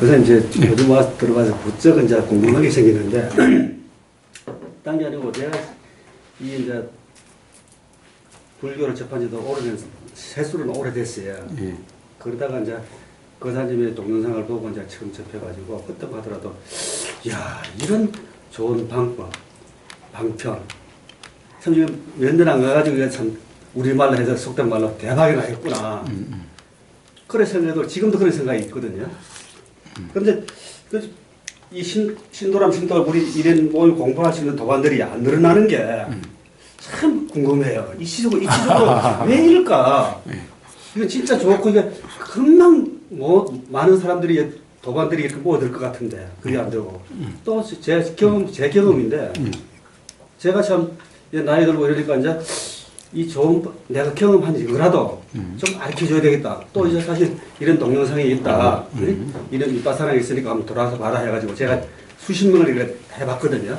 그래서 이제 요즘 와서 들어가서 부쩍 이제 궁금하게 생기는데, 딴 게 아니고 제가 이 이제 불교를 접한 지도 오래돼서 세수는 오래됐어요. 예. 그러다가 이제 거사님의 동영상을 보고 이제 처음 접해가지고 어떤 거 하더라도, 야, 이런 좋은 방법, 방편. 참 지금 몇 년 안 가가지고 이게 참 우리말로 해서 속된 말로 대박이나 했구나. 그런 생각도 지금도 그런 생각이 있거든요. 그런데 이 신도람 신도가 우리 이런 모임 공부할 수 있는 도반들이 안 늘어나는 게 참 궁금해요. 이치적으로 왜 이럴까? 이거 진짜 좋고 이게 금방 뭐 많은 사람들이 도반들이 이렇게 모여들 것 같은데 그게 안 되고 또 제 경험인데 제가 참 이제 나이 들고 이러니까 이제 이 좋은 내가 경험한 이거라도 좀 알려줘야 되겠다. 또 이제 사실 이런 동영상이 있다. 이런 윗바사랑이 있으니까 한번 돌아와서 봐라 해가지고 제가 수십 명을 이렇게 해봤거든요.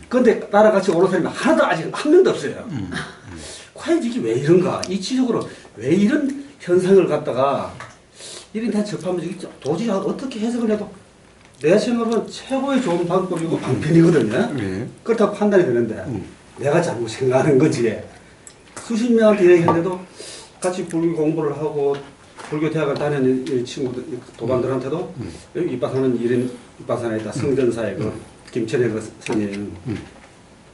그런데 따라같이 오는 사람이 하나도 아직 한 명도 없어요. 과연 이게 왜 이런가? 이치적으로 왜 이런 현상을 갖다가 이런 다 접하면서 이게 도저히 어떻게 해석을 해도 내 생각은 최고의 좋은 방법이고 방편이거든요. 그렇다고 판단이 되는데 내가 잘못 생각하는 거지. 수십 명한테 얘기했는데도 같이 불교 공부를 하고 불교 대학을 다니는 친구들, 도반들한테도 여기 입바사는 이런 입바사에 있다. 성전사에 그 김천의 그 스님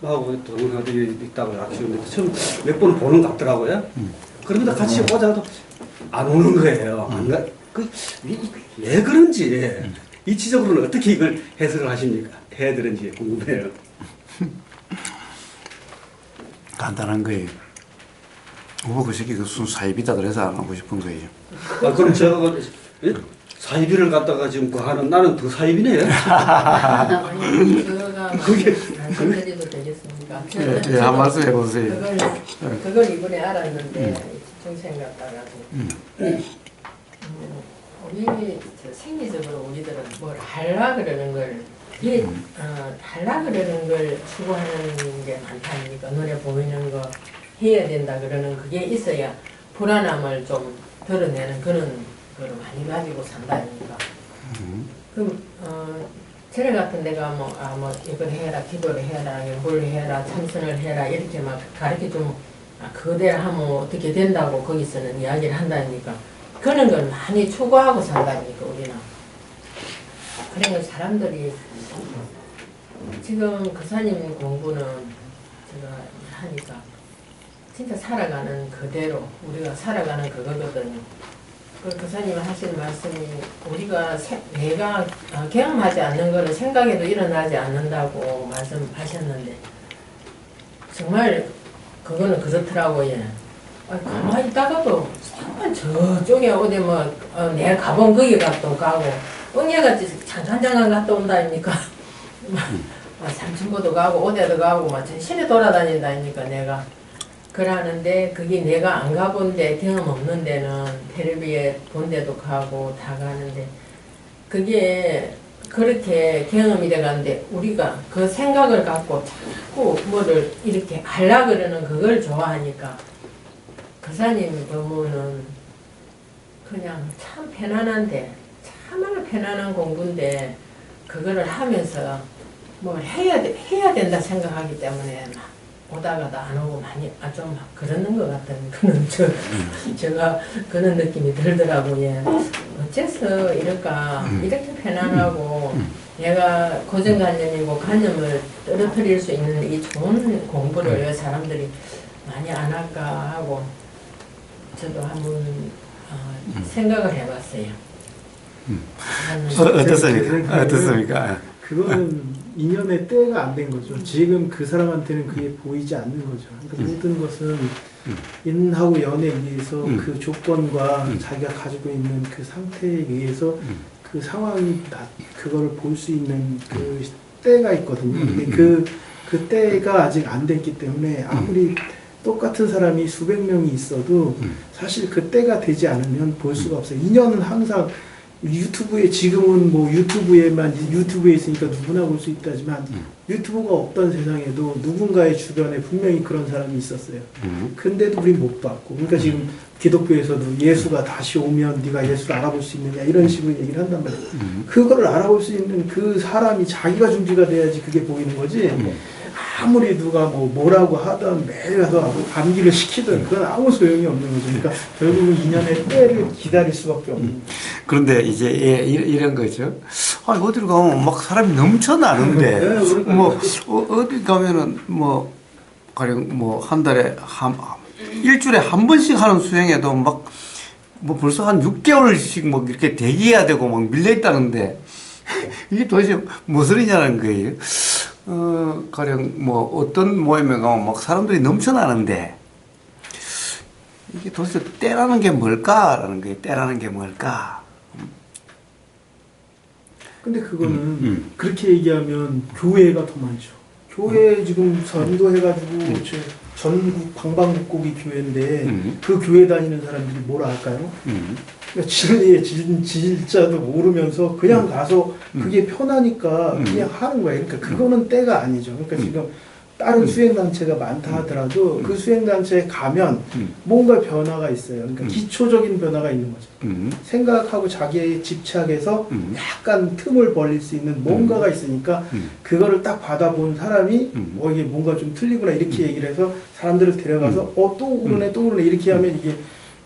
하고 동영상들이 있다고 아시는데 처음 몇 번 보는 것 같더라고요. 그러면서 같이 오자도 안 오는 거예요. 안 가, 왜 그런지 이치적으로는 어떻게 이걸 해석을 하십니까? 해야 되는지 궁금해요. 간단한 거예요. 그 새끼 그 순 사입이다 그래서 안 하고 싶은 거예요. 아, 그럼 제가 사이비를 갖다가 지금 그 하는 나는 더 사이비네요. 아니, 그게 말씀드려도 되겠습니까? 예, 한 말씀 해보세요. 그걸 이번에 알았는데 중생 같다가지고 우리 생리적으로 우리들은 뭘 하려 그러는 걸 하려 그러는 걸 추구하는 게 많다니까. 눈에 보이는 거 해야 된다 그러는 그게 있어야 불안함을 좀 덜어내는 그런 걸 많이 가지고 산다니까. 그럼 제래 같은 데가 뭐 이걸 해라, 기도를 해라, 뭘 해라, 참선을 해라 이렇게 막 가르쳐 좀 그대로 하면 어떻게 된다고 거기서는 이야기를 한다니까. 그런 걸 많이 추구하고 산다니까 우리는. 그러니까 사람들이 지금 거사님 공부는 제가 하니까 진짜 살아가는 그대로 우리가 살아가는 그거거든요. 그 거사님이 하신 말씀이 우리가 내가 경험하지 않는 거는 생각에도 일어나지 않는다고 말씀하셨는데 정말 그거는 그렇더라고요. 가만히 있다가도 정말 저쪽에 어디 내가 가본 거기 갔다 가고 뻥개같이 장간장간 갔다 온다니까 삼천포도 가고 어디도 가고 전신에 돌아다닌다니까 내가. 그러는데 그게 내가 안 가본 데 경험 없는 데는 텔레비에 본 데도 가고 다 가는데 그게 그렇게 경험이 돼가는데 우리가 그 생각을 갖고 자꾸 뭐를 이렇게 하려고 그러는 그걸 좋아하니까 거사님 법문은 그냥 참 편안한데 참으로 편안한 공부인데 그거를 하면서 뭘 해야 된다 생각하기 때문에 막 오다가도 안 오고 많이 좀 그러는 것 같은 그런 제가 그런 느낌이 들더라고요. 어째서 이럴까 이렇게 편안하고 내가 고정관념이고 관념을 떨어뜨릴 수 있는 이 좋은 공부를 왜 사람들이 많이 안 할까 하고 저도 한번 생각을 해봤어요. 어떻습니까? 그거는 인연의 때가 안 된 거죠. 지금 그 사람한테는 그게 보이지 않는 거죠. 그러니까 모든 것은 인하고 연에 의해서 그 조건과 자기가 가지고 있는 그 상태에 의해서 그 상황이 그거를 볼 수 있는 그 때가 있거든요. 근데 그 때가 아직 안 됐기 때문에 아무리 똑같은 사람이 수백 명이 있어도 사실 그 때가 되지 않으면 볼 수가 없어요. 인연은 항상 유튜브에 지금은 뭐 유튜브에 있으니까 누구나 볼 수 있다지만 유튜브가 없던 세상에도 누군가의 주변에 분명히 그런 사람이 있었어요. 근데도 우린 못 봤고 그러니까 지금 기독교에서도 예수가 다시 오면 네가 예수를 알아볼 수 있느냐 이런 식으로 얘기를 한단 말이에요. 그거를 알아볼 수 있는 그 사람이 자기가 준비가 돼야지 그게 보이는 거지. 아무리 누가 뭐라고 하든 매일 가서 암기를 시키든 그건 아무 소용이 없는 거죠. 그러니까 결국은 2년의 때를 기다릴 수밖에 없는 거죠. 그런데 이제 이런 거죠. 아니, 어디로 가면 막 사람이 넘쳐나는데, 네, 그러니까요. 어디 가면은 가령 한 달에 일주일에 한 번씩 하는 수행에도 벌써 한 6개월씩 이렇게 대기해야 되고 밀려 있다는데, 이게 도대체 무슨 소리냐는 거예요. 가령 어떤 모임에 가면 사람들이 넘쳐나는데, 이게 도대체 때라는 게 뭘까라는 거예요. 때라는 게 뭘까? 근데 그거는 그렇게 얘기하면 교회가 더 많죠. 교회 지금 선도해가지고 전국 방방곡곡이 교회인데 그 교회 다니는 사람들이 뭐라 할까요? 그러니까 진리의 진짜도 모르면서 그냥 가서 그게 편하니까 그냥 하는 거예요. 그러니까 그거는 때가 아니죠. 그러니까 지금 다른 수행단체가 많다 하더라도 그 수행단체에 가면 뭔가 변화가 있어요. 그러니까 기초적인 변화가 있는 거죠. 생각하고 자기의 집착에서 약간 틈을 벌릴 수 있는 뭔가가 있으니까 그거를 딱 받아본 사람이 이게 뭔가 좀 틀리구나 이렇게 얘기를 해서 사람들을 데려가서 또 그러네 또 그러네 이렇게 하면 이게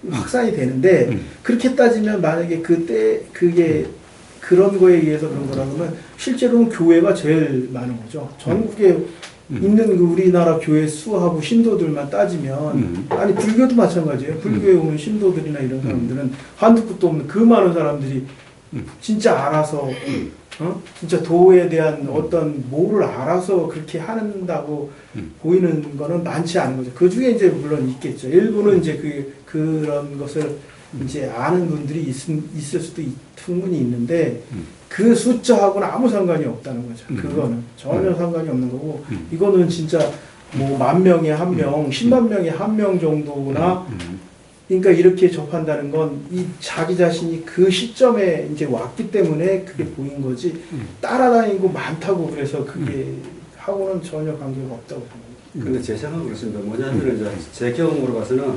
확산이 되는데 그렇게 따지면 만약에 그때 그게 그런 거에 의해서 그런 거라 그러면 실제로는 교회가 제일 많은 거죠. 전국에 있는 그 우리나라 교회 수하고 신도들만 따지면 아니 불교도 마찬가지예요. 불교에 오는 신도들이나 이런 사람들은 한두 끝도 없는 그 많은 사람들이 진짜 알아서 진짜 도에 대한 어떤 뭐를 알아서 그렇게 한다고 보이는 거는 많지 않은 거죠. 그 중에 이제 물론 있겠죠. 일부는 이제 그런 것을 이제 아는 분들이 있을 수도 충분히 있는데 그 숫자하고는 아무 상관이 없다는 거죠. 그거는 전혀 상관이 없는 거고 이거는 진짜 10,000명에 1명, 10만 명에 1명 정도나 그러니까 이렇게 접한다는 건 이 자기 자신이 그 시점에 이제 왔기 때문에 그게 보인 거지 따라다니고 많다고 그래서 그게 하고는 전혀 관계가 없다고 생각합니다. 근데 제 생각은 그렇습니다. 뭐냐면 이제 제 경험으로 봐서는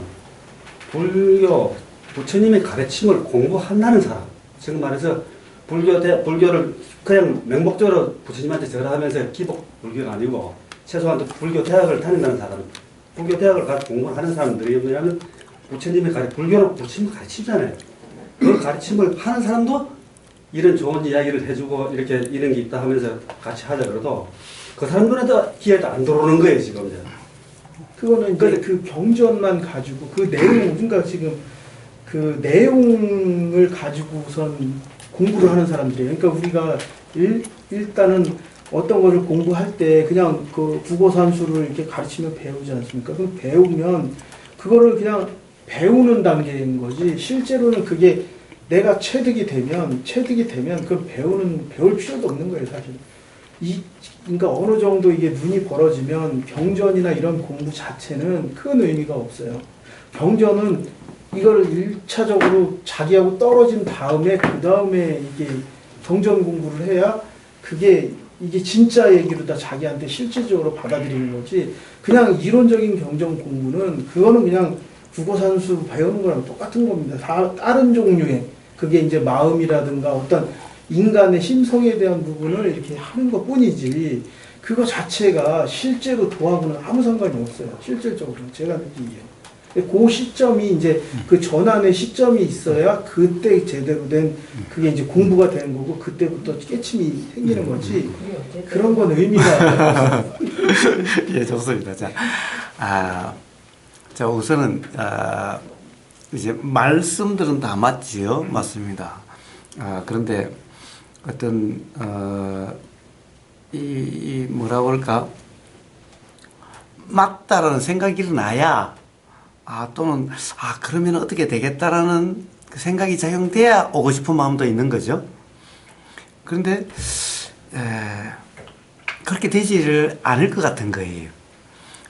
불교 부처님의 가르침을 공부한다는 사람, 지금 말해서 불교를 그냥 맹목적으로 부처님한테 절하면서 기복 불교가 아니고 최소한 불교 대학을 다닌다는 사람, 불교 대학을 가서 공부하는 사람들이 뭐냐면 부처님의 불교는 부처님 가르치잖아요. 그 가르침을 하는 사람도 이런 좋은 이야기를 해주고 이렇게 이런 게 있다 하면서 같이 하자 그래도 그 사람들한테 기회가 안 들어오는 거예요 지금 이제. 그거는 이제 그 경전만 가지고 그 내용, 그러니까 지금 그 내용을 가지고선 공부를 하는 사람들이에요. 그러니까 우리가 일단은 어떤 거를 공부할 때 그냥 그 국어산수를 이렇게 가르치며 배우지 않습니까? 그럼 배우면 그거를 그냥 배우는 단계인 거지 실제로는 그게 내가 체득이 되면 그 배울 필요도 없는 거예요 사실. 그러니까 어느 정도 이게 눈이 벌어지면 경전이나 이런 공부 자체는 큰 의미가 없어요. 경전은 이걸 1차적으로 자기하고 떨어진 다음에 그 다음에 이게 경전 공부를 해야 이게 진짜 얘기로 다 자기한테 실질적으로 받아들이는 거지. 그냥 이론적인 경전 공부는 그거는 그냥 국어산수 배우는 거랑 똑같은 겁니다. 다른 종류의 그게 이제 마음이라든가 어떤 인간의 심성에 대한 부분을 이렇게 하는 것 뿐이지 그거 자체가 실제로 도하고는 아무 상관이 없어요. 실질적으로 제가 느끼기에. 그 시점이 이제 그 전환의 시점이 있어야 그때 제대로 된 그게 이제 공부가 되는 거고 그때부터 깨침이 생기는 거지 그런 건 의미가 없어요. 예, 좋습니다. 자, 우선은, 이제 말씀들은 다 맞지요? 맞습니다. 그런데 어떤, 뭐라고 할까? 맞다라는 생각이 일어나야, 또는, 그러면 어떻게 되겠다라는 그 생각이 작용돼야 오고 싶은 마음도 있는 거죠. 그런데, 그렇게 되지를 않을 것 같은 거예요.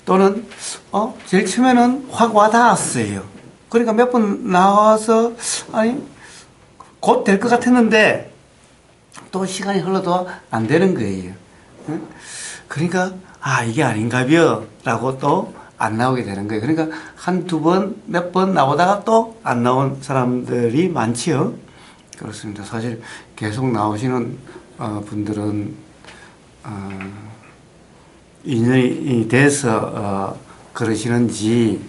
또는, 제일 처음에는 확 와닿았어요. 그러니까 몇 번 나와서, 곧 될 것 같았는데, 또 시간이 흘러도 안 되는 거예요. 그러니까, 이게 아닌가벼. 라고 또, 안 나오게 되는 거예요. 그러니까 한두 번, 몇 번 나오다가 또 안 나온 사람들이 많지요. 그렇습니다. 사실 계속 나오시는 분들은 인연이 돼서 그러시는지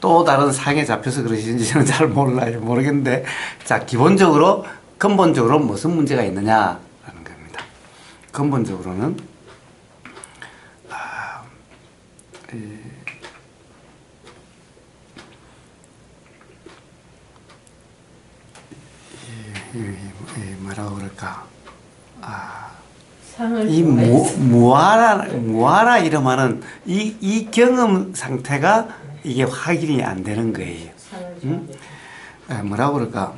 또 다른 상에 잡혀서 그러시는지 저는 잘 몰라요. 모르겠는데, 자, 기본적으로 근본적으로 무슨 문제가 있느냐라는 겁니다. 근본적으로는 뭐라고 그럴까? 상을 이 무아라 이름하는 이 경험 상태가 이게 확인이 안 되는 거예요. 상을 뭐라고 그럴까?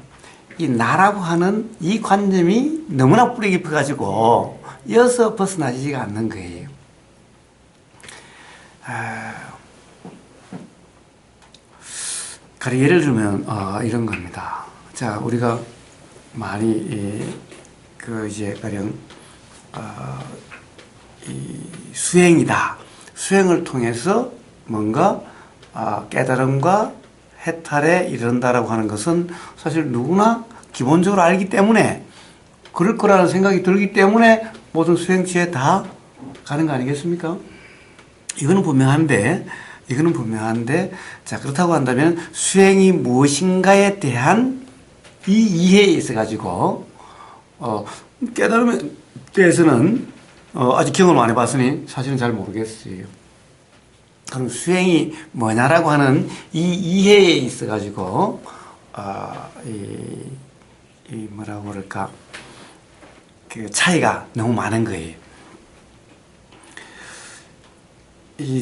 이 나라고 하는 이 관념이 너무나 뿌리 깊어가지고 여기서 벗어나지가 않는 거예요. 가령 예를 들면 이런 겁니다. 자, 우리가 많이 이제 가령 이 수행이다. 수행을 통해서 뭔가 깨달음과 해탈에 이른다라고 하는 것은 사실 누구나 기본적으로 알기 때문에, 그럴 거라는 생각이 들기 때문에 모든 수행치에 다 가는 거 아니겠습니까? 이거는 분명한데, 자, 그렇다고 한다면 수행이 무엇인가에 대한 이 이해에 있어가지고 깨달음에 대해서는 아직 경험을 안 해봤으니 사실은 잘 모르겠어요. 그럼 수행이 뭐냐라고 하는 이 이해에 있어가지고 뭐라고 그럴까, 그 차이가 너무 많은 거예요.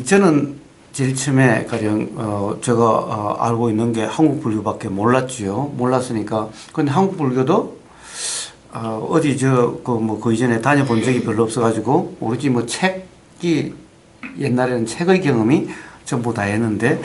저는 제일 처음에 가령 제가 알고 있는 게 한국 불교밖에 몰랐지요. 몰랐으니까. 근데 한국 불교도 어디 그 이전에 다녀본 적이 별로 없어가지고 오로지 뭐 책이, 옛날에는 책의 경험이 전부 다였는데,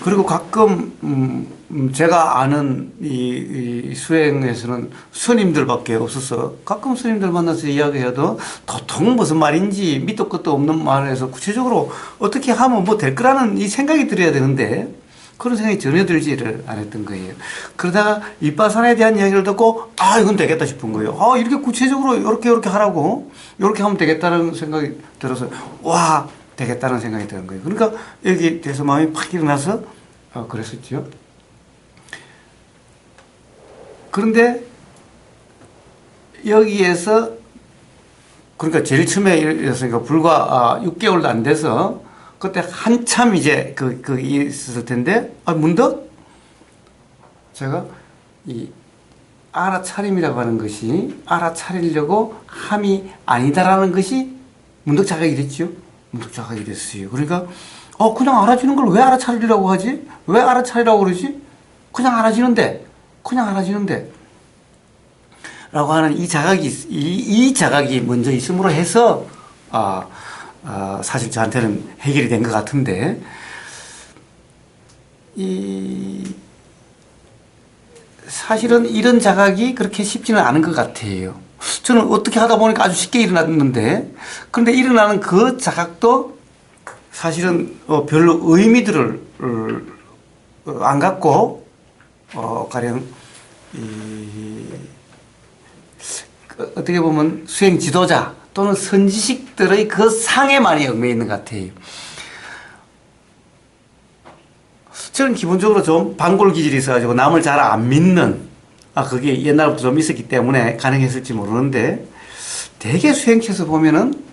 그리고 가끔 제가 아는 이 수행에서는 스님들밖에 없어서 가끔 스님들 만나서 이야기해도 도통 무슨 말인지 밑도 끝도 없는 말을 해서 구체적으로 어떻게 하면 뭐 될 거라는 이 생각이 들어야 되는데 그런 생각이 전혀 들지를 않았던 거예요. 그러다가 윗바산에 대한 이야기를 듣고 이건 되겠다 싶은 거예요. 이렇게 구체적으로 이렇게 하라고, 이렇게 하면 되겠다는 생각이 들어서 와, 되겠다는 생각이 드는 거예요. 그러니까 여기 대해서 마음이 팍 일어나서 그랬었죠. 그런데 여기에서, 그러니까 제일 처음에 이랬으니까 불과 6개월도 안 돼서 그때 한참 이제 그 있었을 텐데, 문득 제가 이 알아차림이라고 하는 것이, 알아차리려고 함이 아니다라는 것이 문득 자각이 됐죠. 문득 자각이 됐어요. 그러니까 그냥 알아지는 걸 왜 알아차리려고 하지? 왜 알아차리라고 그러지? 그냥 알아지는데 라고 하는 이 자각이 먼저 있음으로 해서 사실 저한테는 해결이 된 것 같은데, 사실은 이런 자각이 그렇게 쉽지는 않은 것 같아요. 저는 어떻게 하다 보니까 아주 쉽게 일어났는데, 그런데 일어나는 그 자각도 사실은 별로 의미들을 안 갖고 가령 어떻게 보면 수행 지도자 또는 선지식들의 그 상에 많이 얽매여 있는 것 같아요. 저는 기본적으로 좀 반골 기질이 있어가지고 남을 잘 안 믿는, 그게 옛날부터 좀 있었기 때문에 가능했을지 모르는데, 대개 수행체에서 보면은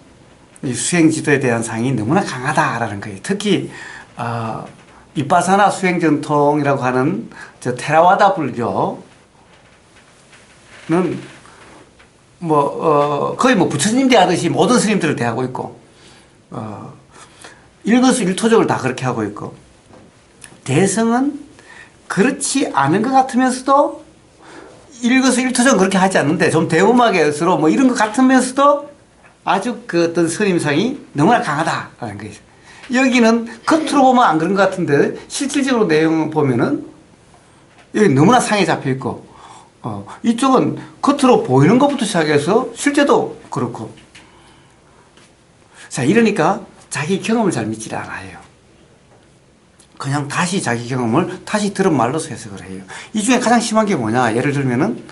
이 수행 지도에 대한 상이 너무나 강하다라는 거예요. 특히 윗바사나 수행 전통이라고 하는 저 테라와다 불교는 거의 부처님 대하듯이 모든 스님들을 대하고 있고, 일거수일투족을 다 그렇게 하고 있고, 대성은 그렇지 않은 것 같으면서도 일거수일투족은 그렇게 하지 않는데 좀 대음악에서로 이런 것 같으면서도 아주 그 어떤 스님상이 너무나 강하다라는 거예요. 여기는 겉으로 보면 안 그런 것 같은데 실질적으로 내용을 보면은 여기 너무나 상에 잡혀 있고, 이쪽은 겉으로 보이는 것부터 시작해서 실제도 그렇고. 자, 이러니까 자기 경험을 잘 믿지 않아요. 그냥 다시 자기 경험을 다시 들은 말로서 해석을 해요. 이 중에 가장 심한 게 뭐냐? 예를 들면은,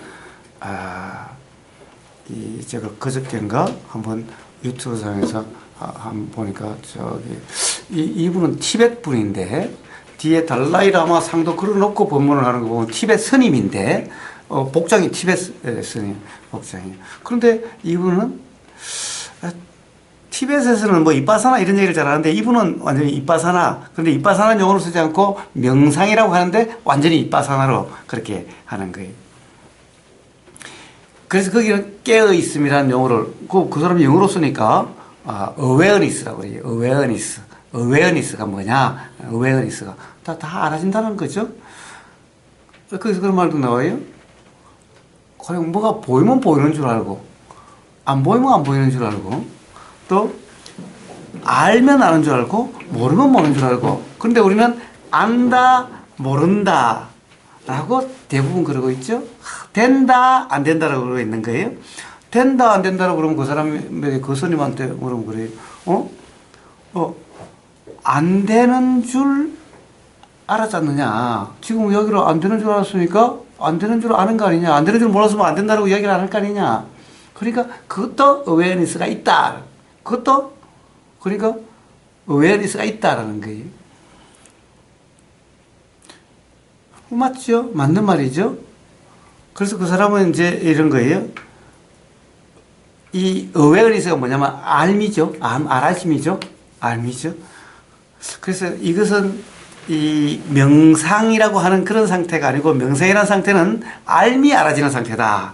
제가 그저께인가 한번 유튜브상에서 한번 보니까 이분은 티벳 분인데 뒤에 달라이라마 상도 걸어놓고 법문을 하는 거 보면 티벳 스님인데 복장이 티벳 스님 복장이에요. 그런데 이분은 티벳에서는 뭐 이빠사나 이런 얘기를 잘 하는데 이분은 완전히 이빠사나, 그런데 이빠사나 용어를 쓰지 않고 명상이라고 하는데 완전히 이빠사나로 그렇게 하는 거예요. 그래서 거기는 깨어 있음이라는 용어를 그 사람이 영어로 쓰니까 awareness라고 해요. awareness가 뭐냐? awareness가 다 알아진다는 거죠. 거기서 그런 말도 나와요. 그냥 뭐가 보이면 보이는 줄 알고 안 보이면 안 보이는 줄 알고 또 알면 아는 줄 알고 모르면 모르는 줄 알고, 그런데 우리는 안다 모른다 라고 대부분 그러고 있죠. 된다 안 된다라고 그러고 있는 거예요. 된다 안 된다라고 그러면 그 사람이 그 스님한테 물으면 그래요. 안 되는 줄 알았지 않느냐. 지금 여기로 안 되는 줄 알았으니까 안 되는 줄 아는 거 아니냐. 안 되는 줄 몰랐으면 안 된다라고 이야기를 안 할 거 아니냐. 그러니까 그것도 awareness가 있다. 그것도 그러니까 awareness가 있다라는 거예요. 맞죠? 맞는 말이죠? 그래서 그 사람은 이제 이런 거예요. 이 awareness가 뭐냐면 알미죠. 알아심이죠. 알미죠. 그래서 이것은 이 명상이라고 하는 그런 상태가 아니고, 명상이라는 상태는 알미 알아지는 상태다.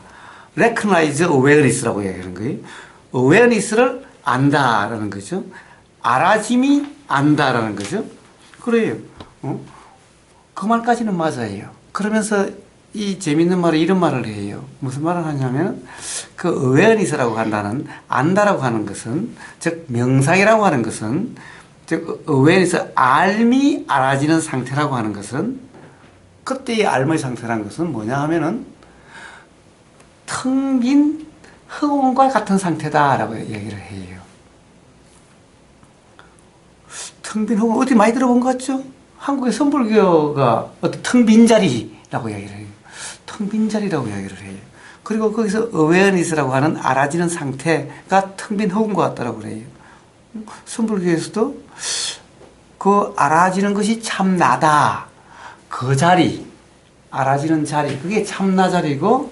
recognize awareness라고 얘기하는 거예요. awareness를 안다라는 거죠. 알아짐이 안다라는 거죠. 그래요. 그 말까지는 맞아요. 그러면서 이 재밌는 말을 이런 말을 해요. 무슨 말을 하냐면 그 awareness라고 한다는, 안다라고 하는 것은, 즉 명상이라고 하는 것은, 즉 awareness 알미 알아지는 상태라고 하는 것은, 그때의 알미의 상태라는 것은 뭐냐 하면은 텅 빈 흑원과 같은 상태다라고 얘기를 해요. 텅 빈 흑원 어디 많이 들어본 것 같죠? 한국의 선불교가 어떤 텅 빈 자리라고 얘기를 해요. 텅 빈 자리라고 얘기를 해요. 그리고 거기서 awareness라고 하는 알아지는 상태가 텅 빈 흑원과 같다라고 그래요. 선불교에서도 그 알아지는 것이 참 나다. 그 자리, 알아지는 자리, 그게 참나 자리고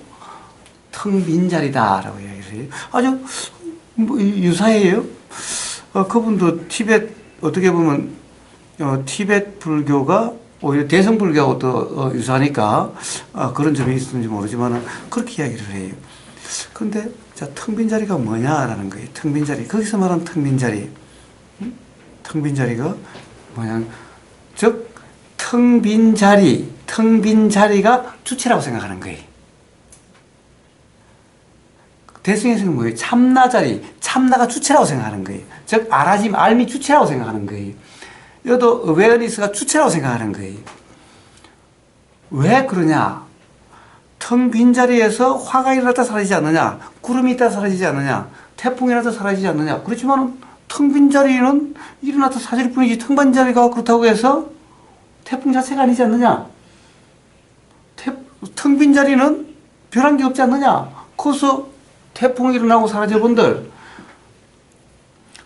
텅 빈 자리다라고 얘기를 해요. 아주 유사해요. 그분도 티벳, 어떻게 보면 티벳 불교가 오히려 대성 불교하고 또 유사하니까 그런 점이 있는지 모르지만 그렇게 이야기를 해요. 그런데 자, 텅 빈 자리가 뭐냐라는 거예요. 텅 빈 자리. 거기서 말하는 텅 빈 자리. 텅 빈 자리가 뭐냐? 즉 텅 빈 자리, 텅 빈 자리가 주체라고 생각하는 거예요. 대승에서는 뭐예요? 참나 자리, 참나가 주체라고 생각하는 거예요. 즉 알아짐, 알미 주체라고 생각하는 거예요. 여도 awareness가 주체라고 생각하는 거예요. 왜 그러냐? 텅 빈 자리에서 화가 일어났다 사라지지 않느냐? 구름이 있다 사라지지 않느냐? 태풍이 일어났다 사라지지 않느냐? 그렇지만 텅 빈 자리는 일어났다 사라질 뿐이지, 텅 빈 자리가 그렇다고 해서 태풍 자체가 아니지 않느냐? 텅 빈 자리는 변한 게 없지 않느냐? 거기서 태풍이 일어나고 사라져 본들,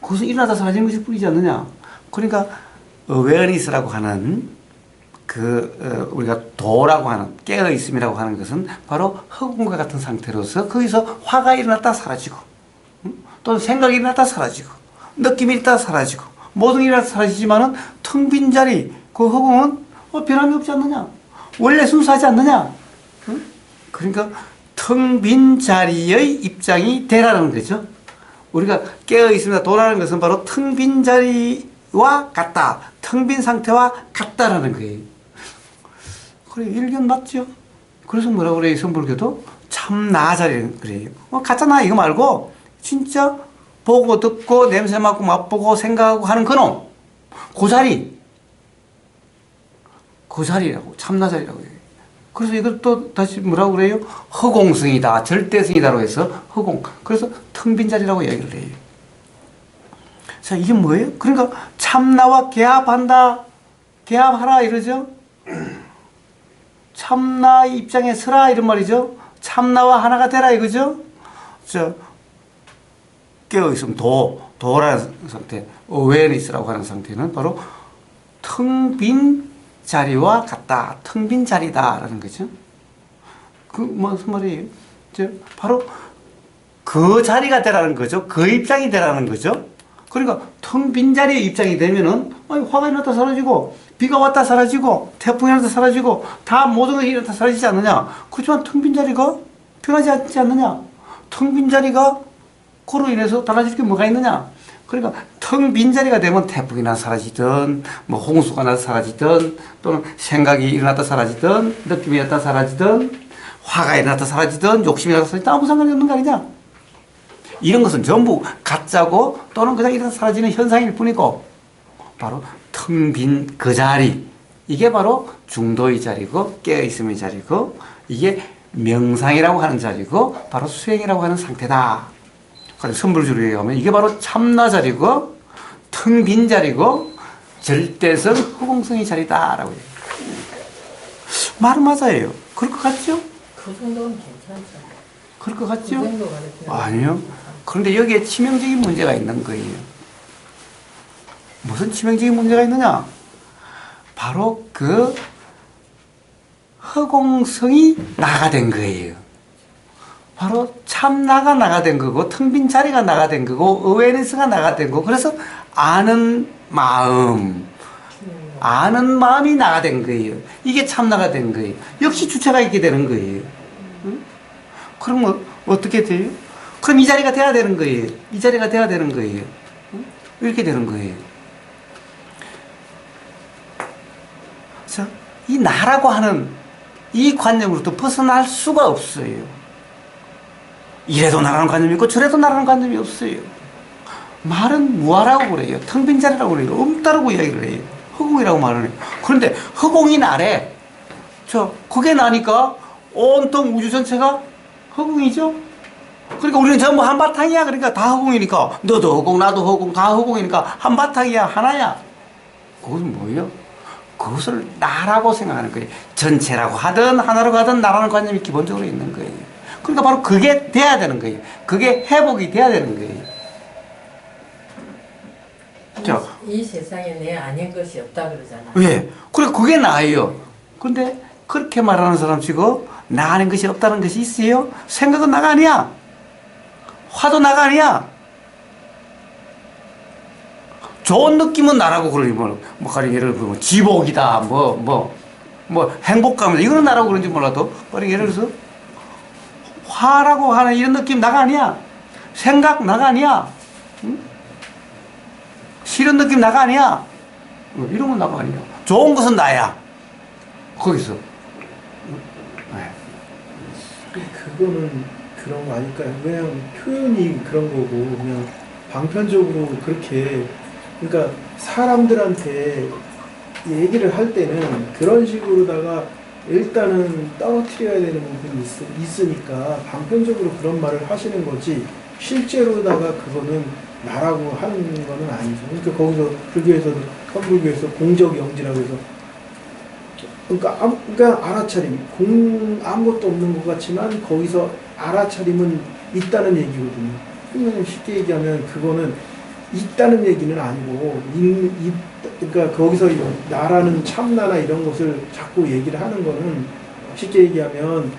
거기서 일어나다 사라지는 것일 뿐이지 않느냐? 그러니까 awareness라고 하는 우리가 도라고 하는, 깨어 있음이라고 하는 것은 바로 흑운과 같은 상태로서 거기서 화가 일어났다 사라지고, 또는 생각이 일어났다 사라지고, 느낌이 일어났다 사라지고, 모든 게 일어났다 사라지지만은 텅 빈 자리, 그 흑운은 변함이 없지 않느냐? 원래 순수하지 않느냐? 그러니까 텅 빈 자리의 입장이 되라는 거죠. 우리가 깨어 있습니다. 도라는 것은 바로 텅 빈 자리와 같다. 텅 빈 상태와 같다라는 거예요. 그래, 일견 맞죠? 그래서 뭐라고 그래요? 선불교도 참나 자리 그래요. 가짜나 이거 말고 진짜 보고 듣고 냄새 맡고 맛보고 생각하고 하는 그놈, 그 자리, 그 자리라고, 참나 자리라고 해요. 그래서 이걸 또 다시 뭐라고 그래요? 허공성이다, 절대성이다로 해서 허공. 그래서 텅 빈 자리라고 얘기를 해요. 자, 이게 뭐예요? 그러니까 참나와 개합한다, 개합하라 이러죠. 참나 입장에 서라 이런 말이죠. 참나와 하나가 되라 이거죠. 저 깨어 있으면 도라는 상태, awareness라고 하는 상태는 바로 텅 빈 자리와 같다. 텅 빈 자리다라는 거죠. 그 무슨 말이에요? 바로 그 자리가 되라는 거죠. 그 입장이 되라는 거죠. 그러니까 텅 빈 자리의 입장이 되면은 화가 났다 사라지고 비가 왔다 사라지고 태풍이 났다 사라지고 다 모든 것이 일어났다 사라지지 않느냐. 그렇지만 텅 빈 자리가 변하지 않지 않느냐. 텅 빈 자리가 그로 인해서 달라질 게 뭐가 있느냐. 그러니까 텅 빈 자리가 되면 태풍이 나서 사라지든 뭐 홍수가 나서 사라지든 또는 생각이 일어났다 사라지든 느낌이 일어났다 사라지든 화가 일어났다 사라지든 욕심이 일어났다 사라지든 아무 상관이 없는 거 아니냐. 이런 것은 전부 가짜고 또는 그냥 일어나서 사라지는 현상일 뿐이고 바로 텅 빈 그 자리, 이게 바로 중도의 자리고 깨어있음의 자리고 이게 명상이라고 하는 자리고 바로 수행이라고 하는 상태다. 그래서 선불주로 얘기하면 이게 바로 참나 자리고 텅 빈 자리고 절대성 허공성의 자리다라고 해요. 말은 맞아요. 그럴 것 같죠? 그 정도는 괜찮죠. 그럴 것 그 같죠? 정도 가르치는 아니요. 그런데 여기에 치명적인 문제가 있는 거예요. 무슨 치명적인 문제가 있느냐? 바로 그 허공성이 나가 된 거예요. 바로 참나가 나가 된 거고 텅 빈 자리가 나가 된 거고 어웨니스가 나가 된 거고 그래서 아는 마음이 나가 된 거예요. 이게 참나가 된 거예요. 역시 주체가 있게 되는 거예요. 응? 그럼 어떻게 돼요? 그럼 이 자리가 돼야 되는 거예요. 이 자리가 돼야 되는 거예요. 응? 이렇게 되는 거예요. 자, 이 나라고 하는 이 관념으로부터 벗어날 수가 없어요. 이래도 나라는 관념이 있고 저래도 나라는 관념이 없어요. 말은 무아라고 그래요. 텅 빈 자리라고 그래요. 없다라고 이야기를 해요. 허공이라고 말을 해요. 그런데 허공이 나래. 그게 나니까 온통 우주 전체가 허공이죠. 그러니까 우리는 전부 한바탕이야. 그러니까 다 허공이니까 너도 허공 나도 허공 다 허공이니까 한바탕이야. 하나야. 그것은 뭐예요? 그것을 나라고 생각하는 거예요. 전체라고 하든 하나라고 하든 나라는 관념이 기본적으로 있는 거예요. 그러니까 바로 그게 돼야 되는 거예요. 그게 회복이 돼야 되는 거예요. 자, 이 세상에 내 아닌 것이 없다 그러잖아. 예. 그래, 그게 나예요. 근데 그렇게 말하는 사람 치고 나 아닌 것이 없다는 것이 있어요? 생각은 나가 아니야. 화도 나가 아니야. 좋은 느낌은 나라고 그러니 가령 예를 들면 지복이다, 행복감이다. 이거는 나라고 그런지 몰라도 가령 예를 들어서 화라고 하는 이런 느낌 나가 아니야. 생각 나가 아니야. 응? 싫은 느낌 나가 아니야. 이런 건 나가 아니야. 좋은 것은 나야. 거기서. 네. 그거는 그런 거 아닐까요? 그냥 표현이 그런 거고 그냥 방편적으로 그렇게 그러니까 사람들한테 얘기를 할 때는 그런 식으로다가 일단은 떨어뜨려야 되는 부분이 있으니까 방편적으로 그런 말을 하시는 거지 실제로다가 그거는 나라고 하는 거는 아니죠. 그러니까 거기서 불교에서도 선불교에서 공적영지라고 해서 그러니까 알아차림 아무것도 없는 것 같지만 거기서 알아차림은 있다는 얘기거든요. 그러면 쉽게 얘기하면 그거는 있다는 얘기는 아니고 그러니까 거기서 나라는 참나나 이런 것을 자꾸 얘기를 하는 거는 쉽게 얘기하면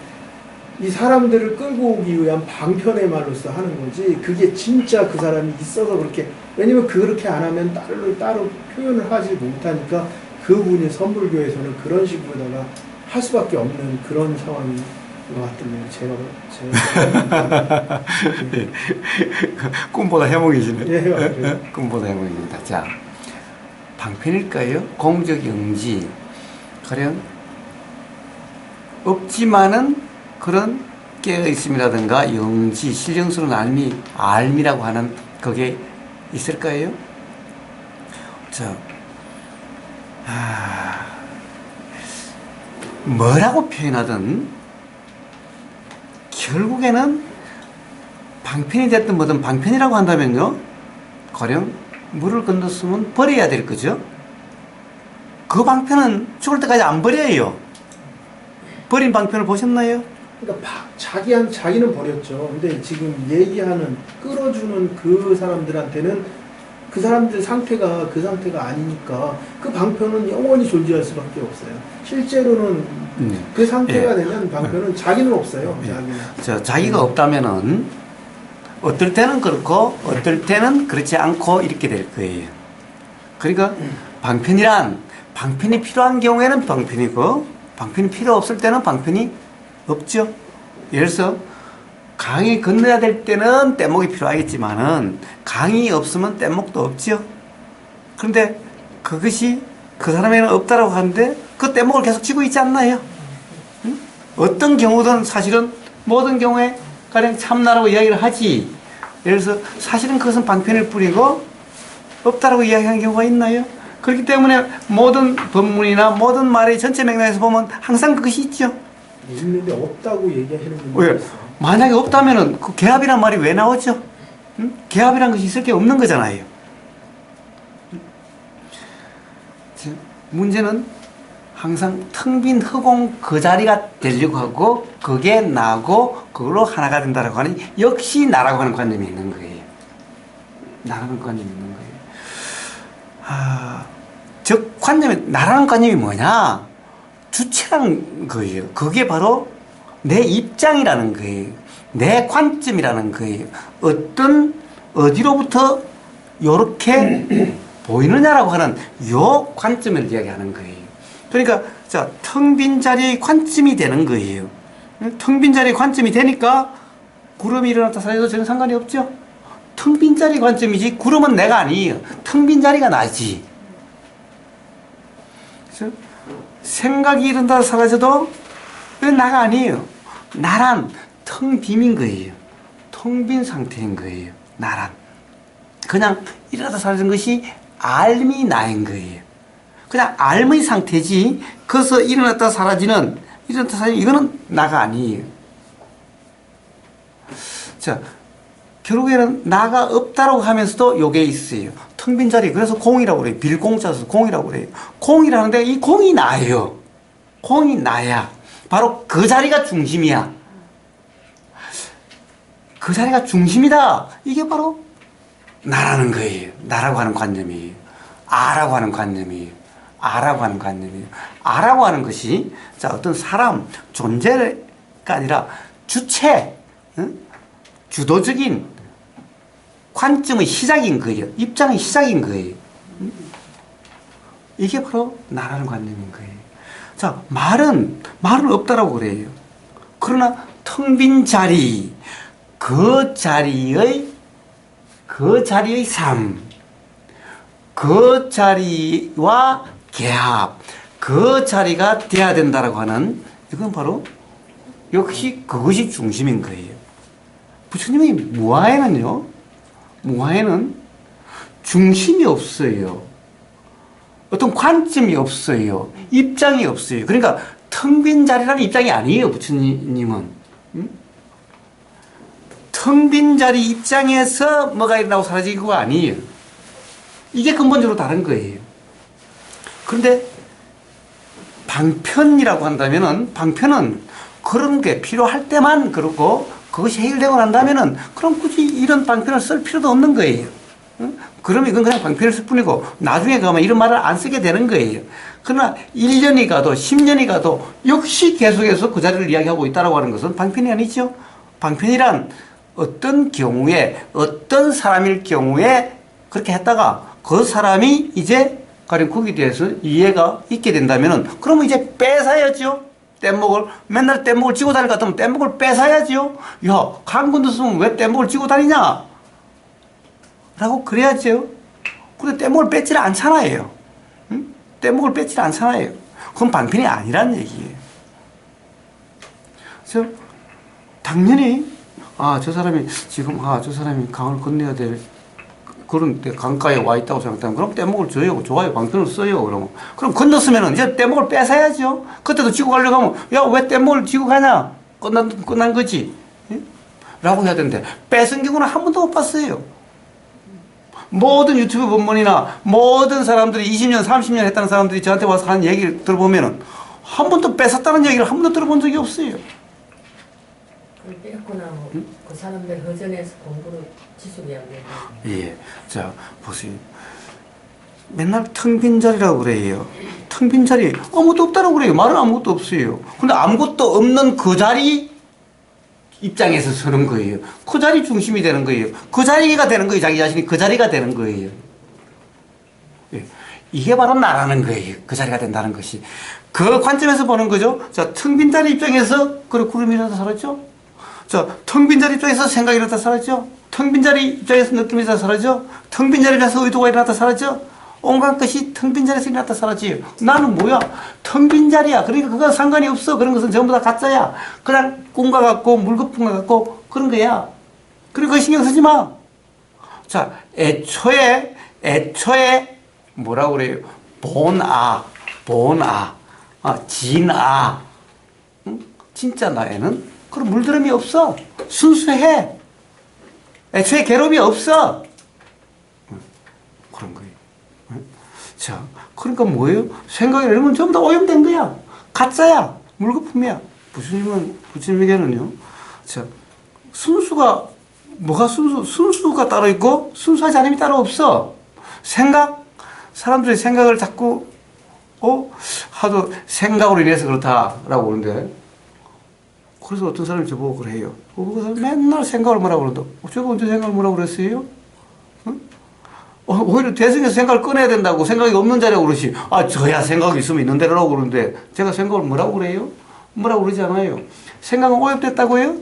이 사람들을 끌고 오기 위한 방편의 말로서 하는 거지 그게 진짜 그 사람이 있어서 그렇게 왜냐면 그렇게 안 하면 따로 표현을 하지 못하니까 그분이 선불교에서는 그런 식으로다가 할 수밖에 없는 그런 상황인 것 같던데요. 제가 꿈보다 해몽이시네. 예, 꿈보다 해몽입니다. 자, 방편일까요? 공적 영지. 가령 없지만은 그런 깨어있음이라든가 영지, 실정스러운 알미라고 하는 그게 있을까요? 자, 뭐라고 표현하든 결국에는 방편이 됐든 뭐든 방편이라고 한다면요 가령 물을 건넜으면 버려야 될 거죠. 그 방편은 죽을 때까지 안 버려요. 버린 방편을 보셨나요? 그러니까 자기는 버렸죠. 근데 지금 얘기하는 끌어주는 그 사람들한테는 그 사람들 상태가 그 상태가 아니니까 그 방편은 영원히 존재할 수밖에 없어요. 실제로는 그 상태가 되면 방편은 자기는 없어요. 자기는. 자기가 없다면은 어떨 때는 그렇고 어떨 때는 그렇지 않고 이렇게 될 거예요. 그러니까 방편이 필요한 경우에는 방편이고 방편이 필요 없을 때는 방편이 없죠. 예를 들어서 강이 건너야 될 때는 뗏목이 필요하겠지만은 강이 없으면 뗏목도 없죠. 그런데 그것이 그 사람에는 없다라고 하는데 그 뗏목을 계속 쥐고 있지 않나요? 응? 어떤 경우든 사실은 모든 경우에 가령 참나라고 이야기를 하지. 예를 들어서 사실은 그것은 방편일 뿐이고 없다라고 이야기하는 경우가 있나요? 그렇기 때문에 모든 법문이나 모든 말의 전체 맥락에서 보면 항상 그것이 있죠. 있는데 없다고 얘기하시는 분들이 있어요. 만약에 없다면은 그 개합이란 말이 왜 나오죠? 응? 개합이란 것이 있을 게 없는 거잖아요. 문제는 항상 텅 빈 허공 그 자리가 되려고 하고 그게 나고 그걸로 하나가 된다라고 하는 역시 나라고 하는 관념이 있는 거예요. 나라는 관념이 있는 거예요. 즉 관념이 나라는 관념이 뭐냐? 주체라는 거예요. 그게 바로 내 입장이라는 거예요. 내 관점이라는 거예요. 어디로부터 요렇게 보이느냐라고 하는 요 관점을 이야기하는 거예요. 그러니까 텅 빈 자리의 관점이 되는 거예요. 텅 빈 자리의 관점이 되니까 구름이 일어났다 사라져도 전혀 상관이 없죠. 텅 빈 자리 관점이지 구름은 내가 아니에요. 텅 빈 자리가 나지. 그래서 생각이 일어났다 사라져도 그건 나가 아니에요. 나란 텅 빔인 거예요. 텅 빈 상태인 거예요. 나란. 그냥 일어났다 사라진 것이 알미 나인 거예요. 그냥 알의 상태지, 거기서 일어났다 사라지는, 이거는 나가 아니에요. 결국에는 나가 없다라고 하면서도 요게 있어요. 텅 빈 자리, 그래서 공이라고 그래요. 빌공짜서 공이라고 그래요. 공이라는데 이 공이 나예요. 공이 나야. 바로 그 자리가 중심이야. 그 자리가 중심이다. 이게 바로 나라는 거예요. 나라고 하는 관념이에요. 아라고 하는 관념이에요. 아라고 하는 관념이에요. 아라고 하는 것이 어떤 사람, 존재가 아니라 주체, 주도적인 관점의 시작인 거예요. 입장의 시작인 거예요. 이게 바로 나라는 관념인 거예요. 말은 없다라고 그래요. 그러나 텅 빈 자리, 그 자리의 삶, 그 자리와 개합, 그 자리가 돼야 된다라고 하는, 이건 바로 역시 그것이 중심인 거예요. 부처님의 무아에는 중심이 없어요. 어떤 관점이 없어요. 입장이 없어요. 그러니까 텅 빈 자리라는 입장이 아니에요, 부처님은. 텅 빈 자리 입장에서 뭐가 일어나고 사라지고가 아니에요. 이게 근본적으로 다른 거예요. 그런데 방편이라고 한다면은, 방편은 그런 게 필요할 때만 그렇고, 그것이 해결되고 난다면은, 그럼 굳이 이런 방편을 쓸 필요도 없는 거예요. 그러면 이건 그냥 방편을 쓸 뿐이고, 나중에 가면 이런 말을 안 쓰게 되는 거예요. 그러나 1년이 가도 10년이 가도 역시 계속해서 그 자리를 이야기하고 있다고 하는 것은 방편이 아니죠. 방편이란 어떤 경우에, 어떤 사람일 경우에 그렇게 했다가 그 사람이 이제 가령 거기에 대해서 이해가 있게 된다면은, 그러면 이제 뺏어야죠. 맨날 뗏목을 쥐고 다닐 것 같으면 뗏목을 뺏어야죠. 야, 강 건넜으면 왜 뗏목을 쥐고 다니냐? 라고 그래야죠. 근데 뗏목을 뺏지를 않잖아요. 응? 뗏목을 뺏지를 않잖아요. 그건 방편이 아니란 얘기예요. 그래서 당연히 저 사람이 지금 저 사람이 강을 건너야 될 그런 데 강가에 와 있다고 생각하면 그럼 뗏목을 줘요. 좋아요. 방편을 써요. 그럼 건넜으면은 이제 뗏목을 뺏어야죠. 그때도 쥐고 가려고 하면 야, 왜 뗏목을 쥐고 가냐? 끝난 거지. 예? 라고 해야 되는데 뺏은 경우는 한 번도 못 봤어요. 모든 유튜브 본문이나 모든 사람들이 20년, 30년 했다는 사람들이 저한테 와서 하는 얘기를 들어보면은 한 번도 뺏었다는 얘기를 한 번도 들어본 적이 없어요. 그 뺏고 나면 그 사람들 허전해서 공부를 지속이 안 되고. 예. 자, 보세요. 맨날 텅 빈 자리라고 그래요. 텅 빈 자리. 아무것도 없다고 그래요. 말은 아무것도 없어요. 근데 아무것도 없는 그 자리 입장에서 서는 거예요. 그 자리 중심이 되는 거예요. 그 자리가 되는 거예요. 자기 자신이 그 자리가 되는 거예요. 예. 이게 바로 나라는 거예요. 그 자리가 된다는 것이. 그 관점에서 보는 거죠. 자, 텅 빈 자리 입장에서 그래 구름이 일어나다 사라져. 자, 텅 빈 자리 입장에서 생각이 일어나다 사라져. 텅 빈 자리 입장에서 느낌이 일어나다 사라져. 텅 빈 자리 입장에서 의도가 일어나다 사라져. 온갖 것이 텅 빈 자리에서 일어나다 사라져요. 나는 뭐야? 텅 빈 자리야. 그러니까 그건 상관이 없어. 그런 것은 전부 다 가짜야. 그냥 꿈과 같고 물거품과 같고 그런 거야. 그러니까 그거 신경 쓰지 마. 자, 애초에 뭐라고 그래요? 본아, 진아. 응? 진짜 나에는 그런 물들음이 없어. 순수해. 애초에 괴로움이 없어. 그런 거예요. 자, 그러니까 뭐예요? 생각이 이러면 전부 다 오염된 거야. 가짜야. 물거품이야. 부처님에게는요. 자, 순수가, 뭐가 순수가 따로 있고, 순수하지 않음이 따로 없어. 사람들이 생각을 자꾸, 하도 생각으로 인해서 그렇다라고 그러는데, 그래서 어떤 사람이 저보고 그래요. 그래서 맨날 생각을 뭐라고 그러는데, 제가 언제 생각을 뭐라고 그랬어요? 오히려 대승에서 생각을 꺼내야 된다고 생각이 없는 자리라고 그러시. 저야 생각이 있으면 있는 대로라고 그러는데 제가 생각을 뭐라고 그래요? 뭐라고 그러지 않아요. 생각은 오염됐다고요?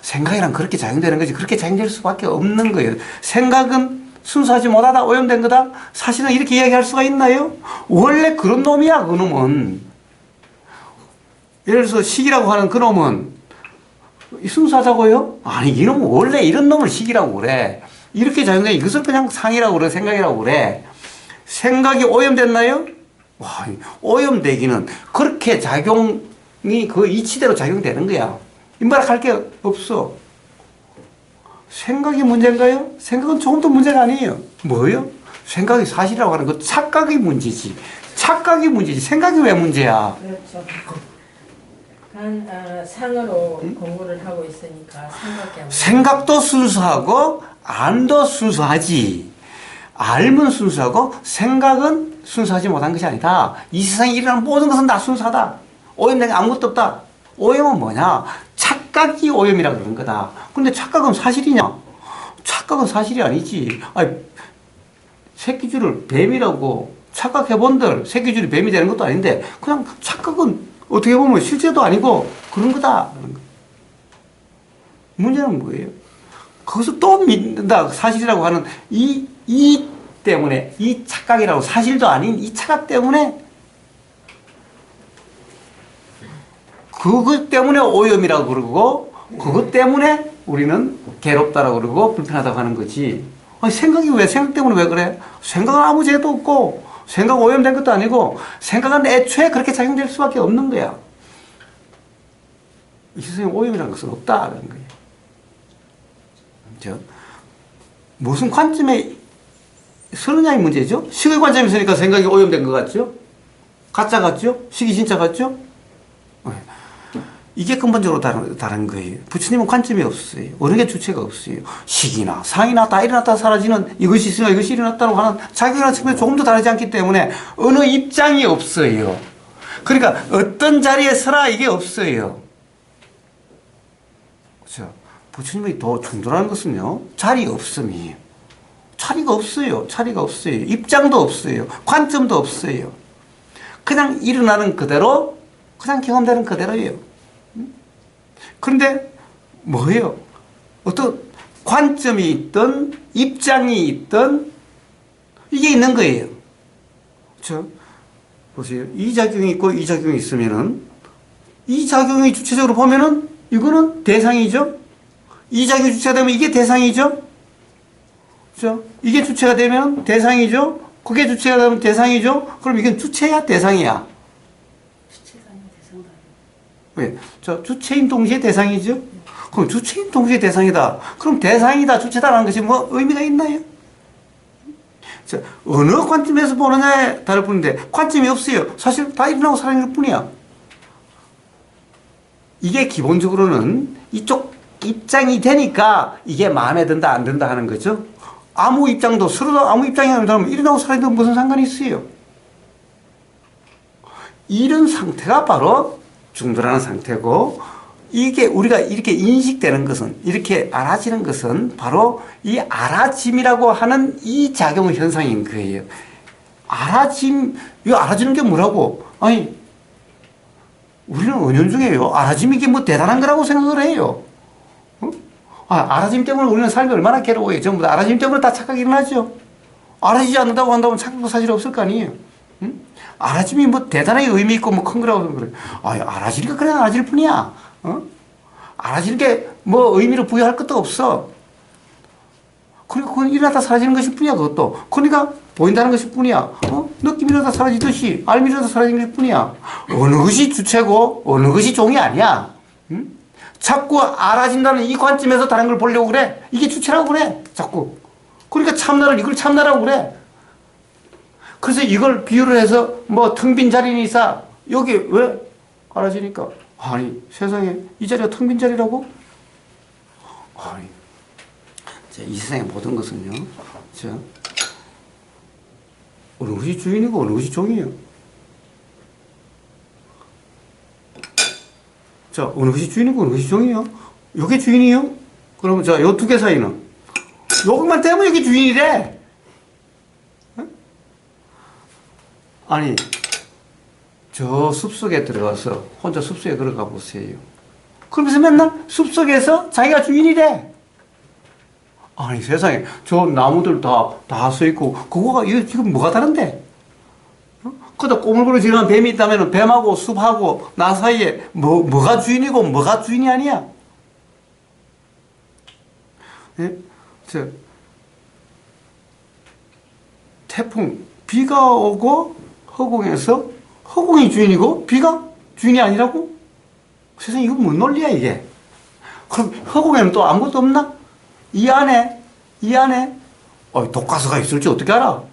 생각이란 그렇게 작용되는 거지. 그렇게 작용될 수밖에 없는 거예요. 생각은 순수하지 못하다 오염된 거다. 사실은 이렇게 이야기할 수가 있나요? 원래 그런 놈이야. 그 놈은. 예를 들어서 식이라고 하는 그 놈은 순수하다고요? 아니 이 놈은 원래 이런 놈을 식이라고 그래. 이렇게 작용돼 이것을 그냥 상이라고 그래. 생각이라고 그래. 생각이 오염됐나요? 와, 오염되기는 그렇게 작용이 그 이치대로 작용되는 거야. 인발할 할 게 없어. 생각이 문제인가요? 생각은 조금도 문제가 아니에요. 뭐예요? 생각이 사실이라고 하는 거 착각이 문제지. 착각이 문제지. 생각이 왜 문제야? 그렇죠. 상으로 공부를 하고 있으니까 생각도 순수하고 안도 순수하지. 알면 순수하고 생각은 순수하지 못한 것이 아니다. 이 세상에 일어나는 모든 것은 다 순수하다. 오염된 게 아무것도 없다. 오염은 뭐냐? 착각이 오염이라고 그러는 거다. 근데 착각은 사실이냐? 착각은 사실이 아니지. 새끼줄을 뱀이라고 착각해본들 새끼줄이 뱀이 되는 것도 아닌데 그냥 착각은 어떻게 보면 실제도 아니고 그런 거다. 문제는 뭐예요? 거기서 또 믿는다. 사실이라고 하는 이 때문에 이 착각이라고 사실도 아닌 이 착각 때문에 그것 때문에 오염이라고 그러고 그것 때문에 우리는 괴롭다라고 그러고 불편하다고 하는 거지. 생각이 왜 생각 때문에 왜 그래? 생각은 아무 죄도 없고 생각 오염된 것도 아니고 생각은 애초에 그렇게 작용될 수밖에 없는 거야. 이 세상에 오염이라는 것은 없다라는 거예요. 무슨 관점에 서느냐의 문제죠. 식의 관점에 서니까 생각이 오염된 것 같죠? 가짜 같죠? 식이 진짜 같죠? 이게 근본적으로 다른 거예요. 부처님은 관점이 없어요. 어느 게 주체가 없어요. 식이나 상이나 다 일어났다 사라지는 이것이 있으나 이것이 일어났다고 하는 작용이라는 측면이 조금도 다르지 않기 때문에 어느 입장이 없어요. 그러니까 어떤 자리에 서라 이게 없어요. 그렇죠? 부처님이 더 중요한 것은요. 자리 없음이에요. 자리가 없어요. 자리가 없어요. 입장도 없어요. 관점도 없어요. 그냥 일어나는 그대로 그냥 경험되는 그대로예요. 그런데 뭐예요? 어떤 관점이 있든 입장이 있든 이게 있는 거예요. 그렇죠? 보세요. 이 작용이 있고 이 작용이 있으면은 이 작용이 주체적으로 보면은 이거는 대상이죠. 이 작용이 주체가 되면 이게 대상이죠. 그렇죠? 이게 주체가 되면 대상이죠. 그게 주체가 되면 대상이죠. 그럼 이건 주체야 대상이야. 왜? 주체인 동시에 대상이죠? 그럼 주체인 동시에 대상이다. 그럼 대상이다, 주체다라는 것이 뭐 의미가 있나요? 자, 어느 관점에서 보느냐에 다를 뿐인데 관점이 없어요. 사실 다 일어나고 사라지는 것 뿐이야. 이게 기본적으로는 이쪽 입장이 되니까 이게 마음에 든다 안 든다 하는 거죠. 아무 입장도 서로도 아무 입장이 아니라면 일어나고 사라지는 무슨 상관이 있어요. 이런 상태가 바로 중도라는 상태고, 이게 우리가 이렇게 인식되는 것은, 이렇게 알아지는 것은 바로 이 알아짐이라고 하는 이 작용 현상인 거예요. 알아짐, 이 알아지는 게 뭐라고? 아니, 우리는 은연중에요. 알아짐이 이게 뭐 대단한 거라고 생각을 해요. 어? 알아짐 때문에 우리는 삶이 얼마나 괴로워요. 전부 다 알아짐 때문에 다 착각이 일어나죠. 알아지지 않는다고 한다면 착각도 사실 없을 거 아니에요. 응? 알아짐이 뭐 대단하게 의미 있고 뭐 큰 거라고 그래. 알아지니까 그래 알아질 뿐이야. 어? 알아지는 게 뭐 의미를 부여할 것도 없어. 그러니까 그건 일어나다 사라지는 것일 뿐이야, 그것도. 그러니까 보인다는 것일 뿐이야. 어? 느낌이 일어나다 사라지듯이 알미 일어나다 사라지는 것일 뿐이야. 어느 것이 주체고 어느 것이 종이 아니야. 응? 자꾸 알아진다는 이 관점에서 다른 걸 보려고 그래. 이게 주체라고 그래. 자꾸. 그러니까 참나를 이걸 참나라고 그래. 그래서 이걸 비유를 해서 뭐 텅 빈 자리니 있어. 여기 왜 알아지니까. 아니 세상에 이 자리가 텅 빈 자리라고? 아니 이 세상의 모든 것은요, 어느 것이 주인이고 어느 것이 종이에요. 자, 어느 것이 주인이고 어느 것이 종이에요. 요게 주인이에요? 그러면 자, 요 두 개 사이는 요것만 떼면 이게 주인이래. 아니, 저 숲속에 들어가서 혼자 숲속에 들어가 보세요. 그러면서 맨날 숲속에서 자기가 주인이래. 아니 세상에 저 나무들 다 써있고 그거가 이거 지금 뭐가 다른데? 그다 꼬물꼬물 지나는 뱀이 있다면 뱀하고 숲하고 나 사이에 뭐가 주인이고 뭐가 주인이 아니야? 예? 태풍 비가 오고 허공에서 허공이 주인이고 비가 주인이 아니라고? 세상에 이거 뭔 논리야 이게? 그럼 허공에는 또 아무것도 없나? 이 안에 독가스가 있을지 어떻게 알아?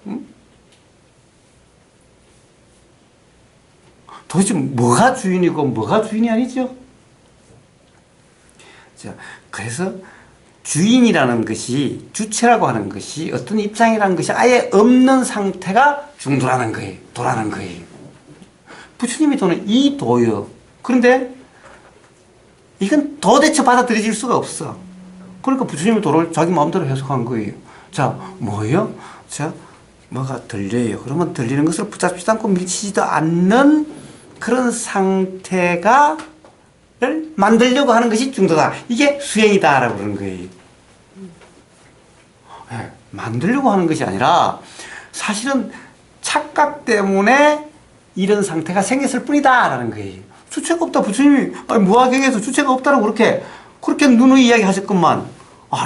응? 도대체 뭐가 주인이고 뭐가 주인이 아니죠? 자, 그래서 주인이라는 것이, 주체라고 하는 것이, 어떤 입장이라는 것이 아예 없는 상태가 중도라는 거예요. 도라는 거예요. 부처님이 도는 이 도요. 그런데 이건 도대체 받아들여질 수가 없어. 그러니까 부처님의 도를 자기 마음대로 해석한 거예요. 자, 뭐예요? 자, 뭐가 들려요. 그러면 들리는 것을 붙잡지도 않고 미치지도 않는 그런 상태가 만들려고 하는 것이 중도다. 이게 수행이다라고 그러는 거예요. 네, 만들려고 하는 것이 아니라 사실은 착각 때문에 이런 상태가 생겼을 뿐이다라는 거예요. 주체가 없다. 부처님이 무화경에서 주체가 없다라고 그렇게 누누이 이야기 하셨건만,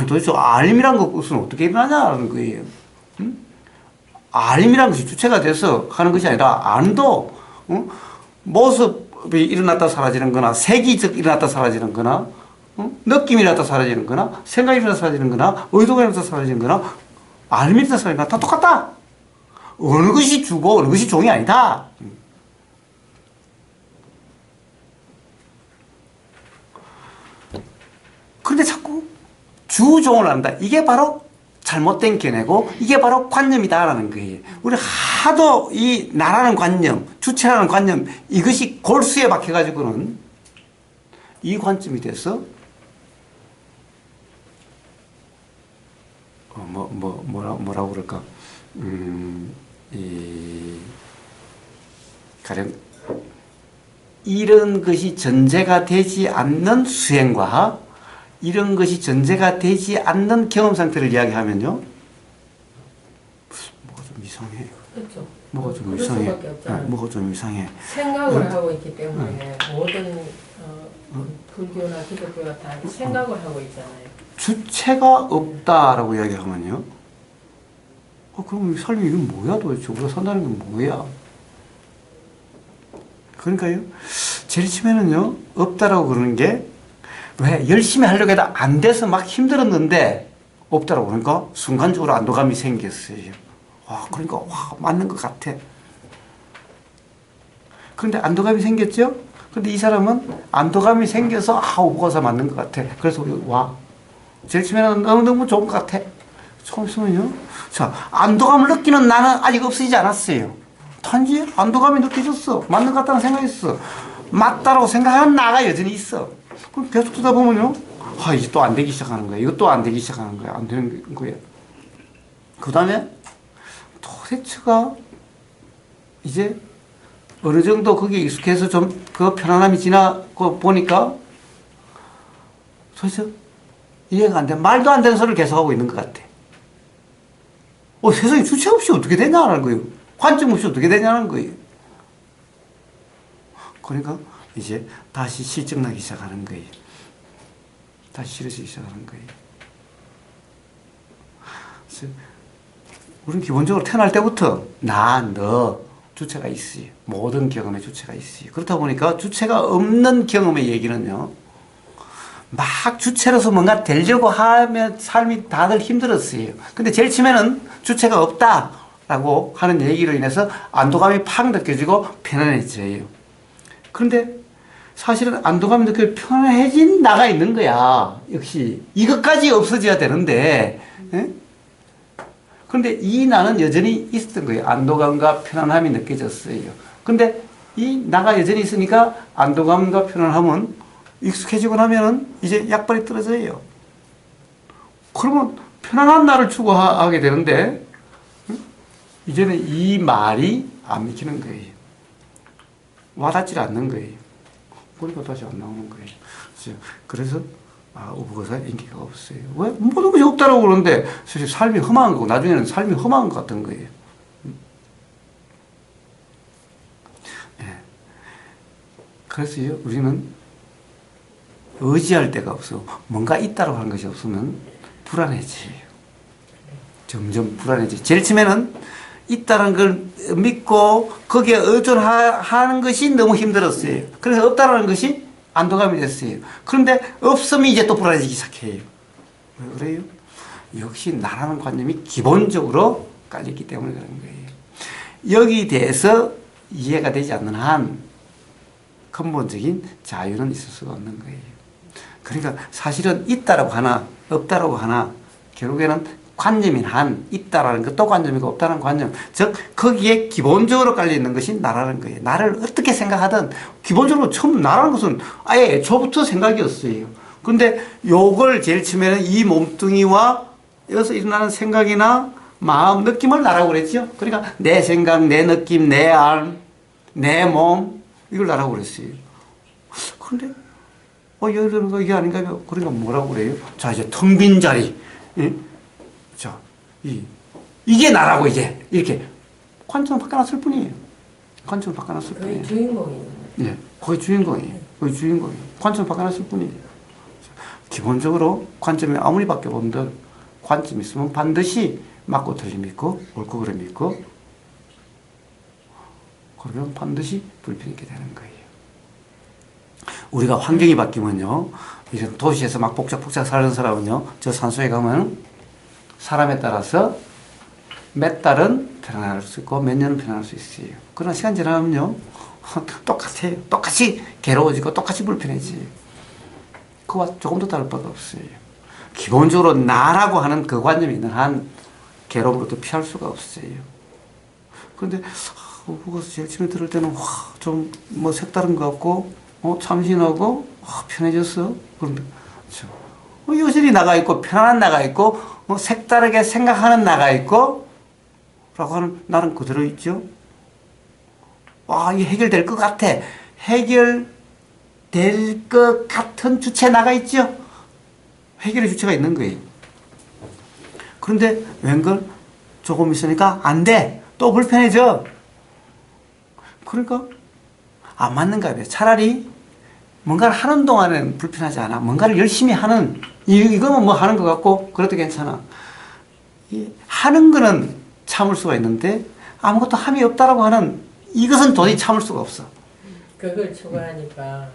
도대체 알림이란 것은 어떻게 일어나냐는 거예요. 응? 알림이란 것이 주체가 돼서 하는 것이 아니라, 안도, 모습이 일어났다 사라지는 거나, 색이 즉 일어났다 사라지는 거나, 느낌이 일어났다 사라지는 거나, 생각이 일어났다 사라지는 거나, 의도가 일어났다 사라지는 거나, 알림이 일어났다 사라지는 거나, 다 똑같다! 어느 것이 주고, 어느 것이 종이 아니다. 그런데 자꾸 주종을 한다. 이게 바로 잘못된 견해고 이게 바로 관념이다라는 거예요. 우리 하도 이 나라는 관념, 주체라는 관념, 이것이 골수에 박혀가지고는 이 관점이 돼서 뭐라고 그럴까? 가령 이런 것이 전제가 되지 않는 수행과 이런 것이 전제가 되지 않는 경험 상태를 이야기하면요, 뭐가 좀 이상해. 그렇죠. 뭐가 좀 그럴 이상해. 수밖에 없잖아요. 뭐가 좀 이상해. 생각을 하고 있기 때문에 모든 불교나 기독교가 다 생각을 하고 있잖아요. 주체가 없다라고 이야기하면요, 그럼 삶이 이게 뭐야 도대체? 우리가 산다는 게 뭐야? 그러니까요, 제일 처음에는요, 없다라고 그러는 게, 왜? 열심히 하려고 해도 안 돼서 막 힘들었는데, 없다라고 그러니까 순간적으로 안도감이 생겼어요. 그러니까 맞는 것 같아. 그런데 안도감이 생겼죠? 근데 이 사람은 안도감이 생겨서 오보가사 맞는 것 같아. 그래서 우리 제일 처음에는 너무 좋은 것 같아. 처음 있으면요. 자, 안도감을 느끼는 나는 아직 없어지지 않았어요. 단지 안도감이 느껴졌어. 맞는 것 같다는 생각이 있어. 맞다라고 생각하는 나가 여전히 있어. 그럼 계속 듣다 보면요. 이제 또 안 되기 시작하는 거야. 이거 또 안 되기 시작하는 거야. 안 되는 거야. 그 다음에 도대체가 이제 어느 정도 거기에 익숙해서 좀 그 편안함이 지나고 보니까 도대체 이해가 안 돼. 말도 안 되는 소리를 계속하고 있는 것 같아. 세상에 주체 없이 어떻게 되냐는 거예요. 관점 없이 어떻게 되냐는 거예요. 그러니까 이제 다시 실증나기 시작하는 거예요. 다시 싫어지기 시작하는 거예요. 그래서 우리는 기본적으로 태어날 때부터 너 주체가 있어요. 모든 경험에 주체가 있어요. 그렇다 보니까 주체가 없는 경험의 얘기는요. 막 주체로서 뭔가 되려고 하면 삶이 다들 힘들었어요. 근데 제일 처음에는 주체가 없다라고 하는 얘기로 인해서 안도감이 팍 느껴지고 편안해져요. 그런데 사실은 안도감이 느껴지고 편안해진 나가 있는 거야. 역시 이것까지 없어져야 되는데 그런데 이 나는 여전히 있었던 거예요. 안도감과 편안함이 느껴졌어요. 근데 이 나가 여전히 있으니까 안도감과 편안함은 익숙해지고 나면은 이제 약발이 떨어져요. 그러면 편안한 나를 추구하게 되는데 이제는 이 말이 안 믿기는 거예요. 와닿지 않는 거예요. 그러니까 다시 안 나오는 거예요. 그래서 우부거사에 인기가 없어요. 왜? 모든 것이 없다라고 그러는데 사실 삶이 험한 거고 나중에는 삶이 험한 것 같은 거예요. 그래서 우리는 의지할 데가 없어. 뭔가 있다라고 하는 것이 없으면 불안해져요. 점점 불안해져요. 제일 처음에는 있다는 걸 믿고 거기에 의존하는 것이 너무 힘들었어요. 그래서 없다라는 것이 안도감이 됐어요. 그런데 없으면 이제 또 불안해지기 시작해요. 왜 그래요? 역시 나라는 관념이 기본적으로 깔렸기 때문에 그런 거예요. 여기에 대해서 이해가 되지 않는 한 근본적인 자유는 있을 수가 없는 거예요. 그러니까 사실은 있다라고 하나 없다라고 하나 결국에는 관념인 한 있다라는 것도 관념이고 없다는 관념, 즉 거기에 기본적으로 깔려있는 것이 나라는 거예요. 나를 어떻게 생각하든 기본적으로 처음 나라는 것은 아예 애초부터 생각이었어요. 근데 요걸 제일 처음에는 이 몸뚱이와 여기서 일어나는 생각이나 마음, 느낌을 나라고 그랬죠. 그러니까 내 생각, 내 느낌, 내 알, 내 몸 이걸 나라고 그랬어요. 그런데 예를 들어 이게 아닌가? 그러니까 뭐라고 그래요? 자, 이제 텅 빈 자리. 예? 자, 이게 나라고 이제 이렇게 관점을 바꿔놨을 뿐이에요. 관점을 바꿔놨을 뿐이에요. 거의 주인공이에요. 예, 거의 주인공이에요. 거의 주인공이에요. 관점을 바꿔놨을 뿐이에요. 기본적으로 관점이 아무리 바뀌어본들 관점이 있으면 반드시 맞고 틀림 있고 옳고 그름 있고 그러면 반드시 불편이 있게 되는 거예요. 우리가 환경이 바뀌면요, 이런 도시에서 막 복잡복잡 사는 사람은요, 저 산소에 가면 사람에 따라서 몇 달은 편안할 수 있고 몇 년은 편안할 수 있어요. 그러나 시간 지나면요, 똑같아요. 똑같이 괴로워지고 똑같이 불편해져요. 그와 조금도 다를 바가 없어요. 기본적으로 나라고 하는 그 관념이 있는 한 괴로움으로도 피할 수가 없어요. 그런데 그것을 제일 처음에 들을 때는 좀 뭐 색다른 것 같고 참신하고 편해졌어. 그런데 여전히 나가 있고 편안한 나가 있고 색다르게 생각하는 나가 있고 라고 하는 나는 그대로 있죠. 이게 해결될 것 같아. 해결될 것 같은 주체 나가 있죠. 해결의 주체가 있는 거예요. 그런데 웬걸 조금 있으니까 안 돼. 또 불편해져. 그러니까 안 맞는가 봐요. 차라리 뭔가를 하는 동안에는 불편하지 않아. 뭔가를 열심히 하는, 이거는 뭐 하는 것 같고, 그래도 괜찮아. 하는 거는 참을 수가 있는데, 아무것도 함이 없다라고 하는, 이것은 도저히 참을 수가 없어. 그걸 추구하니까,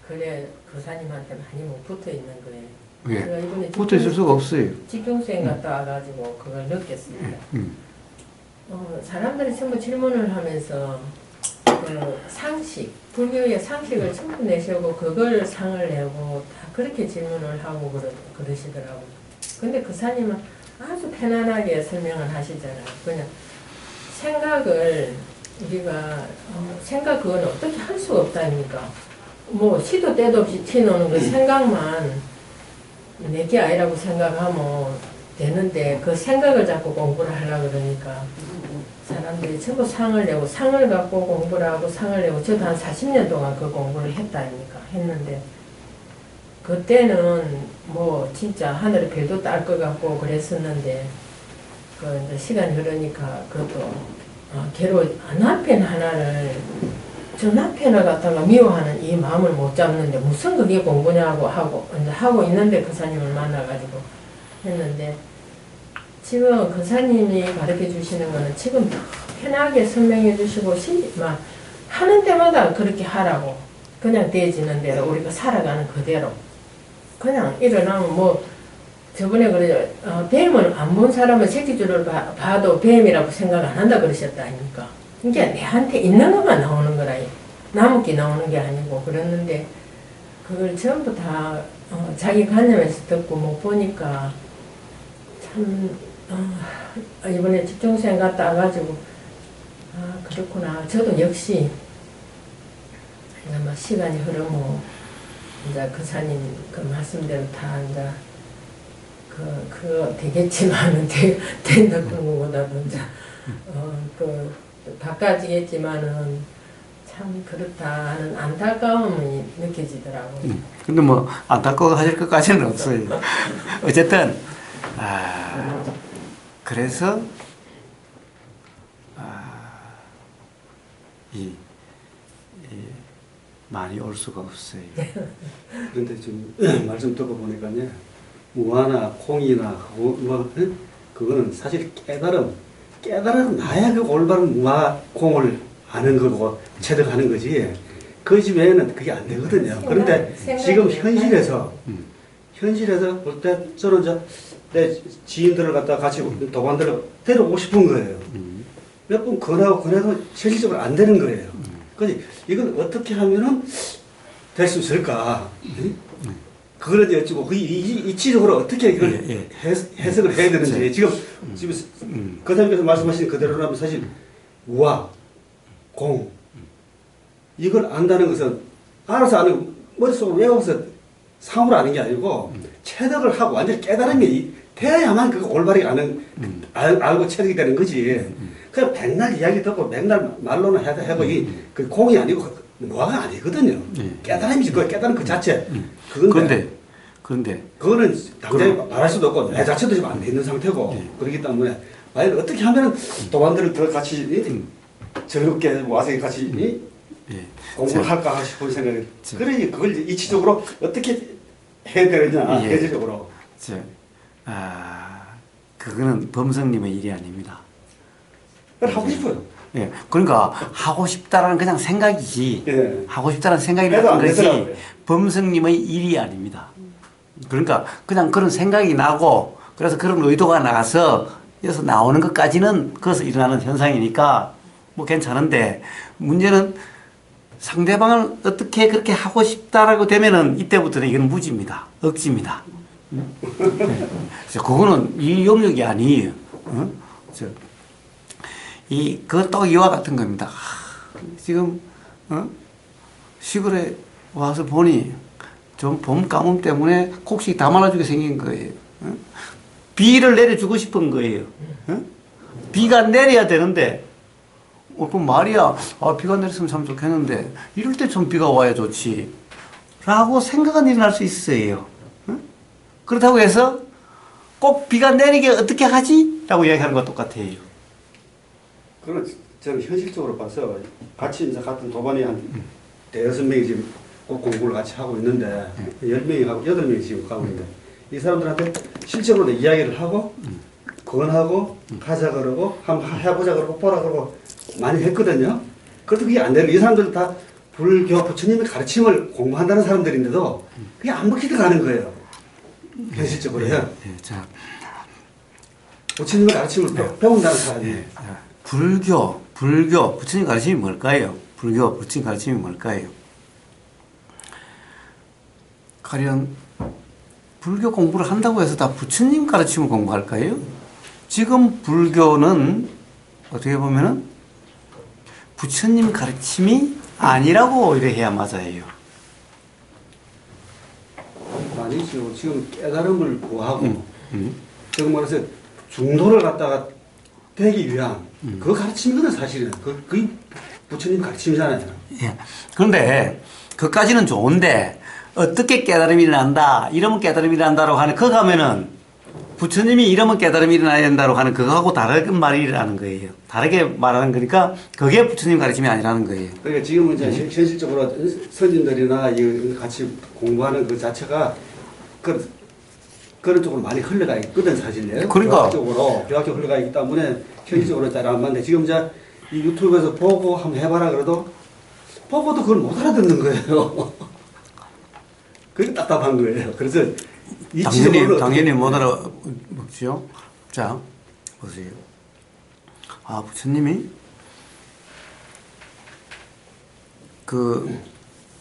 그래, 교사님한테 많이 못 붙어 있는 거예요. 왜? 제가 이번에 붙어 있을 수가 없어요. 집중수행 갔다 와가지고 그걸 느꼈습니다. 사람들이 전부 질문을 하면서 그 상식, 불교의 상식을 전부 내세우고 그걸 상을 내고 다 그렇게 질문을 하고 그러시더라고요. 근데 그 사님은 아주 편안하게 설명을 하시잖아요. 그냥 생각을 우리가 생각 그건 어떻게 할 수가 없다니까. 뭐 시도 때도 없이 튀노는 그 생각만 내게 아니라고 생각하면 되는데 그 생각을 자꾸 공부를 하려고 그러니까 사람들이 전부 상을 내고 상을 갖고 공부를 하고 상을 내고 저도 한 40년 동안 그 공부를 했다니까 했는데 그때는 뭐 진짜 하늘에 별도 딸 것 같고 그랬었는데 그 이제 시간이 흐르니까 그것도 괴로워 나편 하나를 저 나편을 갖다가 미워하는 이 마음을 못 잡는데 무슨 그게 공부냐고 하고 이제 하고 있는데 그사님을 만나가지고 했는데 지금 그사님이 가르쳐 주시는 거는 지금 편하게 설명해 주시고 막 하는 때마다 그렇게 하라고 그냥 되어지는 대로 우리가 살아가는 그대로 그냥 일어나면 뭐 저번에 그래 뱀을 안 본 사람은 새끼줄을 봐도 뱀이라고 생각 안 한다 그러셨다 아닙니까? 이게 내한테 있는 것만 나오는 거라 남은 게 나오는 게 아니고 그랬는데 그걸 전부 다 자기 관념에서 듣고 못 보니까 참 이번에 집중수행 갔다 와가지고 그렇구나. 저도 역시 아마 시간이 흐르면 이제 그사님 그 말씀대로 다 이제 그거 되겠지만은 된다 그런 것보다도 이제 그 바꿔지겠지만은 참 그렇다 하는 안타까움이 느껴지더라고요. 근데 뭐 안타까워 하실 것까지는 없어요. 어쨌든 그래서 많이 올 수가 없어요. 그런데 지금 말씀 듣고 보니까요, 무화나 콩이나 그거는 사실 깨달음 나야 그 올바른 무화 콩을 아는 거고 체득하는 거지. 그 집 외에는 그게 안 되거든요. 그런데 지금 현실에서 볼 때 저는 내 지인들을 갖다 같이 도반들을 데려오고 싶은 거예요. 몇 번 권해도 현실적으로 안 되는 거예요. 그래서 이걸 어떻게 하면은 될 수 있을까? 그걸 여쭈고 이치적으로 어떻게 이걸 해석을 해야 되는지 지금 거사님께서 말씀하신 그대로라면 사실 우화, 공 이걸 안다는 것은 알아서 아는 머릿속으로 외워서 상으로 아는 게 아니고 체득을 하고 완전히 깨달은 게 돼야만 그거 올바르게 알고 체득이 되는 거지. 그냥 백날 이야기 듣고 백날 말로는 해도 그 공이 아니고 무화가 아니거든요. 깨달음이지. 그 깨달은 그 자체. 그런데 그거는 당장에 말할 수도 없고 내 자체도 지금 안 돼 있는 상태고 그렇기 때문에 과연 어떻게 하면 도반들을 더 같이 즐겁게 와서 같이 공부를 할까 싶은 생각이 그러니 그걸 이치적으로 어떻게 해야 되느냐 예제적으로 그거는 범성님의 일이 아닙니다. 하고 싶어요. 예, 그러니까 하고 싶다라는 그냥 생각이지. 예. 하고 싶다는 생각이라는 것이 범성님의 일이 아닙니다. 그러니까 그냥 그런 생각이 나고 그래서 그런 의도가 나서 여기서 나오는 것까지는 그것서 일어나는 현상이니까 뭐 괜찮은데 문제는 상대방을 어떻게 그렇게 하고 싶다라고 되면은 이때부터는 이건 무지입니다. 억지입니다. 그거는 이 영역이 아니에요. 그것도 이와 같은 겁니다. 지금, 시골에 와서 보니 좀 봄 가뭄 때문에 곡식 다 말아주게 생긴 거예요. 비를 내려주고 싶은 거예요. 비가 내려야 되는데, 그럼 말이야, 비가 내렸으면 참 좋겠는데, 이럴 때 좀 비가 와야 좋지. 라고 생각은 일어날 수 있어요. 그렇다고 해서 꼭 비가 내리게 어떻게 하지? 라고 이야기하는 것과 똑같아요. 그건 저는 현실적으로 봐서 같이 이제 같은 도반이 한 대여섯 명이 지금 공부를 같이 하고 있는데 10명이 하고 8명이 지금 가고 있는데 이 사람들한테 실제로 이야기를 하고 권하고 가자 그러고 한번 해보자 그러고 보라 그러고 많이 했거든요. 그래도 그게 안 되는 이 사람들은 다 불교 부처님의 가르침을 공부한다는 사람들인데도 그게 안 먹히게 가는 거예요. 현실적으로요. 자, 부처님의 가르침을 배운다는 사람이. 불교, 부처님 가르침이 뭘까요? 불교, 부처님 가르침이 뭘까요? 가령 불교 공부를 한다고 해서 다 부처님 가르침을 공부할까요? 지금 불교는 어떻게 보면은 부처님 가르침이 아니라고 이래 해야 맞아요. 아니죠. 지금 깨달음을 구하고 지금 말해서 중도를 갖다가 되기 위한 그 가르침이거든 사실은. 그게 부처님 가르침이잖아요. 예. 그런데 그까지는 좋은데 어떻게 깨달음이 일어난다, 이러면 깨달음이 일어난다라고 하는 그거 가면은 부처님이 이러면 깨달음이 일어나야 된다고 하는 그거하고 다른 말이라는 거예요. 다르게 말하는 거니까 그게 부처님 가르침이 아니라는 거예요. 그러니까 지금은 이제 현실적으로 선진들이나 이 같이 공부하는 그 자체가 그런 쪽으로 많이 흘러가 있거든 사실은. 그러니까. 교학적으로 흘러가 있기 때문에 현실적으로 잘 안 맞는데 지금 이제 이 유튜브에서 보고 한번 해봐라 그래도 보고도 그걸 못 알아듣는 거예요. 그게 답답한 거예요. 그래서 당연히 못 알아먹죠. 자, 보세요. 아, 부처님이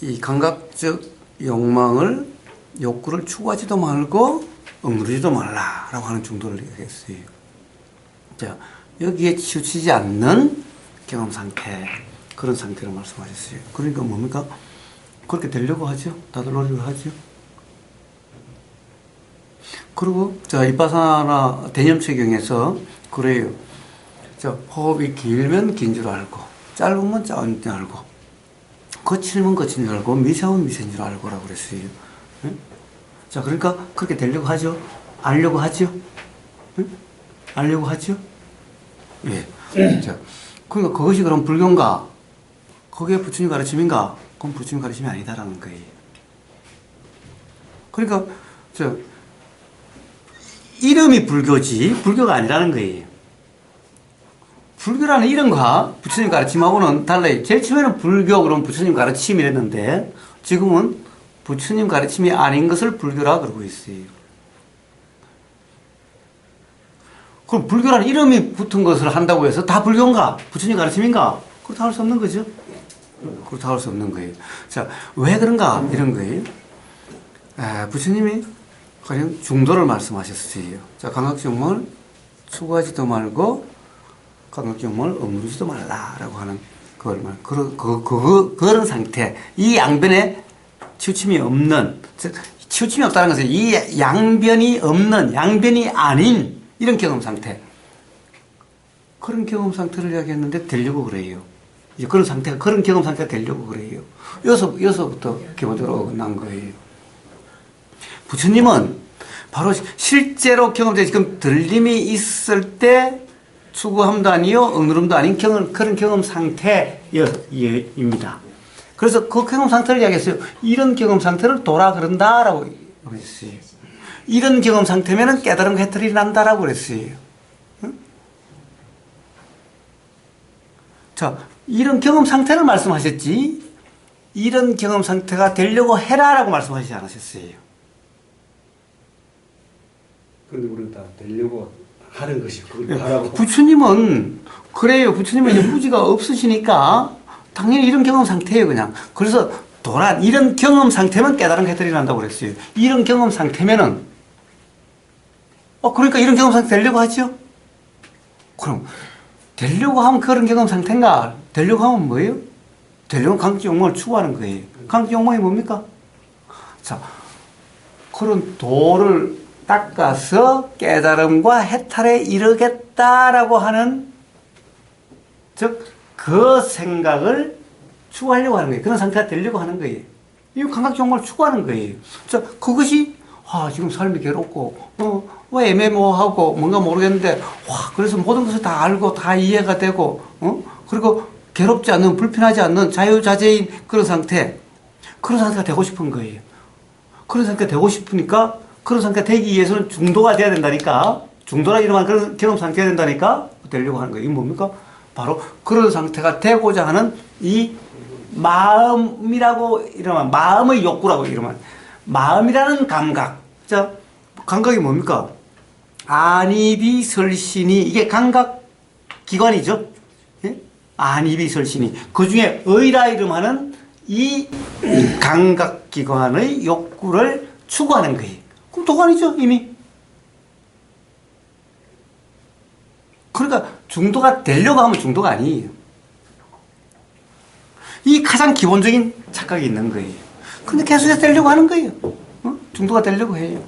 이 감각적 욕구를 추구하지도 말고 억누르지도 말라라고 하는 정도를 얘기했어요. 자, 여기에 치우치지 않는 경험 상태, 그런 상태를 말씀하셨어요. 그러니까 뭡니까? 그렇게 되려고 하죠. 다들 노력을 하죠. 그리고 자, 이빠사나 대념체경에서 그래요. 자, 호흡이 길면 긴 줄 알고, 짧으면 짧은 줄 알고, 거칠면 거친 줄 알고, 미세하면 미세인 줄 알고라고 그랬어요. 응? 자, 그러니까 그렇게 되려고 하죠. 알려고 하죠. 응? 알려고 하죠. 예. 자, 그러니까 그것이 그럼 불교인가? 그게 부처님 가르침인가? 그건 부처님 가르침이 아니다라는 거예요. 그러니까 이름이 불교지 불교가 아니라는 거예요. 불교라는 이름과 부처님 가르침하고는 달라요. 제일 처음에는 불교 그러면 부처님 가르침이랬는데 지금은 부처님 가르침이 아닌 것을 불교라 그러고 있어요. 그럼 불교라는 이름이 붙은 것을 한다고 해서 다 불교인가? 부처님 가르침인가? 그렇다 할 수 없는 거죠. 그렇다 할 수 없는 거예요. 자, 왜 그런가? 이런 거예요. 부처님이 가령 중도를 말씀하셨어요. 자, 감각정몽을 추구하지도 말고 감각정몽을 억누르지도 말라라고 하는 그런 상태. 이 양변에 치우침이 없는, 치우침이 없다는 것은 이 양변이 없는, 양변이 아닌 이런 경험 상태. 그런 경험 상태를 이야기했는데 되려고 그래요. 이제 그런 경험 상태가 되려고 그래요. 여기서부터 기본적으로 어긋난 거예요. 부처님은 바로 실제로 경험된 지금 들림이 있을 때 추구함도 아니요, 억누름도 아닌 그런 경험 상태입니다. 그래서 그 경험 상태를 이야기했어요. 이런 경험 상태를 도라 그런다라고 했어요. 이런 경험 상태면은 깨달음과 해탈이 난다라고 그랬어요. 응? 자, 이런 경험 상태를 말씀하셨지, 이런 경험 상태가 되려고 해라라고 말씀하시지 않으셨어요. 그런데 우리는 다 되려고 하는 것이 그걸 하라고. 부처님은 그래요. 부처님은 이제 후지가 없으시니까 당연히 이런 경험 상태예요, 그냥. 그래서 이런 경험 상태면 깨달음 해탈이 난다고 그랬어요. 이런 경험 상태면은 그러니까 이런 경험 상태 되려고 하죠. 그럼 되려고 하면 그런 경험 상태인가? 되려고 하면 뭐예요? 되려면 강지용몽을 추구하는 거예요. 강지용몽이 뭡니까? 자, 그런 도를 닦아서 깨달음과 해탈에 이르겠다라고 하는, 즉, 그 생각을 추구하려고 하는 거예요. 그런 상태가 되려고 하는 거예요. 이 감각정몽을 추구하는 거예요. 자, 그것이, 지금 삶이 괴롭고, 애매모호하고, 뭔가 모르겠는데, 그래서 모든 것을 다 알고, 다 이해가 되고, 그리고 괴롭지 않는, 불편하지 않는 자유자재인 그런 상태가 되고 싶은 거예요. 그런 상태가 되고 싶으니까, 그런 상태가 되기 위해서는 중도가 돼야 된다니까. 중도라 이름한 그런 경험 상태가 된다니까. 되려고 하는 거예요. 이게 뭡니까? 바로 그런 상태가 되고자 하는 이 마음이라고 이러면, 마음의 욕구라고 이러면, 마음이라는 감각. 자, 감각이 뭡니까? 안입이 설신이, 이게 감각 기관이죠. 안입이 설신이 그 중에 의라 이름하는 이 감각기관의 욕구를 추구하는 거예요. 그럼 도관이죠 이미. 그러니까 중도가 되려고 하면 중도가 아니에요. 이 가장 기본적인 착각이 있는 거예요. 근데 계속해서 되려고 하는 거예요. 중도가 되려고 해요.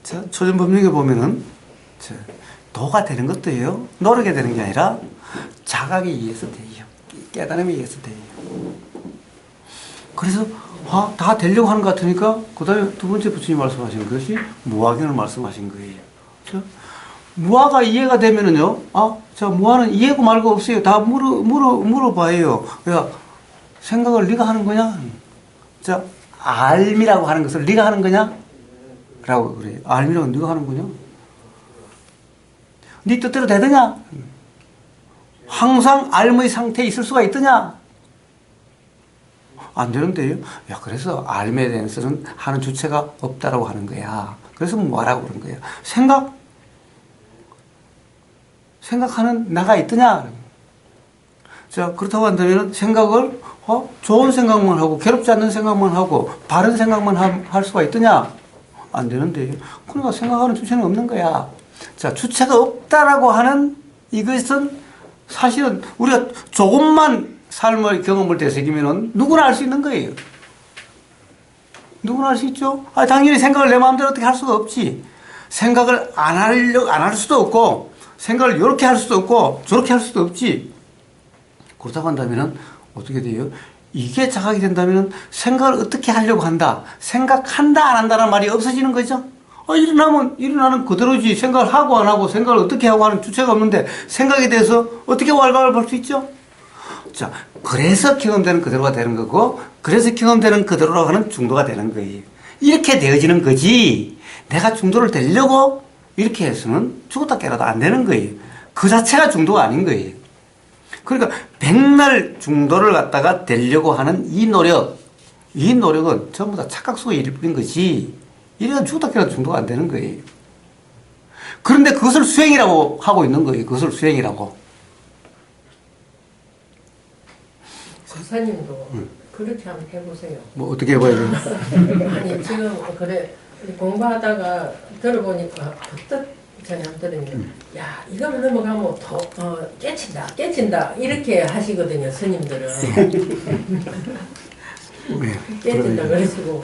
자, 초전법령에 보면은 도가 되는 것도요. 노력이 되는 게 아니라 자각에 의해서 돼요. 깨달음에 의해서 돼요. 그래서 다 되려고 하는 것 같으니까 그 다음에 두 번째 부처님 말씀하신 것이 무아견을 말씀하신 거예요. 무아가 이해가 되면은요, 자, 무아는 이해고 말고 없어요. 다 물어봐요. 야, 생각을 네가 하는 거냐? 자, 알미라고 하는 것을 네가 하는 거냐? 라고 그래요. 알미라고 네가 하는 거냐? 네 뜻대로 되더냐? 항상 알의 상태에 있을 수가 있더냐? 안 되는데요. 야, 그래서 알미에 대해서는 하는 주체가 없다라고 하는 거야. 그래서 뭐라고 그런 거야? 생각하는 나가 있더냐? 자, 그렇다고 한다면 생각을 좋은 생각만 하고 괴롭지 않는 생각만 하고 바른 생각만 할 수가 있더냐? 안 되는데. 그러니까 생각하는 주체는 없는 거야. 자, 주체가 없다라고 하는 이것은 사실은 우리가 조금만 삶의 경험을 되새기면은 누구나 알 수 있는 거예요. 누구나 알 수 있죠? 당연히 생각을 내 마음대로 어떻게 할 수가 없지. 생각을 안 할 수도 없고 생각을 이렇게 할 수도 없고 저렇게 할 수도 없지. 그렇다고 한다면 어떻게 돼요? 이게 자각이 된다면 생각을 어떻게 하려고 한다. 생각한다 안 한다는 말이 없어지는 거죠. 일어나는 그대로지. 생각을 하고 안 하고 생각을 어떻게 하고 하는 주체가 없는데 생각에 대해서 어떻게 왈가왈 볼 수 있죠? 자, 그래서 경험되는 그대로가 되는 거고 그래서 경험되는 그대로라고 하는 중도가 되는 거예요. 이렇게 되어지는 거지. 내가 중도를 되려고 이렇게 해서는 죽었다 깨라도 안 되는 거예요. 그 자체가 중도가 아닌 거예요. 그러니까 백날 중도를 갖다가 되려고 하는 이 노력은 전부 다 착각 속의 일일 뿐인 거지. 이래서 죽었다 깨라도 중도가 안 되는 거예요. 그런데 그것을 수행이라고 하고 있는 거예요. 그것을 수행이라고. 박사님도 그렇게 한번 해보세요. 뭐 어떻게 해봐야 돼요? 아니 지금 그래 공부하다가 들어보니까 그때 전에 한번 들으니까 야 이걸 넘어가면 더 깨친다 이렇게 하시거든요 스님들은. 깨진다 그러시고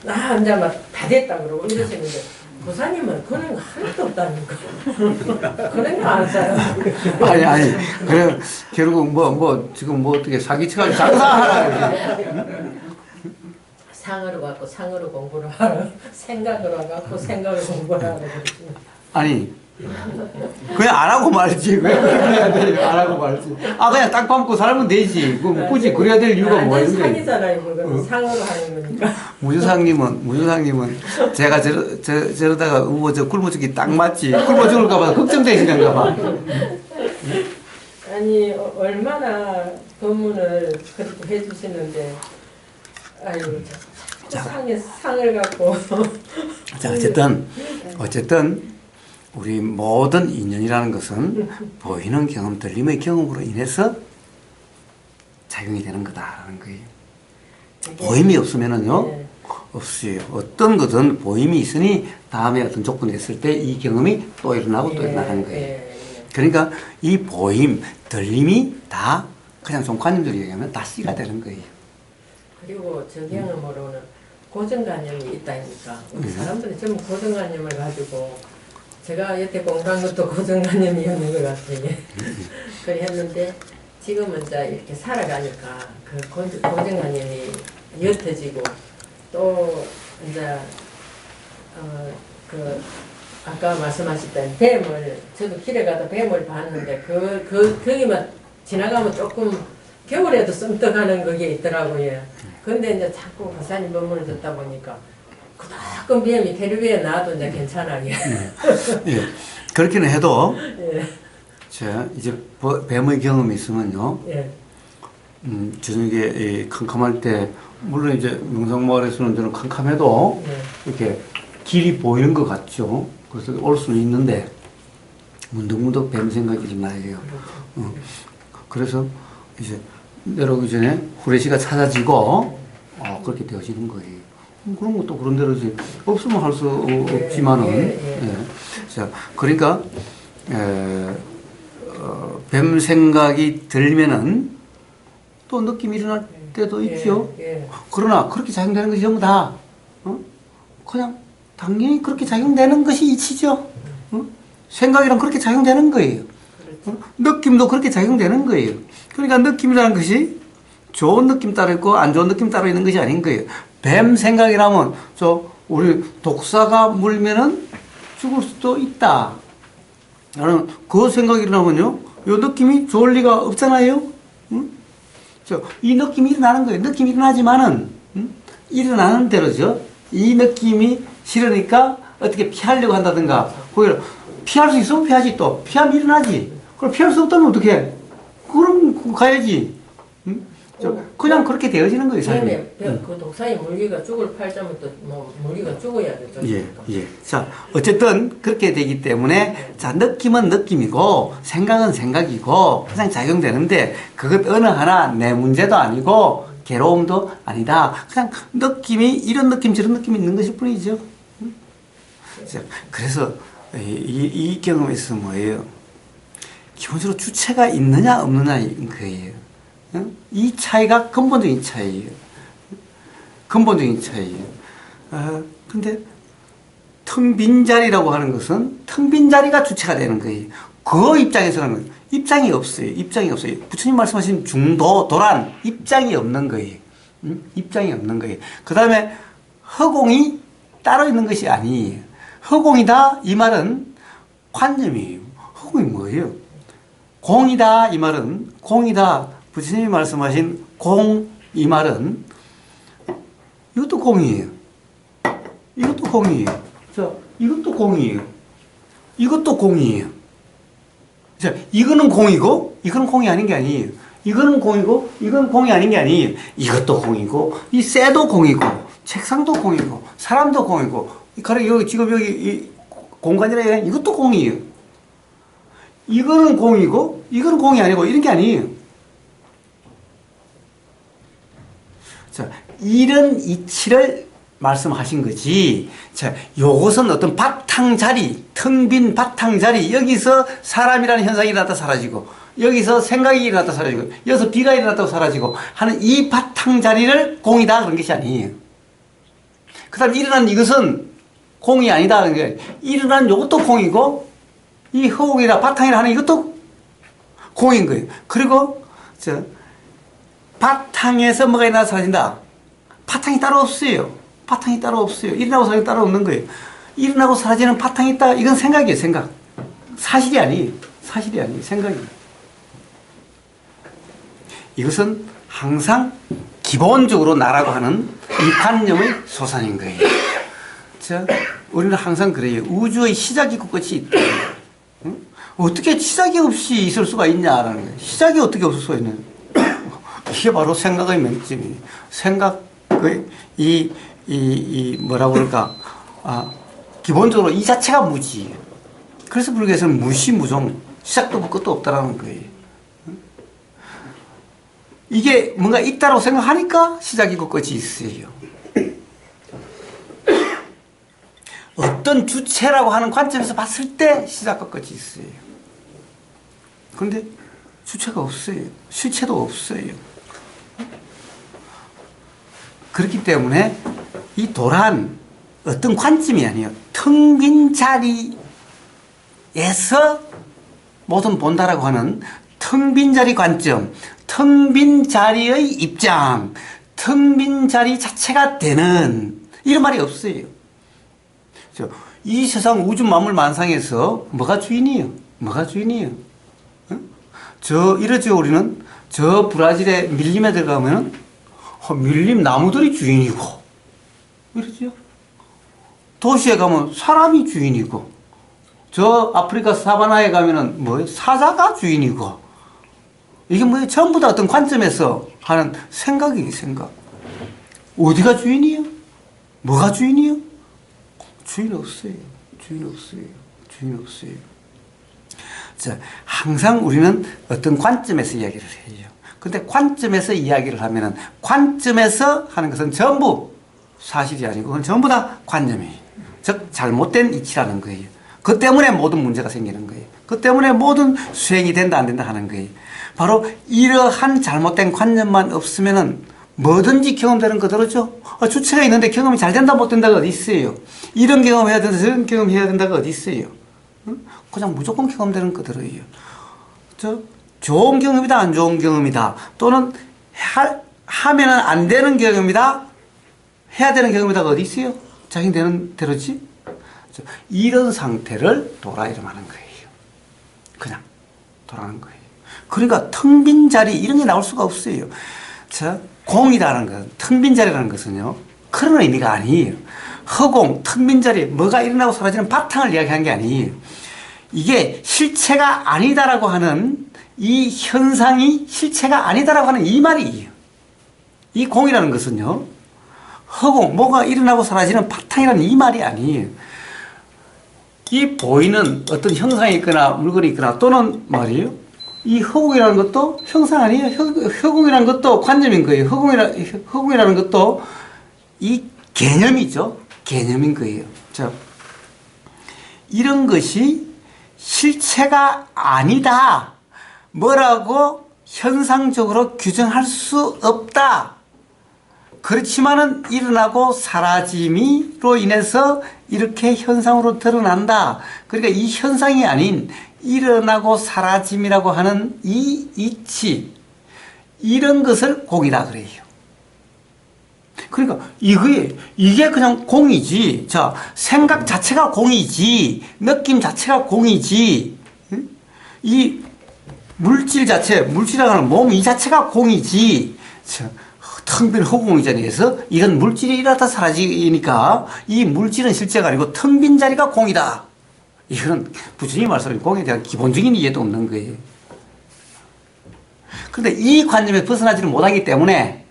나 혼자 막 다 됐다 그러고 이러시는데 부사님은 그런 거 하나도 없다니까. 그런 거 안 써요. 아니 그래 결국 지금 어떻게 사기쳐가지고 장사하라. 상으로 갖고 상으로 공부를 하라. 생각으로 갖고 생각을 공부를 하라. 아니 그냥 안 하고 말지. 왜 그래야 돼요? 안 하고 말지. 그냥 딱 밟고 살면 되지. 뭐 굳이 그래야 될 이유가 뭐 있는 거예요? 상이잖아요. 그거는 상으로 하는 거니까. 무주상님은 제가 저러다가 굶어 죽기 딱 맞지. 굶어 죽을까봐 걱정되시는가 봐. 아니 얼마나 법문을 그렇게 해주시는데 아유 상을 갖고. 자 어쨌든 우리 모든 인연이라는 것은 보이는 경험, 들림의 경험으로 인해서 작용이 되는 거다라는 거예요. 보임이 없으면은요, 네. 없어요. 어떤 것은 보임이 있으니 다음에 어떤 조건이 있을 때 이 경험이 또 일어나고 또 일어나는 거예요. 그러니까 이 보임, 들림이 다 그냥 종관님들이 얘기하면 다 씨가 되는 거예요. 그리고 저 경험으로는 고정관념이 있다니까. 우리 사람들이 전부 고정관념을 가지고 제가 여태 공부한 것도 고정관념이었는 것 같아요. 그래 했는데 지금은 이제 이렇게 살아가니까 그 고정관념이 옅어지고 또 이제 그 아까 말씀하셨던 뱀을 저도 길에 가다 뱀을 봤는데 거기만 지나가면 조금 겨울에도 썸떡하는 그게 있더라고요. 근데 이제 자꾸 박사님 법문을 듣다 보니까 그다음 뱀이 테레비에 나와도 이제 괜찮아요. 예. 그렇기는 해도 예. 자 이제 뱀의 경험이 있으면요. 예. 저녁에 캄캄할 때 물론 이제 명상마을에서는 저는 캄캄해도 예. 이렇게 길이 보이는 것 같죠. 그래서 올 수는 있는데 문득문득 뱀 생각이 좀 나요. 그래서 이제 내려오기 전에 후레쉬가 찾아지고 그렇게 되어지는 거예요. 그런 것도 그런 대로 이제 없으면 할 수 없지만은 자 그러니까 뱀 생각이 들면은 또 느낌이 일어날 때도 있죠. 그러나 그렇게 작용되는 것이 전부 다 그냥 당연히 그렇게 작용되는 것이 이치죠. 생각이랑 그렇게 작용되는 거예요. 느낌도 그렇게 작용되는 거예요. 그러니까 느낌이라는 것이 좋은 느낌 따로 있고 안 좋은 느낌 따로 있는 것이 아닌 거예요. 뱀 생각이라면 우리 독사가 물면은 죽을 수도 있다. 나는 그 생각이 일어나면요, 이 느낌이 좋을 리가 없잖아요. 이 느낌이 일어나는 거예요. 느낌이 일어나지만은 일어나는 대로죠. 이 느낌이 싫으니까 어떻게 피하려고 한다든가, 오히려 피할 수 있으면 피하지, 또 피하면 일어나지. 그럼 피할 수 없다면 어떻게? 그럼 가야지. 그냥 그렇게 되어지는 거예요, 삶이. 그 독사에 물기가 죽을 팔자면 또 뭐 물기가 죽어야 되죠. 예. 자, 어쨌든 그렇게 되기 때문에 자, 느낌은 느낌이고 생각은 생각이고 항상 작용되는데 그것 어느 하나 내 문제도 아니고 괴로움도 아니다. 그냥 느낌이 이런 느낌 저런 느낌이 있는 것일 뿐이죠. 자, 그래서 이 경험에서 뭐예요? 기본적으로 주체가 있느냐 없느냐인 거예요. 이 차이가 근본적인 차이예요. 근본적인 차이예요. 근데 텅 빈 자리라고 하는 것은 텅 빈 자리가 주체가 되는 거예요. 그 입장에서는 입장이 없어요. 입장이 없어요. 부처님 말씀하신 중도, 도란, 입장이 없는 거예요. 입장이 없는 거예요. 그 다음에 허공이 따로 있는 것이 아니에요. 허공이다 이 말은 관념이에요. 허공이 뭐예요? 공이다 이 말은 공이다. 부처님이 말씀하신 공 이 말은 이것도 공이에요. 이것도 공이에요. 자, 이것도 공이에요. 이것도 공이에요. 자, 이거는 공이고 이거는 공이 아닌 게 아니에요. 이거는 공이고 이건 공이 아닌 게 아니에요. 이것도 공이고 이 쇠도 공이고 책상도 공이고 사람도 공이고 여기 지금 여기 이 공간이라 이것도 공이에요. 이거는 공이고 이거는 공이 아니고 이런 게 아니에요. 자, 이런 이치를 말씀하신 거지. 자, 요것은 어떤 바탕자리, 텅 빈 바탕자리, 여기서 사람이라는 현상이 일어났다 사라지고, 여기서 생각이 일어났다 사라지고, 여기서 비가 일어났다고 사라지고 하는 이 바탕자리를 공이다 그런 것이 아니에요. 그 다음에 일어난 이것은 공이 아니다 그런 게 일어난 요것도 공이고, 이 허공이나 바탕이라 하는 이것도 공인 거예요. 그리고, 바탕에서 뭐가 일어나서 사라진다. 바탕이 따로 없어요. 바탕이 따로 없어요. 일어나고 사라지는 따로 없는 거예요. 일어나고 사라지는 바탕이 있다. 이건 생각이에요, 생각. 사실이 아니에요. 사실이 아니에요. 생각이에요. 이것은 항상 기본적으로 나라고 하는 이 관념의 소산인 거예요. 자, 우리는 항상 그래요. 우주의 시작이 있고 끝이 있다. 응? 어떻게 시작이 없이 있을 수가 있냐라는 거예요. 시작이 어떻게 없을 수가 있냐. 이게 바로 생각의 맹점이에요. 생각의 뭐라고 그럴까. 기본적으로 이 자체가 무지예요. 그래서 불교에서는 무시무종, 시작도 없고 끝도 없다라는 거예요. 이게 뭔가 있다고 생각하니까 시작이 있고 끝이 있어요. 어떤 주체라고 하는 관점에서 봤을 때 시작과 끝이 있어요. 그런데 주체가 없어요. 실체도 없어요. 그렇기 때문에 이 도란 어떤 관점이 아니에요. 텅 빈 자리에서 모든 본다라고 하는 텅 빈 자리 관점, 텅 빈 자리의 입장, 텅 빈 자리 자체가 되는 이런 말이 없어요. 이 세상 우주 만물 만상에서 뭐가 주인이에요? 뭐가 주인이에요? 이러죠. 우리는 저 브라질의 밀림에 들어가면 밀림 나무들이 주인이고 이러죠. 도시에 가면 사람이 주인이고 저 아프리카 사바나에 가면은 뭐예요? 사자가 주인이고 이게 뭐예요? 전부 다 어떤 관점에서 하는 생각이에요. 생각. 어디가 주인이에요? 뭐가 주인이에요? 주인 없어요. 주인 없어요. 주인 없어요. 항상 우리는 어떤 관점에서 이야기를 해요. 근데 관점에서 이야기를 하면은 관점에서 하는 것은 전부 사실이 아니고 그건 전부 다 관념이에요. 즉 잘못된 이치라는 거예요. 그 때문에 모든 문제가 생기는 거예요. 그 때문에 모든 수행이 된다 안 된다 하는 거예요. 바로 이러한 잘못된 관념만 없으면은 뭐든지 경험되는 그대로죠. 주체가 있는데 경험이 잘 된다 못 된다가 어디 있어요. 이런 경험해야 된다 저런 경험해야 된다가 어디 있어요. 그냥 무조건 경험되는 그대로예요. 좋은 경험이다 안 좋은 경험이다 또는 하면은 안 되는 경험이다 해야 되는 경험이다가 어디 있어요. 자기 되는 대로지. 이런 상태를 도라 이름하는 거예요. 그냥 도라는 거예요. 그러니까 텅 빈 자리 이런 게 나올 수가 없어요. 공이라는 것, 텅 빈 자리라는 것은요 그런 의미가 아니에요. 허공, 텅 빈 자리, 뭐가 일어나고 사라지는 바탕을 이야기하는 게 아니에요. 이게 실체가 아니다라고 하는 이 현상이 실체가 아니다라고 하는 이 말이에요. 이 공이라는 것은요 허공, 뭐가 일어나고 사라지는 바탕이라는 이 말이 아니에요. 이 보이는 어떤 형상이 있거나 물건이 있거나 또는 말이에요. 이 허공이라는 것도 형상 아니에요. 허공이라는 것도 관념인 거예요. 허공이라는 것도 이 개념이죠. 개념인 거예요. 자, 이런 것이 실체가 아니다. 뭐라고 현상적으로 규정할 수 없다. 그렇지만은 일어나고 사라짐으로 인해서 이렇게 현상으로 드러난다. 그러니까 이 현상이 아닌 일어나고 사라짐이라고 하는 이 이치, 이런 것을 공이다 그래요. 그러니까 이게 그냥 공이지. 자, 생각 자체가 공이지. 느낌 자체가 공이지. 이 물질 자체, 물질이라고 하는 몸 이 자체가 공이지. 자, 텅 빈 허공이잖아요. 그래서 이건 물질이 일어났다 사라지니까 이 물질은 실제가 아니고 텅 빈 자리가 공이다. 이거는 부처님이 말씀하신 공에 대한 기본적인 이해도 없는 거예요. 그런데 이 관념에 벗어나지를 못하기 때문에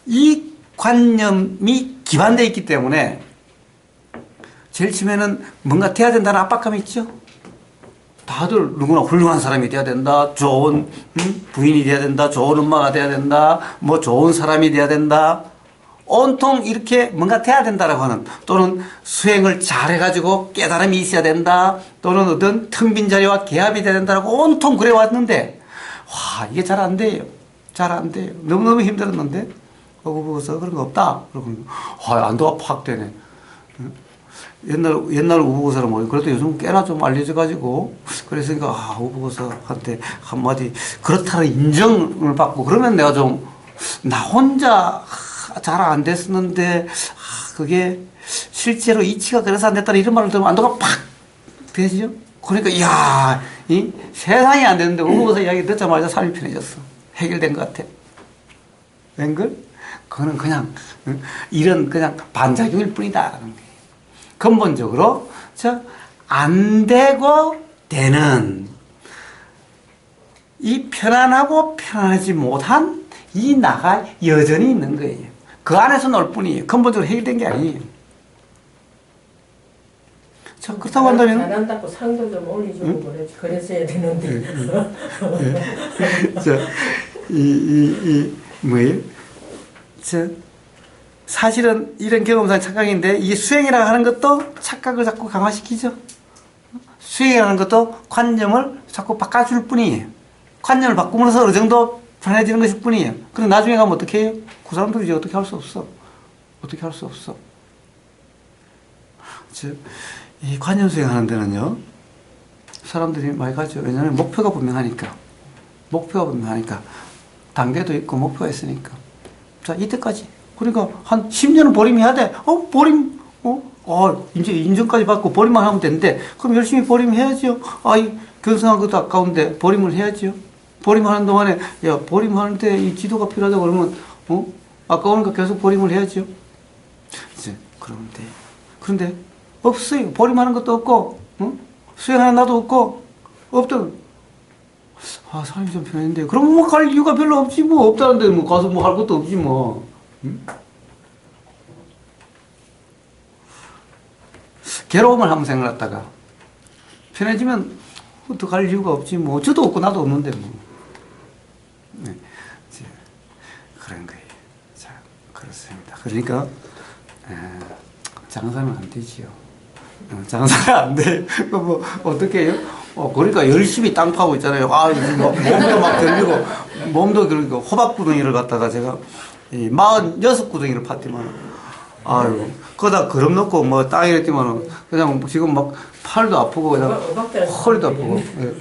이 관념이 기반되어 있기 때문에 제일 처음에는 뭔가 돼야 된다는 압박감이 있죠. 다들 누구나 훌륭한 사람이 돼야 된다. 좋은 부인이 돼야 된다. 좋은 엄마가 돼야 된다. 뭐 좋은 사람이 돼야 된다. 온통 이렇게 뭔가 돼야 된다라고 하는 또는 수행을 잘해가지고 깨달음이 있어야 된다. 또는 어떤 텅 빈 자리와 개합이 돼야 된다라고 온통 그래 왔는데 와 이게 잘 안 돼요. 잘 안 돼요. 너무너무 힘들었는데 보고서 그런 거 없다. 그러고 안도가 팍 되네. 옛날 우보고사를 모르고 그래도 요즘 꽤나 좀 알려져가지고 그랬으니까 우보고사한테 한마디 그렇다는 인정을 받고 그러면 내가 좀 나 혼자 잘 안 됐었는데 그게 실제로 이치가 그래서 안 됐다는 이런 말을 들으면 안도가 팍 되죠. 그러니까 이야 이 세상이 안 되는데 우보고사 이야기 듣자마자 삶이 편해졌어. 해결된 것 같아. 웬걸? 그거는 그냥 이런 그냥 반작용일 뿐이다. 근본적으로 안 되고 되는 이 편안하고 편안하지 못한 이 나가 여전히 있는 거예요. 그 안에서 놀 뿐이에요. 근본적으로 해결된 게 아니에요. 그렇다고 한다면 잘한다고 상도 좀 올려주고 그랬어야 되는데. 뭐예요? 사실은 이런 경험상 착각인데 이 수행이라고 하는 것도 착각을 자꾸 강화시키죠. 수행이라는 것도 관념을 자꾸 바꿔줄 뿐이에요. 관념을 바꾸면서 어느 정도 편해지는 것일 뿐이에요. 그럼 나중에 가면 어떻게 해요? 그 사람들이 이제 어떻게 할 수 없어. 어떻게 할 수 없어. 이 관념 수행하는 데는요, 사람들이 많이 가죠. 왜냐하면 목표가 분명하니까. 단계도 있고 목표가 있으니까. 자, 이때까지. 그러니까 한 10년은 보림해야 돼. 이제 인정까지 받고 보림만 하면 되는데, 그럼 열심히 보림해야죠. 견성한 것도 아까운데 보림을 해야죠. 보림하는 동안에, 보림하는데 이 지도가 필요하다고 그러면, 아까우니까 계속 보림을 해야죠. 이제, 그러면 돼요. 그런데, 없어요. 보림하는 것도 없고, 수행하는 나도 없고, 없다. 삶이 좀 편했는데, 그럼 뭐 갈 이유가 별로 없지, 뭐. 없다는데, 뭐, 가서 뭐 할 것도 없지, 뭐. 괴로움을 한번 생각했다가 편해지면 어떡할 이유가 없지 뭐 저도 없고 나도 없는데 뭐. 네. 이제 그런 거예요. 자 그렇습니다. 그러니까 장사는 안 되지요. 장사가 안 돼. 뭐 어떻게 해요? 그러니까 열심히 땅 파고 있잖아요. 아, 막 몸도 막 들리고 몸도 그러고 호박구덩이를 갖다가 제가 46구덩이를 팠더만 아유 거기다 그럼 넣고 뭐 땅에 했더만은 그냥 지금 막 팔도 아프고 그냥 허리도 아프고. 예.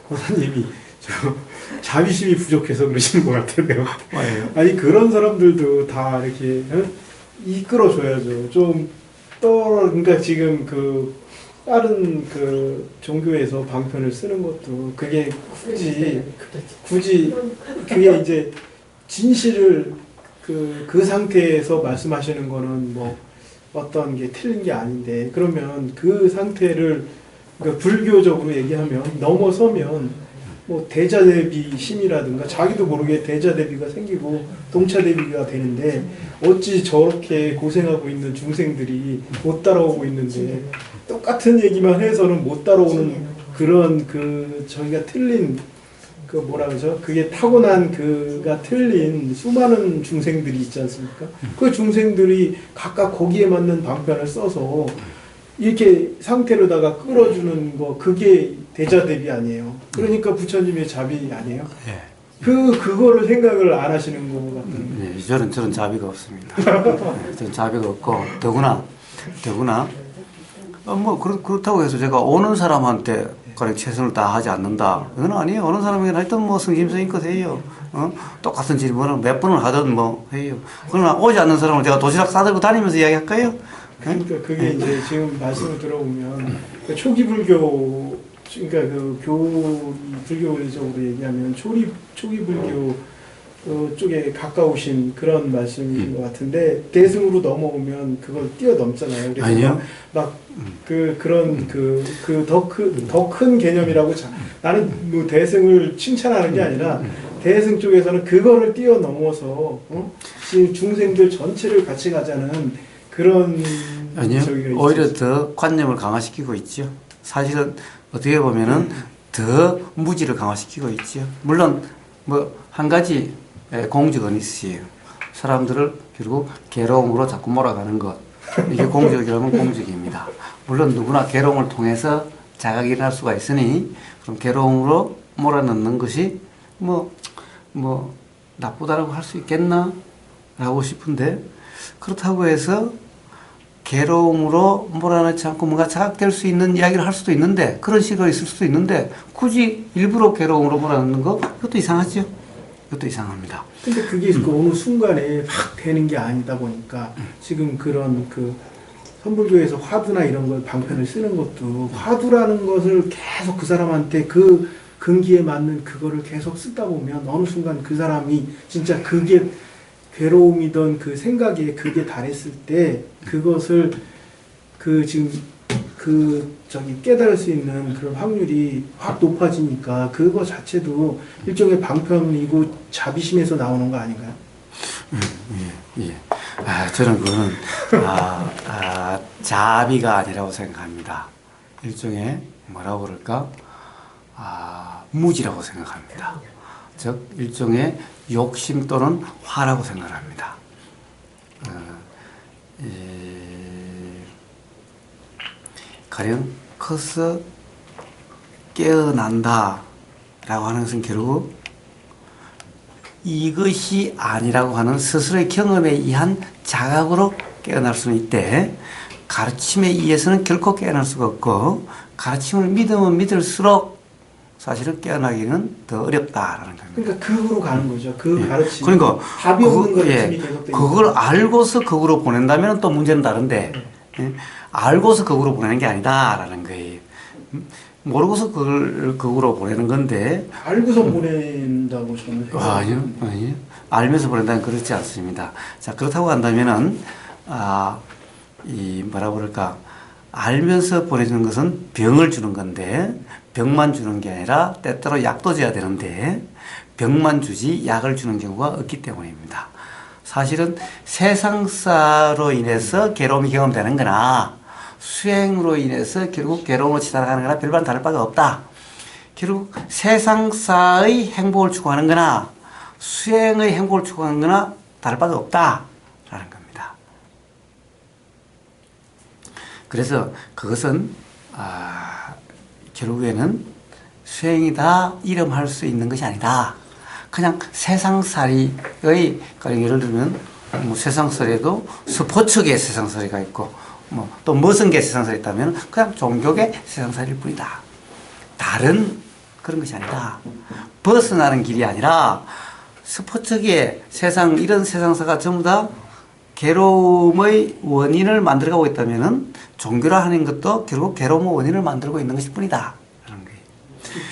권사님이 저 자비심이 부족해서 그러시는 것 같은데요. 맞아요. 아니 그런 사람들도 다 이렇게 이끌어줘야죠. 그러니까 지금 그 다른 그 종교에서 방편을 쓰는 것도 그게 굳이 그게 이제 진실을 그 상태에서 말씀하시는 거는 뭐 어떤 게 틀린 게 아닌데 그러면 그 상태를 그러니까 불교적으로 얘기하면 넘어서면 뭐 대자대비 심이라든가 자기도 모르게 대자대비가 생기고 동차대비가 되는데 어찌 저렇게 고생하고 있는 중생들이 못 따라오고 있는데 똑같은 얘기만 해서는 못 따라오는 그런 저희가 틀린 그 뭐라 그러죠? 그게 타고난 그가 틀린 수많은 중생들이 있지 않습니까? 그 중생들이 각각 거기에 맞는 방편을 써서 이렇게 상태로다가 끌어주는 거 그게 대자대비 아니에요. 그러니까 부처님의 자비 아니에요. 예. 그거를 생각을 안 하시는 것 같아요. 예, 저는 자비가 없습니다. 예, 저는 자비가 없고 더구나 뭐 그렇다고 해서 제가 오는 사람한테 그래 최선을 다하지 않는다. 이건 아니에요. 오는 사람에게는 하여튼 뭐 성심성의껏 해요. 똑같은 질문을 몇 번을 하든 뭐 해요. 그러나 오지 않는 사람을 제가 도시락 싸들고 다니면서 이야기할까요? 그러니까 그게 이제 지금 말씀을 들어보면 그 초기 불교 그러니까 불교적으로 얘기하면 초기 불교 쪽에 가까우신 그런 말씀인 것 같은데 대승으로 넘어오면 그걸 뛰어넘잖아요. 그래서 아니요. 그런 더 큰 개념이라고 나는 뭐 대승을 칭찬하는 게 아니라 대승 쪽에서는 그거를 뛰어넘어서 지금 중생들 전체를 같이 가자는 그런 아니요. 오히려 더 관념을 강화시키고 있죠. 사실은 어떻게 보면은 더 무지를 강화시키고 있죠. 물론 뭐 한 가지 공적은 있어요. 사람들을 결국 괴로움으로 자꾸 몰아가는 것. 이게 공적이라면 공적입니다. 물론 누구나 괴로움을 통해서 자각이 일어날 수가 있으니 그럼 괴로움으로 몰아넣는 것이 뭐 나쁘다라고 할 수 있겠나? 라고 싶은데 그렇다고 해서 괴로움으로 몰아넣지 않고 뭔가 자각될 수 있는 이야기를 할 수도 있는데 그런 식으로 있을 수도 있는데 굳이 일부러 괴로움으로 몰아넣는 거 그것도 이상하죠. 그것도 이상합니다. 근데 그게 그 어느 순간에 확 되는 게 아니다 보니까 지금 그런 선불교에서 화두나 이런 걸 방편을 쓰는 것도 화두라는 것을 계속 그 사람한테 그 근기에 맞는 그거를 계속 쓰다 보면 어느 순간 그 사람이 진짜 그게 괴로움이던 그 생각에 그게 달했을 때 그것을 지금 깨달을 수 있는 그런 확률이 확 높아지니까 그거 자체도 일종의 방편이고 자비심에서 나오는 거 아닌가요? 예. 저는 그거는 자비가 아니라고 생각합니다. 일종의 뭐라고 그럴까? 무지라고 생각합니다. 즉 일종의 욕심 또는 화라고 생각합니다. 가령 커서 깨어난다 라고 하는 것은 결국 이것이 아니라고 하는 스스로의 경험에 의한 자각으로 깨어날 수는 있대 가르침에 의해서는 결코 깨어날 수가 없고 가르침을 믿으면 믿을수록 사실은 깨어나기는 더 어렵다라는 겁니다. 그러니까 극으로 가는 거죠. 그 가르침. 그러니까 답이 없는 가르침이 계속되는 그걸 알고서 극으로 보낸다면 또 문제는 다른데 알고서 극으로 보내는 게 아니다라는 거예요. 모르고서 그걸 극으로 보내는 건데 알고서 보낸다고 저는 아니요. 알면서 보낸다는 그렇지 않습니다. 자 그렇다고 한다면은 뭐라 그럴까 알면서 보내주는 것은 병을 주는 건데 병만 주는 게 아니라 때때로 약도 줘야 되는데 병만 주지 약을 주는 경우가 없기 때문입니다. 사실은 세상사로 인해서 괴로움이 경험되는 거나 수행으로 인해서 결국 괴로움을 치달아가는 거나 별반 다를 바가 없다. 결국 세상사의 행복을 추구하는 거나 수행의 행복을 추구하는 거나 다를 바가 없다라는 겁니다. 그래서 그것은 결국에는 수행이다 이름할 수 있는 것이 아니다. 그냥 세상살이의, 그러니까 예를 들면 뭐 세상살이에도 스포츠계 세상살이가 있고 또 무슨 게 세상살이 있다면 그냥 종교계 세상살이일 뿐이다. 다른 그런 것이 아니다. 벗어나는 길이 아니라 스포츠계 세상 이런 세상사가 전부 다 괴로움의 원인을 만들어가고 있다면은 종교라 하는 것도 결국 괴로움의 원인을 만들고 있는 것일 뿐이다. 라는 거예요.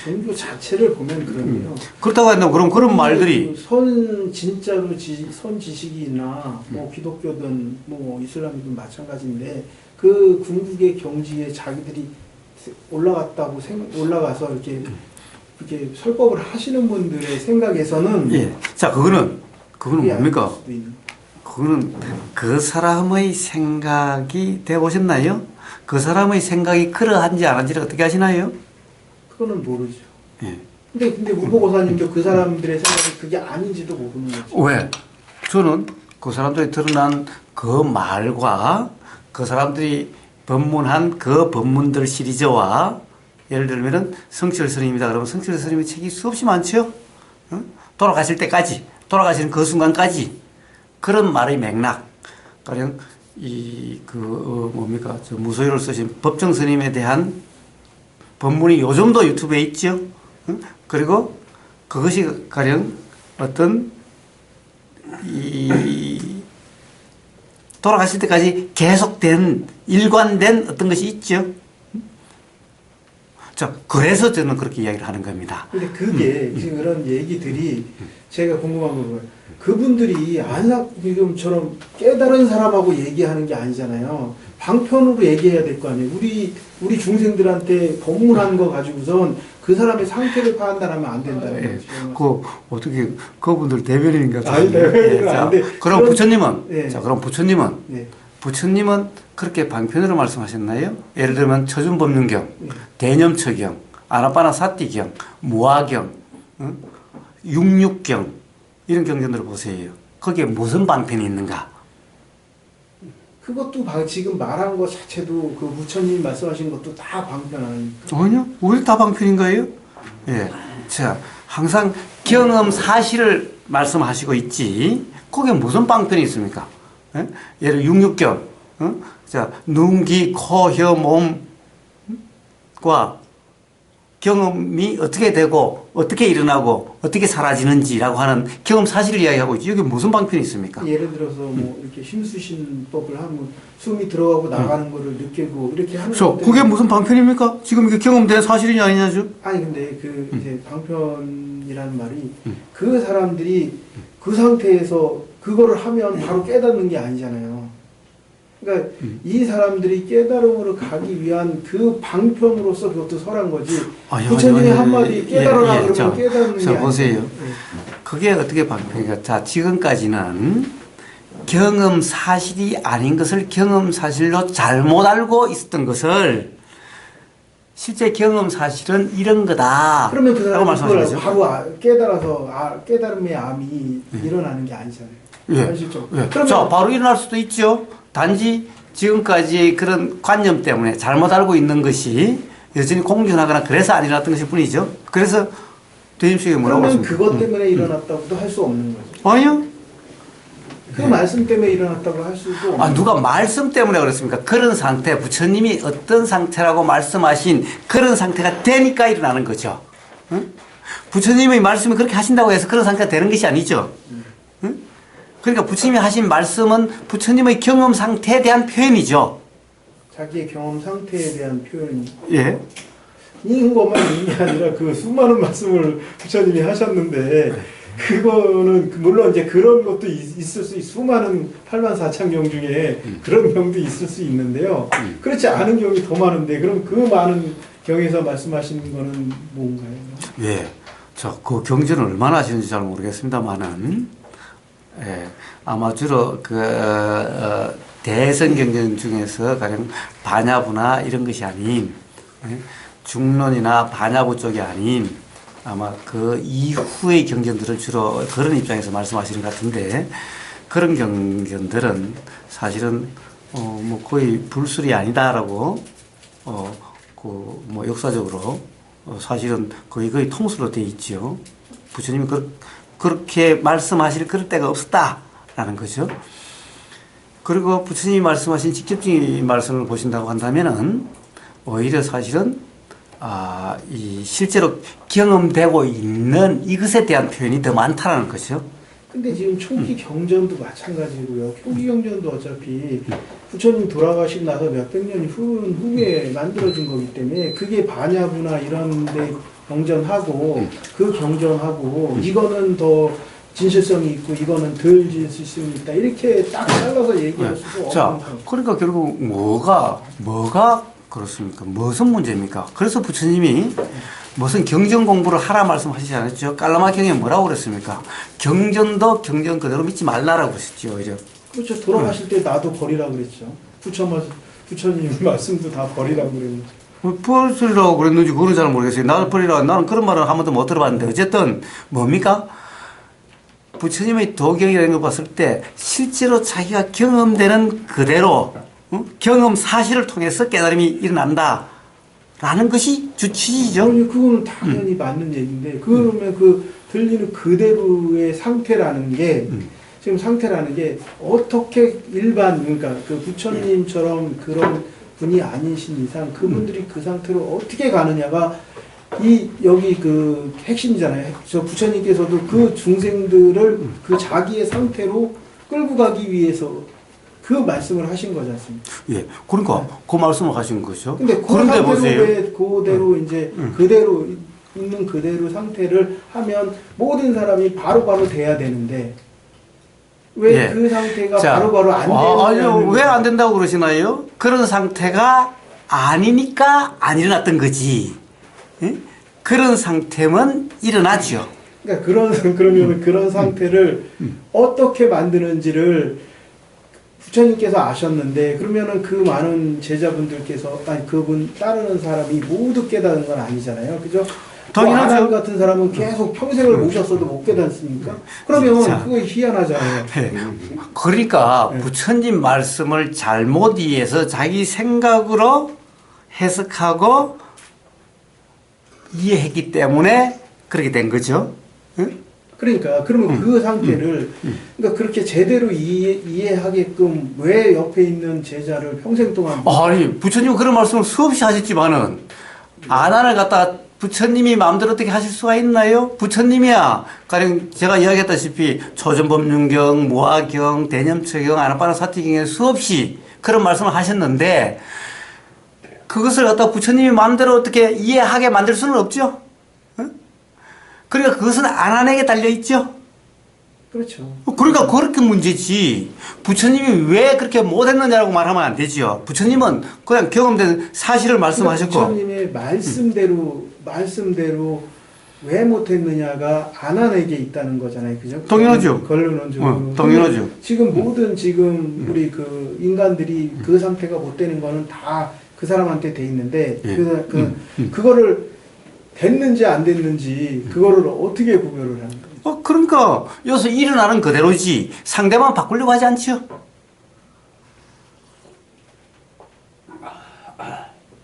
종교 자체를 보면 그러네요. 그렇다고 한다면 그럼 그런 말들이 선 진짜로 선 지식이나 뭐 기독교든 뭐 이슬람이든 마찬가지인데 그 궁극의 경지에 자기들이 올라가서 이렇게 설법을 하시는 분들의 생각에서는 예. 자, 그거는 뭡니까? 그거는 그 사람의 생각이 돼 보셨나요? 그 사람의 생각이 그러한지 안 한지를 어떻게 아시나요? 그거는 모르죠. 예. 근데 무보고사님도 그 사람들의 생각이 그게 아닌지도 모르는 거죠. 왜? 저는 그 사람들이 드러난 그 말과 그 사람들이 법문한 그 법문들 시리즈와 예를 들면은 성철 스님이다 그러면 성철 스님의 책이 수없이 많죠? 돌아가실 때까지, 돌아가시는 그 순간까지 그런 말의 맥락, 가령 뭡니까? 저 무소유를 쓰신 법정 스님에 대한 법문이 요즘도 유튜브에 있죠? 그리고 그것이 가령 어떤 돌아가실 때까지 계속된 일관된 어떤 것이 있죠. 자, 그래서 저는 그렇게 이야기를 하는 겁니다. 근데 그게 지금 그런 얘기들이 제가 궁금한 거고요. 그분들이 지금처럼 깨달은 사람하고 얘기하는 게 아니잖아요. 방편으로 얘기해야 될 거 아니에요. 우리 중생들한테 법문한 거 가지고선 그 사람의 상태를 판단하면 안 된다는 거죠. 어떻게 그분들 대변인인가? 아니, 대변인은 안 돼. 그럼 부처님은 네. 자, 그럼 부처님은 네. 부처님은 그렇게 방편으로 말씀하셨나요? 예를 들면 처준법륜경, 네. 대념처경, 아나빠나사띠경, 무아경, 육육경 이런 경전들을 보세요. 거기에 무슨 방편이 있는가? 그것도 지금 말한 것 자체도 그 부처님 말씀하신 것도 다 방편 아닙니까? 아니요. 왜 다 방편인가요? 예. 자, 항상 경험 사실을 말씀하시고 있지. 거기에 무슨 방편이 있습니까? 예? 예를 육육경. 자, 눈, 귀, 코, 혀, 몸과 경험이 어떻게 되고 어떻게 일어나고 어떻게 사라지는지라고 하는 경험 사실을 이야기하고 있지. 여기 무슨 방편이 있습니까? 예를 들어서 뭐 이렇게 심수신법을 하면 숨이 들어가고 나가는 거를 느끼고 이렇게 하는 그래서 그게 무슨 방편입니까? 지금 이게 경험된 사실이냐 아니냐죠? 아니 근데 이제 방편이라는 말이 그 사람들이 그 상태에서 그거를 하면 바로 깨닫는 게 아니잖아요. 그러니까 이 사람들이 깨달음으로 가기 위한 그 방편으로서 그것도 설한 거지. 부처님이 한마디 깨달아라 그러면 깨닫는 게 아니에요. 보세요. 그게 어떻게 방편이니까 자, 지금까지는 경험 사실이 아닌 것을 경험 사실로 잘못 알고 있었던 것을 실제 경험 사실은 이런 거다. 그러면 그 사람이 말씀하시죠. 바로 깨달아서 깨달음의 암이 일어나는 게 아니잖아요. 예. 아시죠? 예. 그러면 자, 바로 일어날 수도 있죠. 단지 지금까지의 그런 관념 때문에 잘못 알고 있는 것이 여전히 공존하거나 그래서 안 일어났던 것일 뿐이죠. 그래서 대임식이 뭐라고 그러면 하십니까? 그것 때문에 일어났다고도 할 수 없는 거죠. 아니요. 그 말씀 때문에 일어났다고 할 수도 없는 누가 말씀 때문에 그랬습니까? 그런 상태, 부처님이 어떤 상태라고 말씀하신 그런 상태가 되니까 일어나는 거죠. 응? 부처님의 말씀이 그렇게 하신다고 해서 그런 상태가 되는 것이 아니죠. 응? 그러니까 부처님이 하신 말씀은 부처님의 경험 상태에 대한 표현이죠. 자기의 경험 상태에 대한 표현이 예. 있는 것만 있는 게 아니라 그 수많은 말씀을 부처님이 하셨는데 그거는 물론 이제 그런 것도 있을 수 수많은 84,000경 중에 그런 경도 있을 수 있는데요. 그렇지 않은 경이 더 많은데 그럼 그 많은 경에서 말씀하시는 거는 뭔가요? 예. 그 경전을 얼마나 하시는지 잘 모르겠습니다만은 예. 아마 주로 대선 경쟁 중에서 가령 반야부나 이런 것이 아닌 중론이나 반야부 쪽이 아닌 아마 그 이후의 경전들을 주로 그런 입장에서 말씀하시는 것 같은데 그런 경전들은 사실은 뭐 거의 불술이 아니다라고 그 뭐 역사적으로 사실은 거의 통수로 돼 있죠. 부처님이 그렇게 말씀하실 그럴 때가 없었다라는 거죠. 그리고 부처님이 말씀하신 직접적인 말씀을 보신다고 한다면은 오히려 사실은 이 실제로 경험되고 있는 이것에 대한 표현이 더 많다라는 거죠. 근데 지금 초기 경전도 마찬가지고요. 초기 경전도 어차피 부처님 돌아가시고 나서 몇백 년 후에 만들어진 거기 때문에 그게 반야부나 이런 데 경전하고 그 경전하고 이거는 더 진실성이 있고 이거는 덜 진실성이 있다. 이렇게 딱 잘라서 얘기할 수가 없는 자, 거예요. 그러니까 결국 뭐가 그렇습니까? 무슨 문제입니까? 그래서 부처님이 무슨 경전 공부를 하라 말씀하시지 않았죠? 깔라마 경에 뭐라고 그랬습니까? 경전도 경전 그대로 믿지 말라라고 그러셨죠, 오히려. 그렇죠. 돌아가실 때 나도 버리라고 그랬죠. 부처님 말씀도 다 버리라고 그랬죠. 버리라고 그랬는지 그건 잘 모르겠어요. 나를 버리라. 나는 그런 말을 한 번도 못 들어봤는데 어쨌든 뭡니까? 부처님의 도경이라는 걸 봤을 때 실제로 자기가 경험되는 그대로 경험 사실을 통해서 깨달음이 일어난다. 라는 것이 주취지죠. 그거는 당연히 맞는 얘기인데 그러면 그 들리는 그대로의 상태라는 게 지금 상태라는 게 어떻게 일반 그러니까 그 부처님처럼 그런 분이 아니신 이상 그분들이 그 상태로 어떻게 가느냐가 여기 그 핵심이잖아요. 저 부처님께서도 그 중생들을 그 자기의 상태로 끌고 가기 위해서 그 말씀을 하신 거지 않습니까? 예. 그러니까 그 말씀을 하신 거죠. 근데 그 그런데 상태로 보세요. 왜 그대로 이제 그대로 있는 그대로 상태를 하면 모든 사람이 바로바로 돼야 되는데 왜 예. 그 상태가 자, 바로바로 안 아니요. 되느냐는 왜 안 된다고 그러시나요? 그런 상태가 아니니까 안 일어났던 거지. 예? 그런 상태면 일어나죠. 그러니까 그러면 그런 상태를 어떻게 만드는지를 부처님께서 아셨는데 그러면은 그 많은 제자분들께서 아니 그분 따르는 사람이 모두 깨닫는 건 아니잖아요. 그죠? 당연하죠. 아람 같은 사람은 계속 평생을 모셨어도 못 깨닫습니까? 그러면 자. 그거 희한하잖아요. 네. 그러니까 네. 부처님 말씀을 잘못 이해해서 자기 생각으로 해석하고 이해했기 때문에 그렇게 된 거죠. 응? 그러니까 그러면 그 상태를 그러니까 그렇게 제대로 이해하게끔 왜 옆에 있는 제자를 평생 동안 아니 부처님은 그런 말씀을 수없이 하셨지만은 아난을 갖다가 부처님이 마음대로 어떻게 하실 수가 있나요? 부처님이야 가령 제가 이야기했다시피 초전법륜경, 무화경, 대념처경, 아나빠나사티경에 수없이 그런 말씀을 하셨는데 그것을 갖다가 부처님이 마음대로 어떻게 이해하게 만들 수는 없죠. 그러니까 그것은 아난에게 달려있죠. 그렇죠. 그러니까 그렇게 문제지. 부처님이 왜 그렇게 못했느냐라고 말하면 안 되죠. 부처님은 그냥 경험된 사실을 말씀하셨고. 그러니까 부처님의 말씀대로 왜 못했느냐가 아난에게 있다는 거잖아요. 그죠? 당연하죠. 결론적으로. 당연하죠. 지금 모든 우리 그 인간들이 그 상태가 못 되는 거는 다 그 사람한테 돼 있는데 예. 그거를 됐는지 안 됐는지 그거를 어떻게 구별을 하는 거예요? 그러니까 여기서 일어나는 그대로지 상대만 바꾸려고 하지 않죠.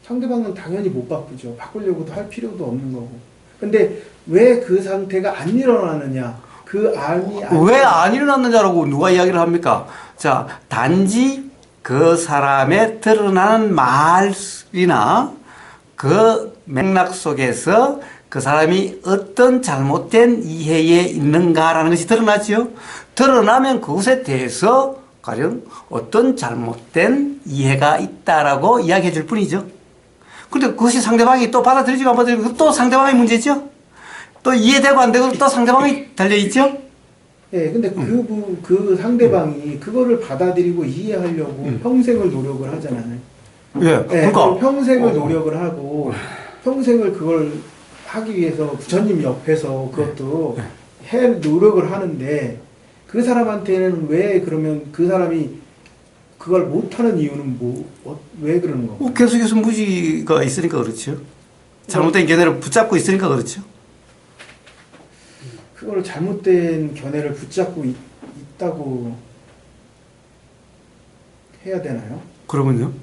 상대방은 당연히 못 바꾸죠. 바꾸려고도 할 필요도 없는 거고. 근데 왜 그 상태가 안 일어나느냐? 그 암이 왜 안 일어났느냐라고 누가 이야기를 합니까? 자, 단지 그 사람의 드러나는 말이나 그 맥락 속에서 그 사람이 어떤 잘못된 이해에 있는가라는 것이 드러나죠. 드러나면 그것에 대해서 가령 어떤 잘못된 이해가 있다라고 이야기해 줄 뿐이죠. 그런데 그것이 상대방이 또 받아들이지도 안 받아들이고 또 상대방의 문제죠. 또 이해되고 안 되고 또 상대방이 달려있죠. 예, 근데 그 상대방이 그거를 받아들이고 이해하려고 평생을 노력을 하잖아요. 예, 그러니까. 평생을 노력을 하고 평생을 그걸 하기 위해서 부처님 옆에서 그것도 노력을 하는데 그 사람한테는 왜 그러면 그 사람이 그걸 못하는 이유는 왜 그러는 건가요? 계속해서 무지가 있으니까 그렇죠. 잘못된 견해를 붙잡고 있으니까 그렇죠. 그걸 잘못된 견해를 붙잡고 있다고 해야 되나요? 그러면요?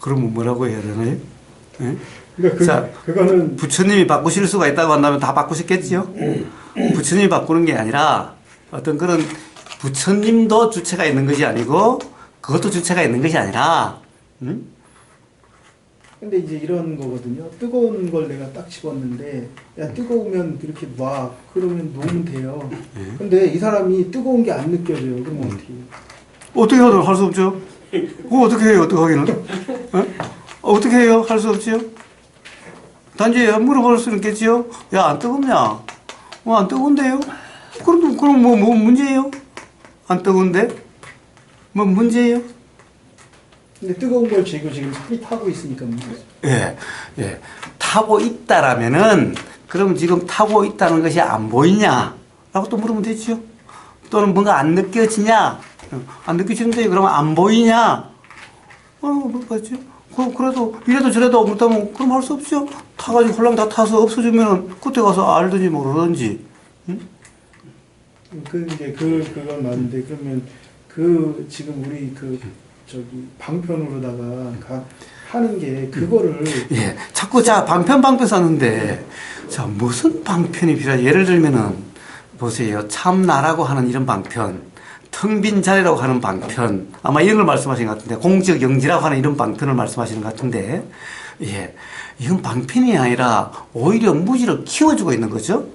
그러면 뭐라고 해야 되나요? 예? 그러니까 자, 그거는 부처님이 바꾸실 수가 있다고 한다면 다 바꾸셨겠지요? 부처님이 바꾸는 게 아니라 어떤 그런 부처님도 주체가 있는 것이 아니고 그것도 주체가 있는 것이 아니라 근데 이제 이런 거거든요. 뜨거운 걸 내가 딱 집었는데 야 뜨거우면 이렇게 놔 그러면 놓으면 돼요. 근데 이 사람이 뜨거운 게 안 느껴져요. 그럼 어떻게 해요? 어떻게 하든 할 수 없죠? 그거 어떻게 해요? 어떻게 하기는? 어떻게 해요? 할 수 없지요? 단지 물어볼 수는 있겠지요? 야, 안 뜨겁냐? 안 뜨거운데요? 그럼 뭐 문제예요? 안 뜨거운데? 뭐 문제예요? 근데 뜨거운 걸 쥐고 지금 살이 타고 있으니까 문제죠. 예. 타고 있다라면은, 그럼 지금 타고 있다는 것이 안 보이냐? 라고 또 물으면 되지요? 또는 뭔가 안 느껴지냐? 안 느껴지는데, 그러면 안 보이냐? 그렇겠죠? 그래도, 이래도 저래도 그렇다면, 그럼 할 수 없죠? 타가지고 홀랑 다 타서 없어지면은, 그때 가서 알든지 모르든지. 응? 그건 맞는데 그러면 지금 우리 방편으로다가 하는 게 그거를 예. 자꾸 방편 썼는데, 무슨 방편이 필요하지? 예를 들면은, 보세요. 참나라고 하는 이런 방편, 텅 빈 자리라고 하는 방편, 아마 이런 걸 말씀하시는 것 같은데, 공적 영지라고 하는 이런 방편을 말씀하시는 것 같은데, 예. 이건 방편이 아니라 오히려 무지를 키워주고 있는 거죠.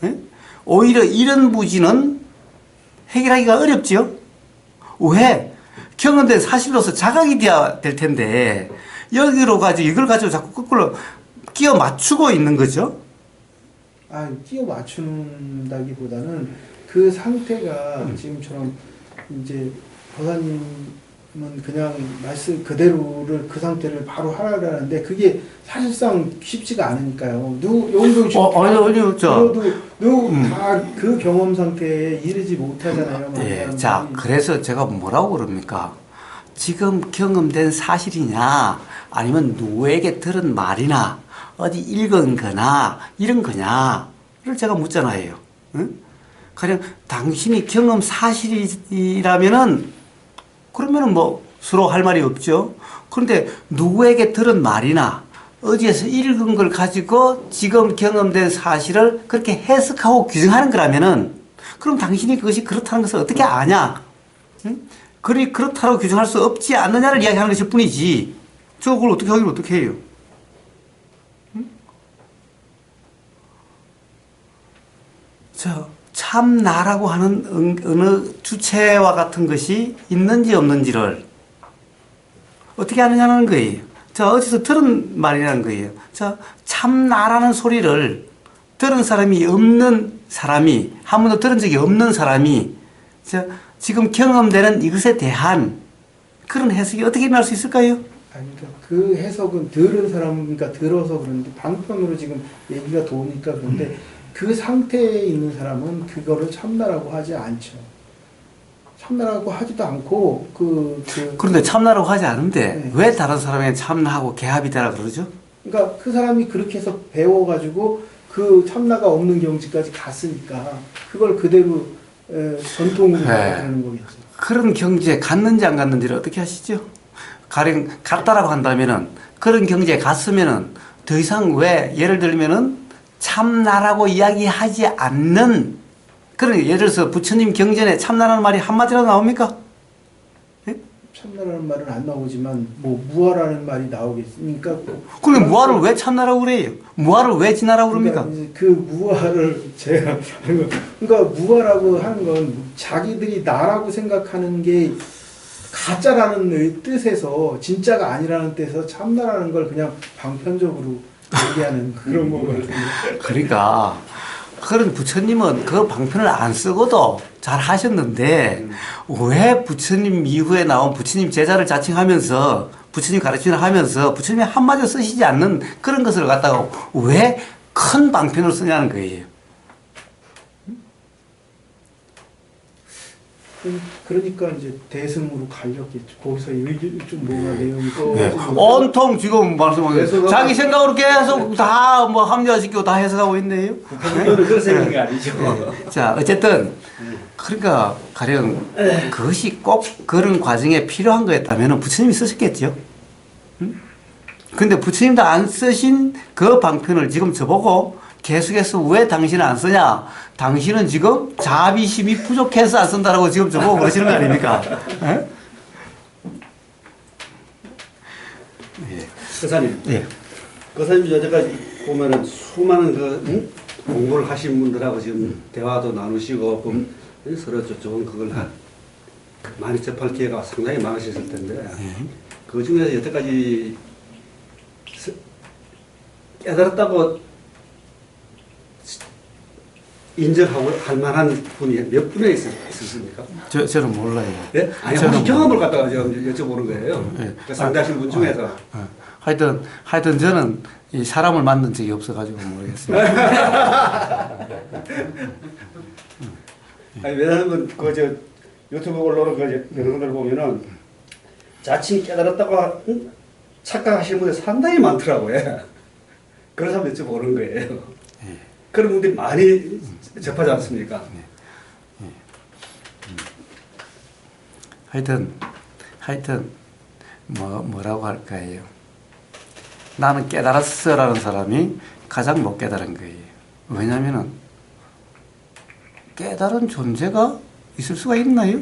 예? 오히려 이런 무지는 해결하기가 어렵죠. 왜? 경험된 사실로서 자각이 돼야 될 텐데, 이걸 가지고 자꾸 거꾸로 끼워 맞추고 있는 거죠. 끼워 맞춘다기보다는 그 상태가 지금처럼 이제 보사님은 그냥 말씀 그대로를 그 상태를 바로 하라는데 그게 사실상 쉽지가 않으니까요. 용도 아니요, 다 그 경험 상태에 이르지 못하잖아요. 예, 그래서 제가 뭐라고 그럽니까? 지금 경험된 사실이냐, 아니면 누구에게 들은 말이나, 어디 읽은 거나, 이런 거냐를 제가 묻잖아요. 응? 가령 당신이 경험 사실이라면은, 그러면은 서로 할 말이 없죠. 그런데 누구에게 들은 말이나, 어디에서 읽은 걸 가지고 지금 경험된 사실을 그렇게 해석하고 규정하는 거라면은, 그럼 당신이 그것이 그렇다는 것을 어떻게 아냐? 응? 그렇다고 규정할 수 없지 않느냐를 이야기하는 것일 뿐이지. 그걸 어떻게 하기를 어떻게 해요? 응? 참나라고 하는 어느 주체와 같은 것이 있는지 없는지를 어떻게 하느냐는 거예요. 어디서 들은 말이라는 거예요. 참나라는 소리를 들은 사람이 없는 사람이, 한 번도 들은 적이 없는 사람이, 지금 경험되는 이것에 대한 그런 해석이 어떻게 일어날 수 있을까요? 그러니까 그 해석은 들은 사람이니까 들어서 그런데 방편으로 지금 얘기가 도니까 그런데 그 상태에 있는 사람은 그거를 참나라고 하지 않죠. 참나라고 하지도 않고 그런데 참나라고 하지 않은데 네. 왜 다른 사람에게 참나하고 개합이다라 그러죠? 그러니까 그 사람이 그렇게 해서 배워가지고 그 참나가 없는 경지까지 갔으니까 그걸 그대로 전통으로 하는 거겠죠. 그런 경지에 갔는지 안 갔는지를 어떻게 하시죠? 가령 갔다라고 한다면은 그런 경지에 갔으면은 더 이상 예를 들면은 참나라고 이야기하지 않는 그런 예를 들어서 부처님 경전에 참나라는 말이 한마디라도 나옵니까? 예? 참나라는 말은 안 나오지만 무아라는 말이 나오겠습니까? 그럼 무아를 왜 참나라고 그래요? 무아를 왜 진나라고 그럽니까? 그 무아를 제가 그러니까 무아라고 하는 건 자기들이 나라고 생각하는 게 가짜라는 뜻에서 진짜가 아니라는 뜻에서 참나라는 걸 그냥 방편적으로 얘기하는 그런 거거든요. 그러니까 그런 부처님은 그 방편을 안 쓰고도 잘 하셨는데 왜 부처님 이후에 나온 부처님 제자를 자칭하면서 부처님 가르침을 하면서 부처님이 한마디도 쓰시지 않는 그런 것을 갖다가 왜 큰 방편을 쓰냐는 거예요. 그러니까 이제 대승으로 갈렸겠죠. 거기서 좀 뭔가 내용이 또 네. 온통 지금 말씀하신 해석하고- 자기 생각으로 계속 다 뭐 합리화시키고 다 해석하고 있네요. 그거는 그런 생각이 아니죠. 자, 어쨌든 그러니까 가령 그것이 꼭 그런 과정에 필요한 거였다면 부처님이 쓰셨겠죠. 응? 근데 부처님도 안 쓰신 그 방편을 지금 저보고 계속해서 왜 당신은 안 쓰냐? 당신은 지금 자비심이 부족해서 안 쓴다라고 지금 저보고 그러시는 거 아닙니까? 예? 거사님, 예. 거사님 여태까지 보면은 수많은 공부를 하신 분들하고 지금 대화도 나누시고 서로 좋은 그걸 많이 접할 기회가 상당히 많으셨을 텐데 그 중에서 여태까지 깨달았다고 인정하고 할 만한 분이 몇 분에 있었습니까? 저는 몰라요. 네? 아니, 저는 혹시 경험을 갖다가 지금 여쭤보는 거예요. 네. 그 상대하신 분 중에서. 하여튼 저는 이 사람을 만난 적이 없어가지고 모르겠어요. 아니, 왜냐하면 유튜브 올라오는 여러분들 보면은 자칭 깨달았다고 착각하시는 분들 상당히 많더라고요. 그래서 여쭤보는 거예요. 그런 분들이 많이 접하지 않습니까? 하여튼 뭐라고 할까요? 나는 깨달았어라는 사람이 가장 못 깨달은 거예요. 왜냐하면은 깨달은 존재가 있을 수가 있나요?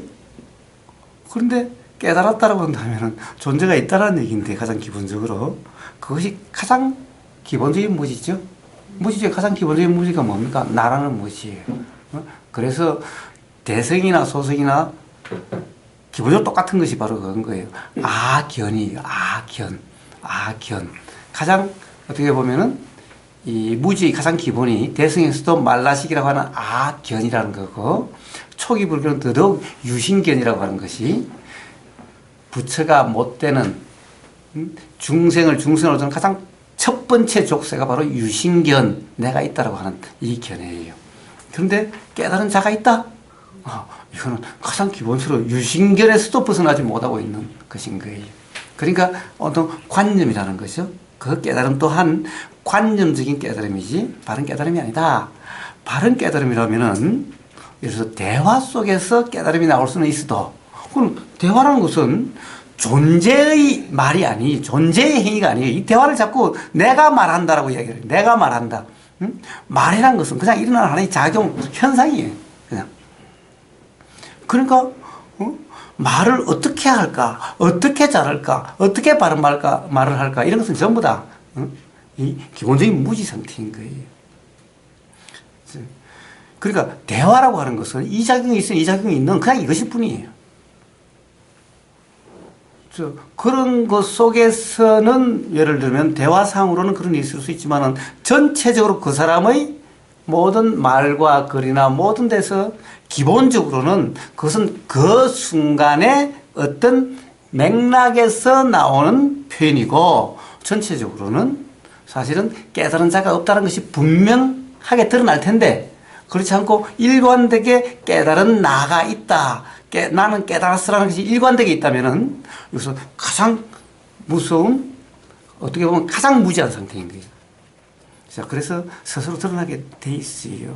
그런데 깨달았다라고 한다면은 존재가 있다라는 얘기인데 가장 기본적으로 그것이 가장 기본적인 무지죠. 무지 중에 가장 기본적인 무지가 뭡니까? 나라는 무지예요. 그래서 대성이나 소성이나 기본적으로 똑같은 것이 바로 그런 거예요. 아견이에요. 아견. 가장 어떻게 보면은 이 무지의 가장 기본이 대성에서도 말라식이라고 하는 아견이라는 거고 초기 불교는 더더욱 유신견이라고 하는 것이 부처가 못 되는 중생을 중생으로 는 가장 첫 번째 족쇄가 바로 유신견, 내가 있다라고 하는 이 견해예요. 그런데 깨달은 자가 있다? 이거는 가장 기본적으로 유신견에서도 벗어나지 못하고 있는 것인 거예요. 그러니까 어떤 관념이라는 것이죠. 그 깨달음 또한 관념적인 깨달음이지 바른 깨달음이 아니다. 바른 깨달음이라면은 예를 들어서 대화 속에서 깨달음이 나올 수는 있어도 그럼 대화라는 것은 존재의 말이 아니 존재의 행위가 아니에요. 이 대화를 자꾸 내가 말한다라고 이야기해요. 내가 말한다. 응? 말이라는 것은 그냥 일어나는 하나의 작용 현상이에요. 그냥. 그러니까 말을 어떻게 할까, 어떻게 잘할까, 어떻게 바른 말을 할까 이런 것은 전부 다 이 기본적인 무지 상태인 거예요. 그러니까 대화라고 하는 것은 이 작용이 있으면 이 작용이 있는 그냥 이것일 뿐이에요. 그런 것 속에서는 예를 들면 대화상으로는 그런 일이 있을 수 있지만은 전체적으로 그 사람의 모든 말과 글이나 모든 데서 기본적으로는 그것은 그 순간의 어떤 맥락에서 나오는 표현이고 전체적으로는 사실은 깨달은 자가 없다는 것이 분명하게 드러날 텐데 그렇지 않고 일관되게 깨달은 나가 있다. 나는 깨달았으라는 것이 일관되게 있다면은 여기서 가장 무서운 어떻게 보면 가장 무지한 상태인 거예요. 자, 그래서 스스로 드러나게 돼 있어요.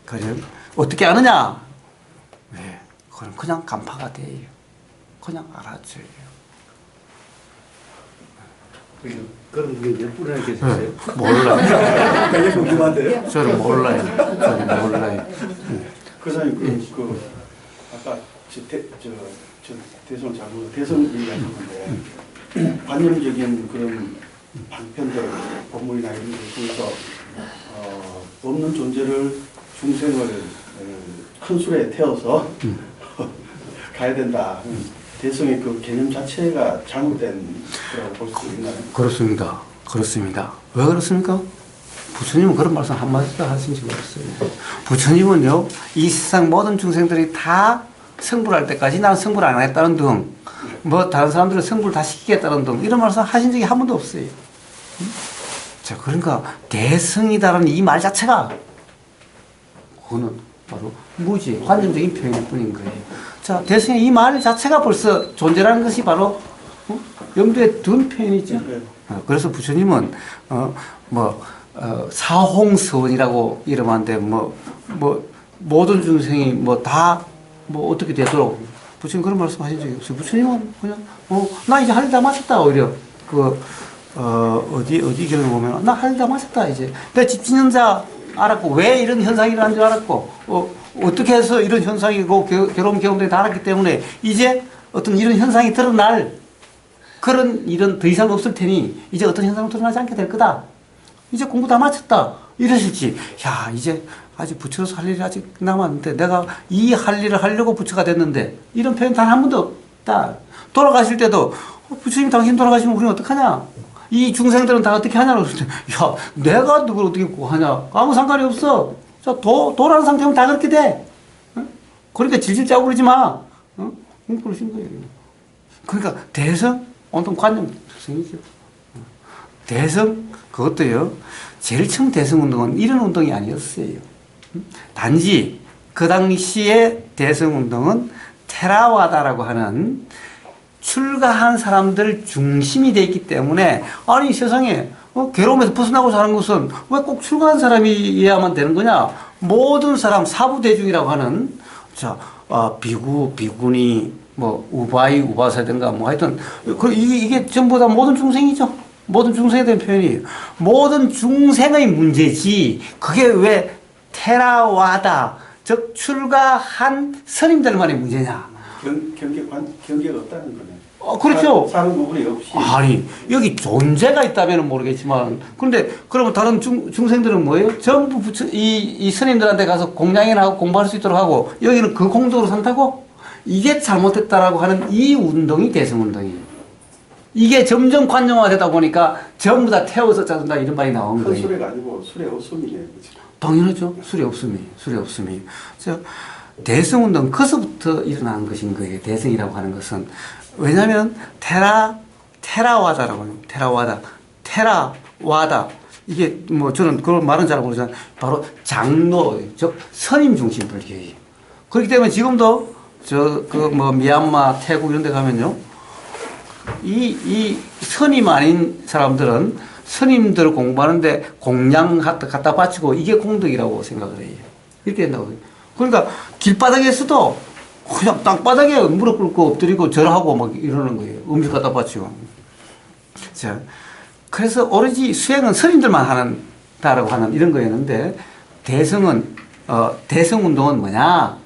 그럼 어떻게 아느냐? 네, 그럼 그냥 간파가 돼요. 그냥 알아줘요. 그런 분이 몇 분이나 계셨어요? 몰라요. 되게 궁금한데요? 저는 몰라요. 그 아까 대선 자료 대선 얘기하셨는데 관념적인 그런 방편들 법문이나 이런 걸 통해서 없는 존재를 중생을 큰 술에 태워서 가야 된다. 대성의 그 개념 자체가 잘못된 거라고 볼 수 있나요? 그렇습니다. 왜 그렇습니까? 부처님은 그런 말씀 한마디도 하신 적이 없어요. 부처님은요, 이 세상 모든 중생들이 다 성불할 때까지 나는 성불 안 하겠다는 등, 다른 사람들은 성불 다 시키겠다는 등, 이런 말씀 하신 적이 한 번도 없어요. 자, 그러니까, 대성이다라는 이 말 자체가, 그거는 바로 무지, 관념적인 표현일 뿐인 거예요. 자, 대승의 이 말 자체가 벌써 존재라는 것이 바로 염두에 둔 표현이죠. 네. 그래서 부처님은 사홍서원이라고 이름하는데 모든 중생이 다 어떻게 되도록 부처님 그런 말씀하신 적이 없어요. 부처님은 그냥 나 이제 할 일 다 마쳤다. 오히려 어디 경우 보면 나 할 일 다 마쳤다. 이제 내 집지는 자 알았고 왜 이런 현상이 일어난 줄 알았고 어떻게 해서 이런 현상이고 괴로운 경험들이 다 알았기 때문에 이제 어떤 이런 현상이 드러날 그런 일은 더 이상 없을 테니 이제 어떤 현상은 드러나지 않게 될 거다. 이제 공부 다 마쳤다. 이러실지 야 이제 아직 부처로서 할 일이 아직 남았는데 내가 이 할 일을 하려고 부처가 됐는데 이런 표현 단 한 번도 없다. 돌아가실 때도 부처님 당신 돌아가시면 우리는 어떡하냐. 이 중생들은 다 어떻게 하냐고 그랬을 때 야 내가 누굴 어떻게 구하냐. 아무 상관이 없어. 자, 도라는 상태면 다 그렇게 돼. 그러니까 질질 짜고 그러지 마. 그러신 거예요. 그러니까 대성 온통 관념 특성이죠. 대성 그것도요. 제일 처음 대성운동은 이런 운동이 아니었어요. 단지 그 당시에 대성운동은 테라와다라고 하는 출가한 사람들 중심이 되어 있기 때문에 아니 세상에 괴로움에서 벗어나고 사는 것은 왜 꼭 출가한 사람이어야만 되는 거냐. 모든 사람 사부대중이라고 하는 비구, 비구니 우바이, 우바사든가 하여튼 이게 전부 다 모든 중생이죠. 모든 중생에 대한 표현이에요. 모든 중생의 문제지 그게 왜 테라와다 즉 출가한 스님들만의 문제냐. 경계가 없다는 거네. 그렇죠. 사는 부분이 없이. 아니 여기 존재가 있다면 모르겠지만 그런데 그러면 다른 중생들은 뭐예요? 전부 이 스님들한테 가서 공양이나 하고 공부할 수 있도록 하고 여기는 그 공덕으로 산다고? 이게 잘못됐다라고 하는 이 운동이 대성운동이에요. 이게 점점 관념화되다 보니까 전부 다 태워서 짜준다 이런 말이 나온 큰 거예요. 수레가 아니고 수레 없음이네. 그치? 당연하죠. 수레 없음이. 대성운동 거기서부터 일어나는 것인 거예요. 대성이라고 하는 것은. 왜냐하면 테라와다라고 해요. 테라와다. 이게 저는 그런 말은 잘 모르지만 바로 장로, 즉 선임 중심 불교예요. 그렇기 때문에 지금도 미얀마, 태국 이런 데 가면요. 이 선임 아닌 사람들은 스님들 공부하는데 공양 갖다 바치고 이게 공덕이라고 생각을 해요. 이렇게 된다고 해요. 그러니까 길바닥에서도 그냥 땅바닥에 무릎 꿇고 엎드리고 절하고 이러는 거예요. 음식 갖다 바치고. 자, 그래서 오로지 수행은 스님들만 한다라고 하는 이런 거였는데 대성운동은 뭐냐?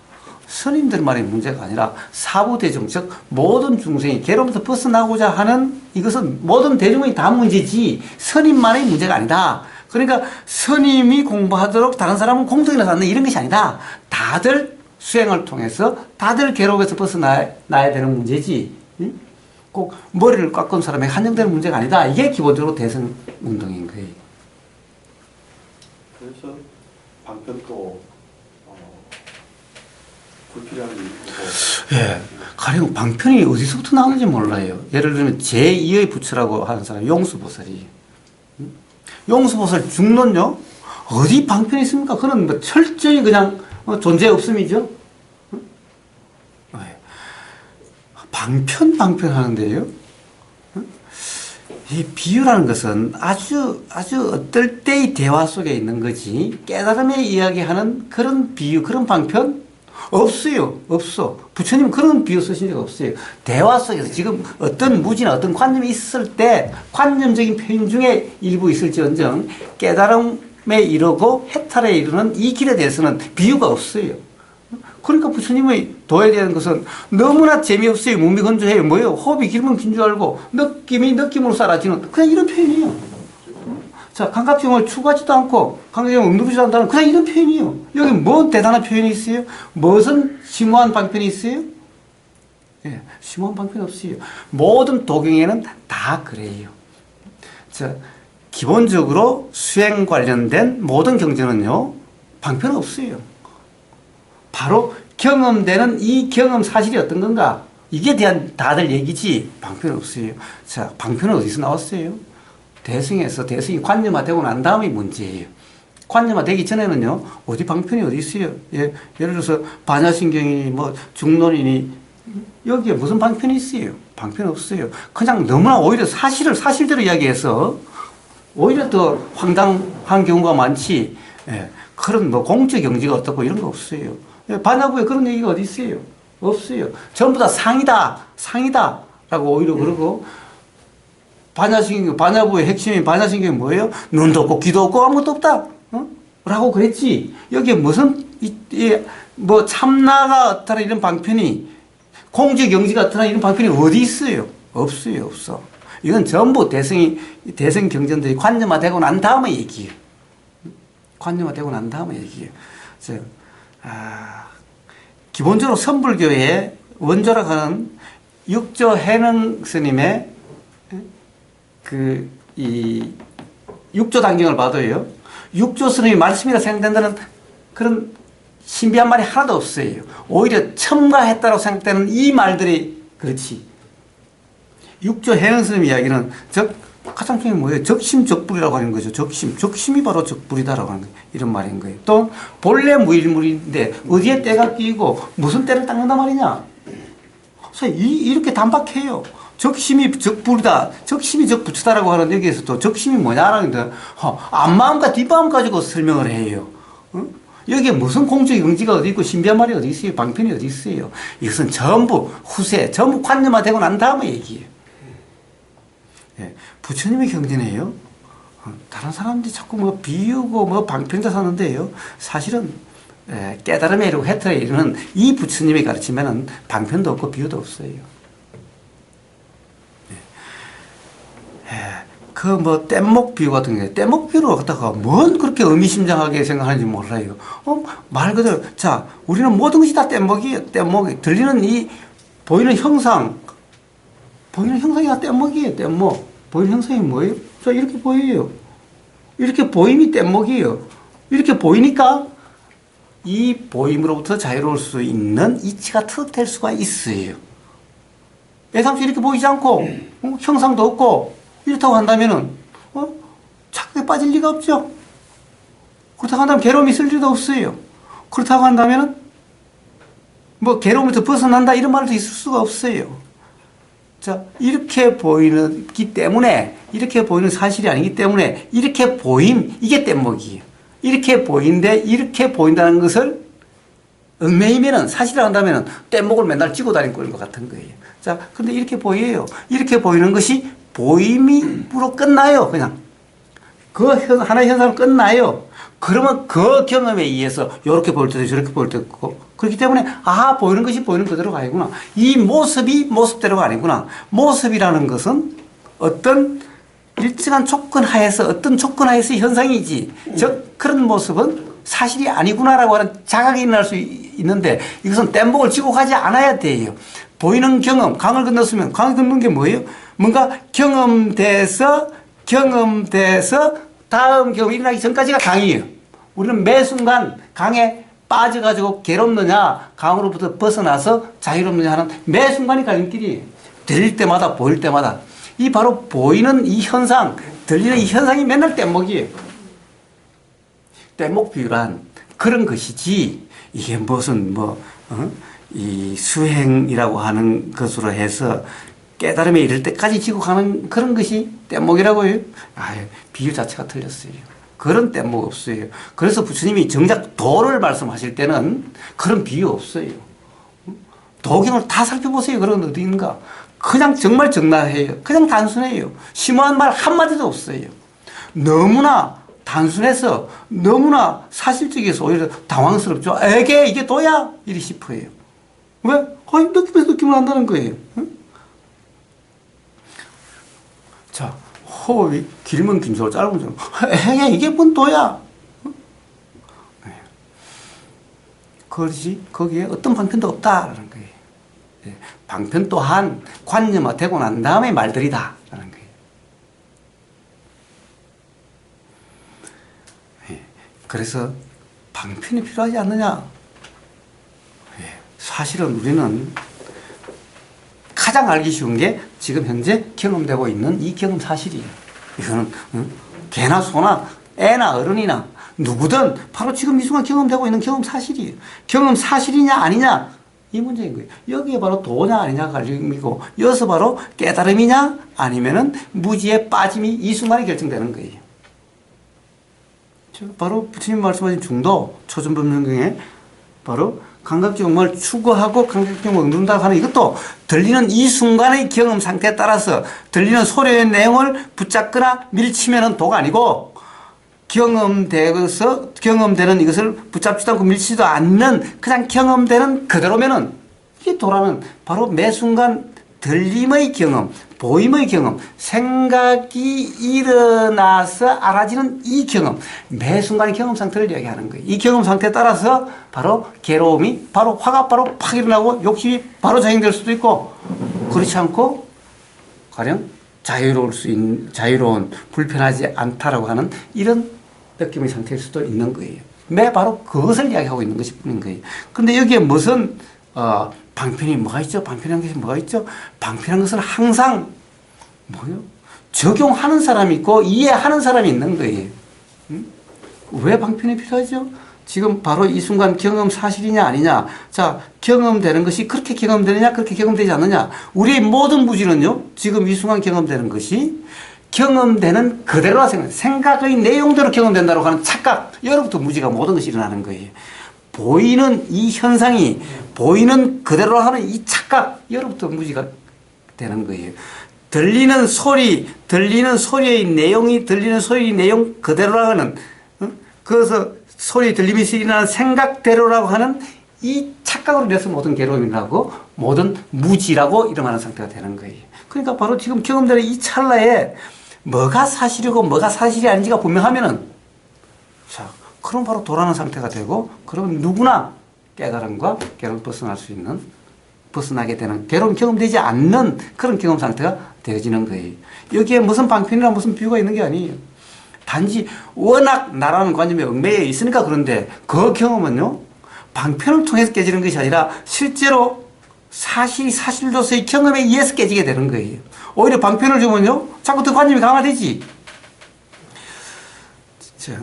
스님들만의 문제가 아니라 사부대중, 즉 모든 중생이 괴로움에서 벗어나고자 하는 이것은 모든 대중의 다 문제지 스님만의 문제가 아니다. 그러니까 스님이 공부하도록 다른 사람은 공덕이나 쌓는 이런 것이 아니다. 다들 수행을 통해서 다들 괴로움에서 벗어나야 되는 문제지 꼭 머리를 깎은 사람에게 한정되는 문제가 아니다. 이게 기본적으로 대성운동인 거예요. 그래서 방편도 불필요한 일이고. 예. 가령 방편이 어디서부터 나오는지 몰라요. 예를 들면 제2의 부처라고 하는 사람 용수보살이. 용수보살 중론요? 어디 방편이 있습니까? 그는 철저히 그냥 존재 없음이죠. 방편 하는데요. 이 비유라는 것은 아주 어떨 때의 대화 속에 있는 거지 깨달음에 이야기하는 그런 비유, 그런 방편 없어요. 없어. 부처님 그런 비유 쓰신 적 없어요. 대화 속에서 지금 어떤 무지나 어떤 관념이 있을 때 관념적인 표현 중에 일부 있을지언정 깨달음에 이르고 해탈에 이르는 이 길에 대해서는 비유가 없어요. 그러니까 부처님의 도에 대한 것은 너무나 재미없어요. 무미건조해요. 뭐예요? 호흡이 길면 긴 줄 알고 느낌이 느낌으로 사라지는 그냥 이런 표현이에요. 자, 감각지음을 추구하지도 않고 감각지음을 누르지도 않다는 그냥 이런 표현이에요. 여기 뭔 대단한 표현이 있어요? 무슨 심오한 방편이 있어요? 예, 심오한 방편 없어요. 모든 도경에는 다 그래요. 자, 기본적으로 수행 관련된 모든 경전은요, 방편 없어요. 바로 경험되는 이 경험 사실이 어떤 건가? 이게 대한 다들 얘기지 방편 없어요. 자, 방편은 어디서 나왔어요? 대승이 관념화되고 난 다음이 문제예요. 관념화 되기 전에는요, 어디 방편이 어디 있어요? 예, 예를 들어서 반야신경이니 뭐 중론이니 여기에 무슨 방편이 있어요? 방편 없어요. 그냥 너무나 오히려 사실대로 이야기해서 오히려 더 황당한 경우가 많지. 예, 그런 뭐 공적 경지가 어떻고 이런 거 없어요. 예, 반야부에 그런 얘기가 어디 있어요? 없어요. 전부 다 상이다라고 오히려 그러고, 반야부의 핵심인 반야신경이 뭐예요? 눈도 없고 귀도 없고 아무것도 없다. 라고 그랬지. 여기에 무슨 뭐 참나가 어떠나 이런 방편이, 공적 경지가 어떠나 이런 방편이 어디 있어요? 없어요, 없어. 이건 전부 대성 경전들이 관념화되고 난 다음에 얘기예요. 관념화되고 난 다음에 얘기예요. 그래서 기본적으로 선불교의 원조라 하는 육조 해능 스님의 이 육조 단경을 봐도요, 육조 스님이 말씀이라 생각된다는 그런 신비한 말이 하나도 없어요. 오히려 첨가했다고 생각되는 이 말들이 그렇지. 육조 해능 스님 이야기는 가장 중요한 뭐예요? 적심적불이라고 하는 거죠. 적심이 바로 적불이다라고 하는 거예요. 이런 말인 거예요. 또 본래 무일물인데 어디에 때가 끼고 무슨 때를 닦는단 말이냐? 그래서 이렇게 단박해요. 적심이 적불이다, 적심이 적부처다라고 하는 여기에서 또 적심이 뭐냐라는 데 앞마음과 뒷마음 가지고 설명을 해요. 여기에 무슨 공적 경지가 어디 있고 신비한 말이 어디 있어요? 방편이 어디 있어요? 이것은 전부 전부 관념화되고 난 다음에 얘기해요. 예, 부처님의 경전이에요. 다른 사람들이 자꾸 뭐 비유고 뭐 방편자 사는데요, 사실은 깨달음에 이르고 해탈에 이르는 이 부처님이 가르치면은 방편도 없고 비유도 없어요. 그 뭐 뗏목 비유 같은 게, 뗏목 비유를 갖다가 뭔 그렇게 의미심장하게 생각하는지 몰라요. 말 그대로, 자, 우리는 모든 것이 다 뗏목이에요. 뗏목이 들리는 이 보이는 형상이 다 뗏목이에요. 뗏목. 보이는 형상이 뭐예요? 자, 이렇게 보여요. 이렇게 보임이 뗏목이에요. 이렇게 보이니까 이 보임으로부터 자유로울 수 있는 이치가 터득될 수가 있어요. 예상치 이렇게 보이지 않고 형상도 없고 이렇다고 한다면은 착각에 빠질 리가 없죠. 그렇다고 한다면 괴로움이 있을 리도 없어요. 그렇다고 한다면은 뭐 괴로움에서 벗어난다 이런 말도 있을 수가 없어요. 자, 이렇게 보이기 때문에, 이렇게 보이는 사실이 아니기 때문에 이렇게 보임, 이게 뗏목이에요. 이렇게 보이는데 이렇게 보인다는 것을 얽매이면은, 사실이라고 한다면은 뗏목을 맨날 쥐고 다니는 것 같은 거예요. 자, 근데 이렇게 보여요. 이렇게 보이는 것이 보임으로 끝나요. 그냥 그 하나의 현상으로 끝나요. 그러면 그 경험에 의해서 이렇게 보일 때도 저렇게 보일 때도 있고, 그렇기 때문에 보이는 것이 보이는 그대로가 아니구나, 이 모습이 모습대로가 아니구나, 모습이라는 것은 어떤 일정한 조건 하에서, 어떤 조건 하에서의 현상이지, 즉 그런 모습은 사실이 아니구나라고 하는 자각이 일어날 수 있는데, 이것은 뗏목을 쥐고 가지 않아야 돼요. 보이는 경험, 강을 건넜으면, 강을 건너는 게 뭐예요? 뭔가 경험돼서 다음 경험이 일어나기 전까지가 강이에요. 우리는 매 순간 강에 빠져가지고 괴롭느냐, 강으로부터 벗어나서 자유롭느냐 하는 매 순간이 갈림길이에요. 들릴 때마다, 보일 때마다. 이 바로 보이는 이 현상, 들리는 이 현상이 맨날 뗏목이에요. 뗏목 비유란 그런 것이지, 이게 무슨 이 수행이라고 하는 것으로 해서 깨달음에 이를 때까지 지고 가는 그런 것이 뗏목이라고 해요. 비유 자체가 틀렸어요. 그런 뗏목 없어요. 그래서 부처님이 정작 도를 말씀하실 때는 그런 비유 없어요. 도경을 다 살펴보세요. 그런 어디 있는가? 그냥 정말 정나해요. 그냥 단순해요. 심오한 말 한마디도 없어요. 너무나 단순해서, 너무나 사실적이어서 오히려 당황스럽죠. 이게 도야? 이리 싶어요. 왜? 느낌을 한다는 거예요. 응? 자, 호흡이 길면 긴수로 짧으면 좀, 이게 뭔 도야? 그렇지, 거기에 어떤 방편도 없다라는 거예요. 방편 또한 관념화되고 난 다음에 말들이다 라는 거예요. 그래서 방편이 필요하지 않느냐? 사실은 우리는 가장 알기 쉬운 게 지금 현재 경험되고 있는 이 경험 사실이에요. 이거는 개나 소나 애나 어른이나 누구든 바로 지금 이 순간 경험되고 있는 경험 사실이에요. 경험 사실이냐 아니냐 이 문제인 거예요. 여기에 바로 도냐 아니냐가 갈림이고 여기서 바로 깨달음이냐 아니면은 무지의 빠짐이 이 순간에 결정되는 거예요. 바로 부처님 말씀하신 중도 초전법륜경에 바로 감각경험을 추구하고 감각경험을 얻는다고 하는 이것도 들리는 이 순간의 경험 상태에 따라서 들리는 소리의 내용을 붙잡거나 밀치면은 도가 아니고 경험되는 이것을 붙잡지도 않고 밀치지도 않는 그냥 경험되는 그대로면은 이게 도라는 바로 매 순간 들림의 경험, 보임의 경험, 생각이 일어나서 알아지는 이 경험, 매 순간의 경험 상태를 이야기하는 거예요. 이 경험 상태에 따라서 바로 괴로움이, 바로 화가 바로 팍 일어나고 욕심이 바로 자행될 수도 있고, 그렇지 않고 가령 자유로운, 불편하지 않다라고 하는 이런 느낌의 상태일 수도 있는 거예요. 매 바로 그것을 이야기하고 있는 것이 뿐인 거예요. 근데 여기에 무슨 방편이 뭐가 있죠? 방편한 것이 뭐가 있죠? 방편한 것은 항상 뭐요? 적용하는 사람이 있고 이해하는 사람이 있는 거예요. 왜 방편이 필요하죠? 지금 바로 이 순간 경험 사실이냐 아니냐. 자, 경험되는 것이 그렇게 경험되느냐 그렇게 경험되지 않느냐. 우리의 모든 무지는요. 지금 이 순간 경험되는 것이 경험되는 그대로라 생각의 내용대로 경험된다고 하는 착각. 여기로부터 무지가 모든 것이 일어나는 거예요. 보이는 이 현상이 보이는 그대로 하는 이 착각, 여기로부터 무지가 되는 거예요. 들리는 소리의 내용이 들리는 소리의 내용 그대로라고 하는, 그래서 소리 들리면서 일어나는 생각대로라고 하는 이 착각으로 인해서 모든 괴로움이라고 모든 무지라고 이름하는 상태가 되는 거예요. 그러니까 바로 지금 경험되는 이 찰나에 뭐가 사실이고 뭐가 사실이 아닌지가 분명하면은, 자, 그럼 바로 도라는 상태가 되고, 그러면 누구나 깨달음과 괴로움 벗어나게 되는, 괴로움 경험되지 않는 그런 경험 상태가 되어지는 거예요. 여기에 무슨 방편이나 무슨 비유가 있는 게 아니에요. 단지 워낙 나라는 관념에 얽매여 있으니까 그런데 그 경험은요, 방편을 통해서 깨지는 것이 아니라 실제로 사실로서의 경험에 의해서 깨지게 되는 거예요. 오히려 방편을 주면요, 자꾸 더 관념이 강화되지. 자,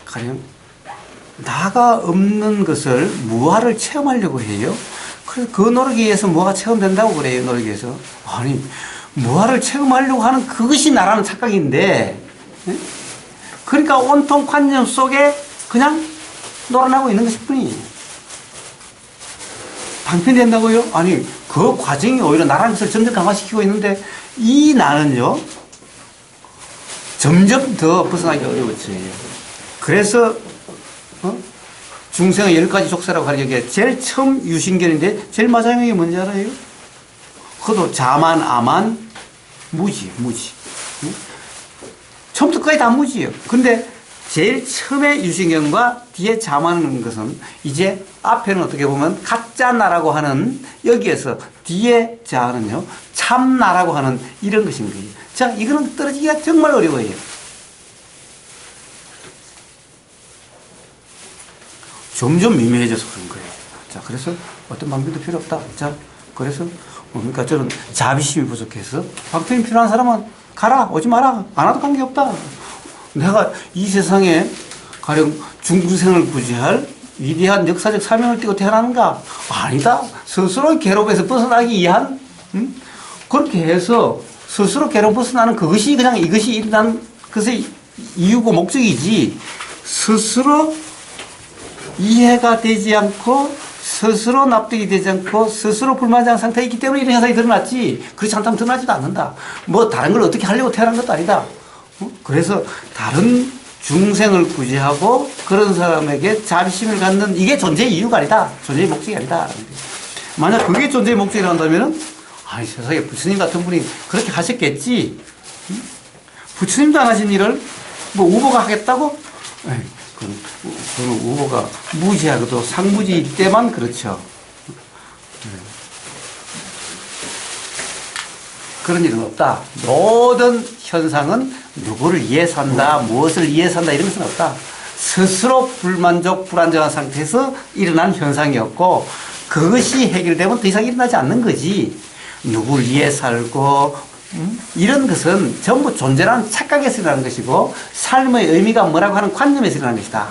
가령 나가 없는 것을 무아를 체험하려고 해요. 그래서 그 노력에 의해서 무아가 체험된다고 그래요. 노력에 의해서. 아니, 무아를 체험하려고 하는 그것이 나라는 착각인데, 그러니까 온통 관념 속에 그냥 놀아나고 있는 것일 뿐이에요. 방편된다고요? 아니, 그 과정이 오히려 나라는 것을 점점 강화시키고 있는데, 이 나는요, 점점 더 벗어나기 어려워져요. 그래서 중생의 10가지 족쇄라고 하는 게 제일 처음 유신견인데 제일 마지막에 게 뭔지 알아요? 그것도 자만, 아만, 무지. 처음부터 끝까지 다 무지예요. 근데 제일 처음에 유신견과 뒤에 자만하는 것은 이제 앞에는 어떻게 보면 가짜나라고 하는 여기에서 뒤에 자는요 참나라고 하는 이런 것인 거예요. 자, 이거는 떨어지기가 정말 어려워요. 점점 미미해져서 그런 거예요. 자, 그래서 어떤 방법도 필요 없다. 자, 그래서 그러니까 저는 자비심이 부족해서 방편이 필요한 사람은 가라, 오지 마라, 안 와도 관계없다. 내가 이 세상에 가령 중생을 구제할 위대한 역사적 사명을 띠고 태어나는가? 아니다. 스스로 괴로움에서 벗어나기 위한 그렇게 해서 스스로 괴로움 벗어나는 그것이 그냥 이것이 일어난 것의 이유고 목적이지, 스스로 이해가 되지 않고 스스로 납득이 되지 않고 스스로 불만장한 상태에 있기 때문에 이런 현상이 드러났지, 그렇지 않다면 드러나지도 않는다. 뭐 다른 걸 어떻게 하려고 태어난 것도 아니다. 그래서 다른 중생을 구제하고 그런 사람에게 자비심을 갖는 이게 존재의 이유가 아니다. 존재의 목적이 아니다. 만약 그게 존재의 목적이라 한다면은, 아니, 세상에 부처님 같은 분이 그렇게 하셨겠지. 부처님도 안 하신 일을 뭐 우보가 하겠다고? 그건 우보가 무지하고도 상무지일 때만 그렇죠. 그런 일은 없다. 모든 현상은 누구를 위해서 한다, 무엇을 위해서 한다, 이런 것은 없다. 스스로 불만족, 불안정한 상태에서 일어난 현상이었고, 그것이 해결되면 더 이상 일어나지 않는 거지. 누구를 위해 살고, 이런 것은 전부 존재라는 착각에서 일어나는 것이고 삶의 의미가 뭐라고 하는 관념에서 일어나는 것이다.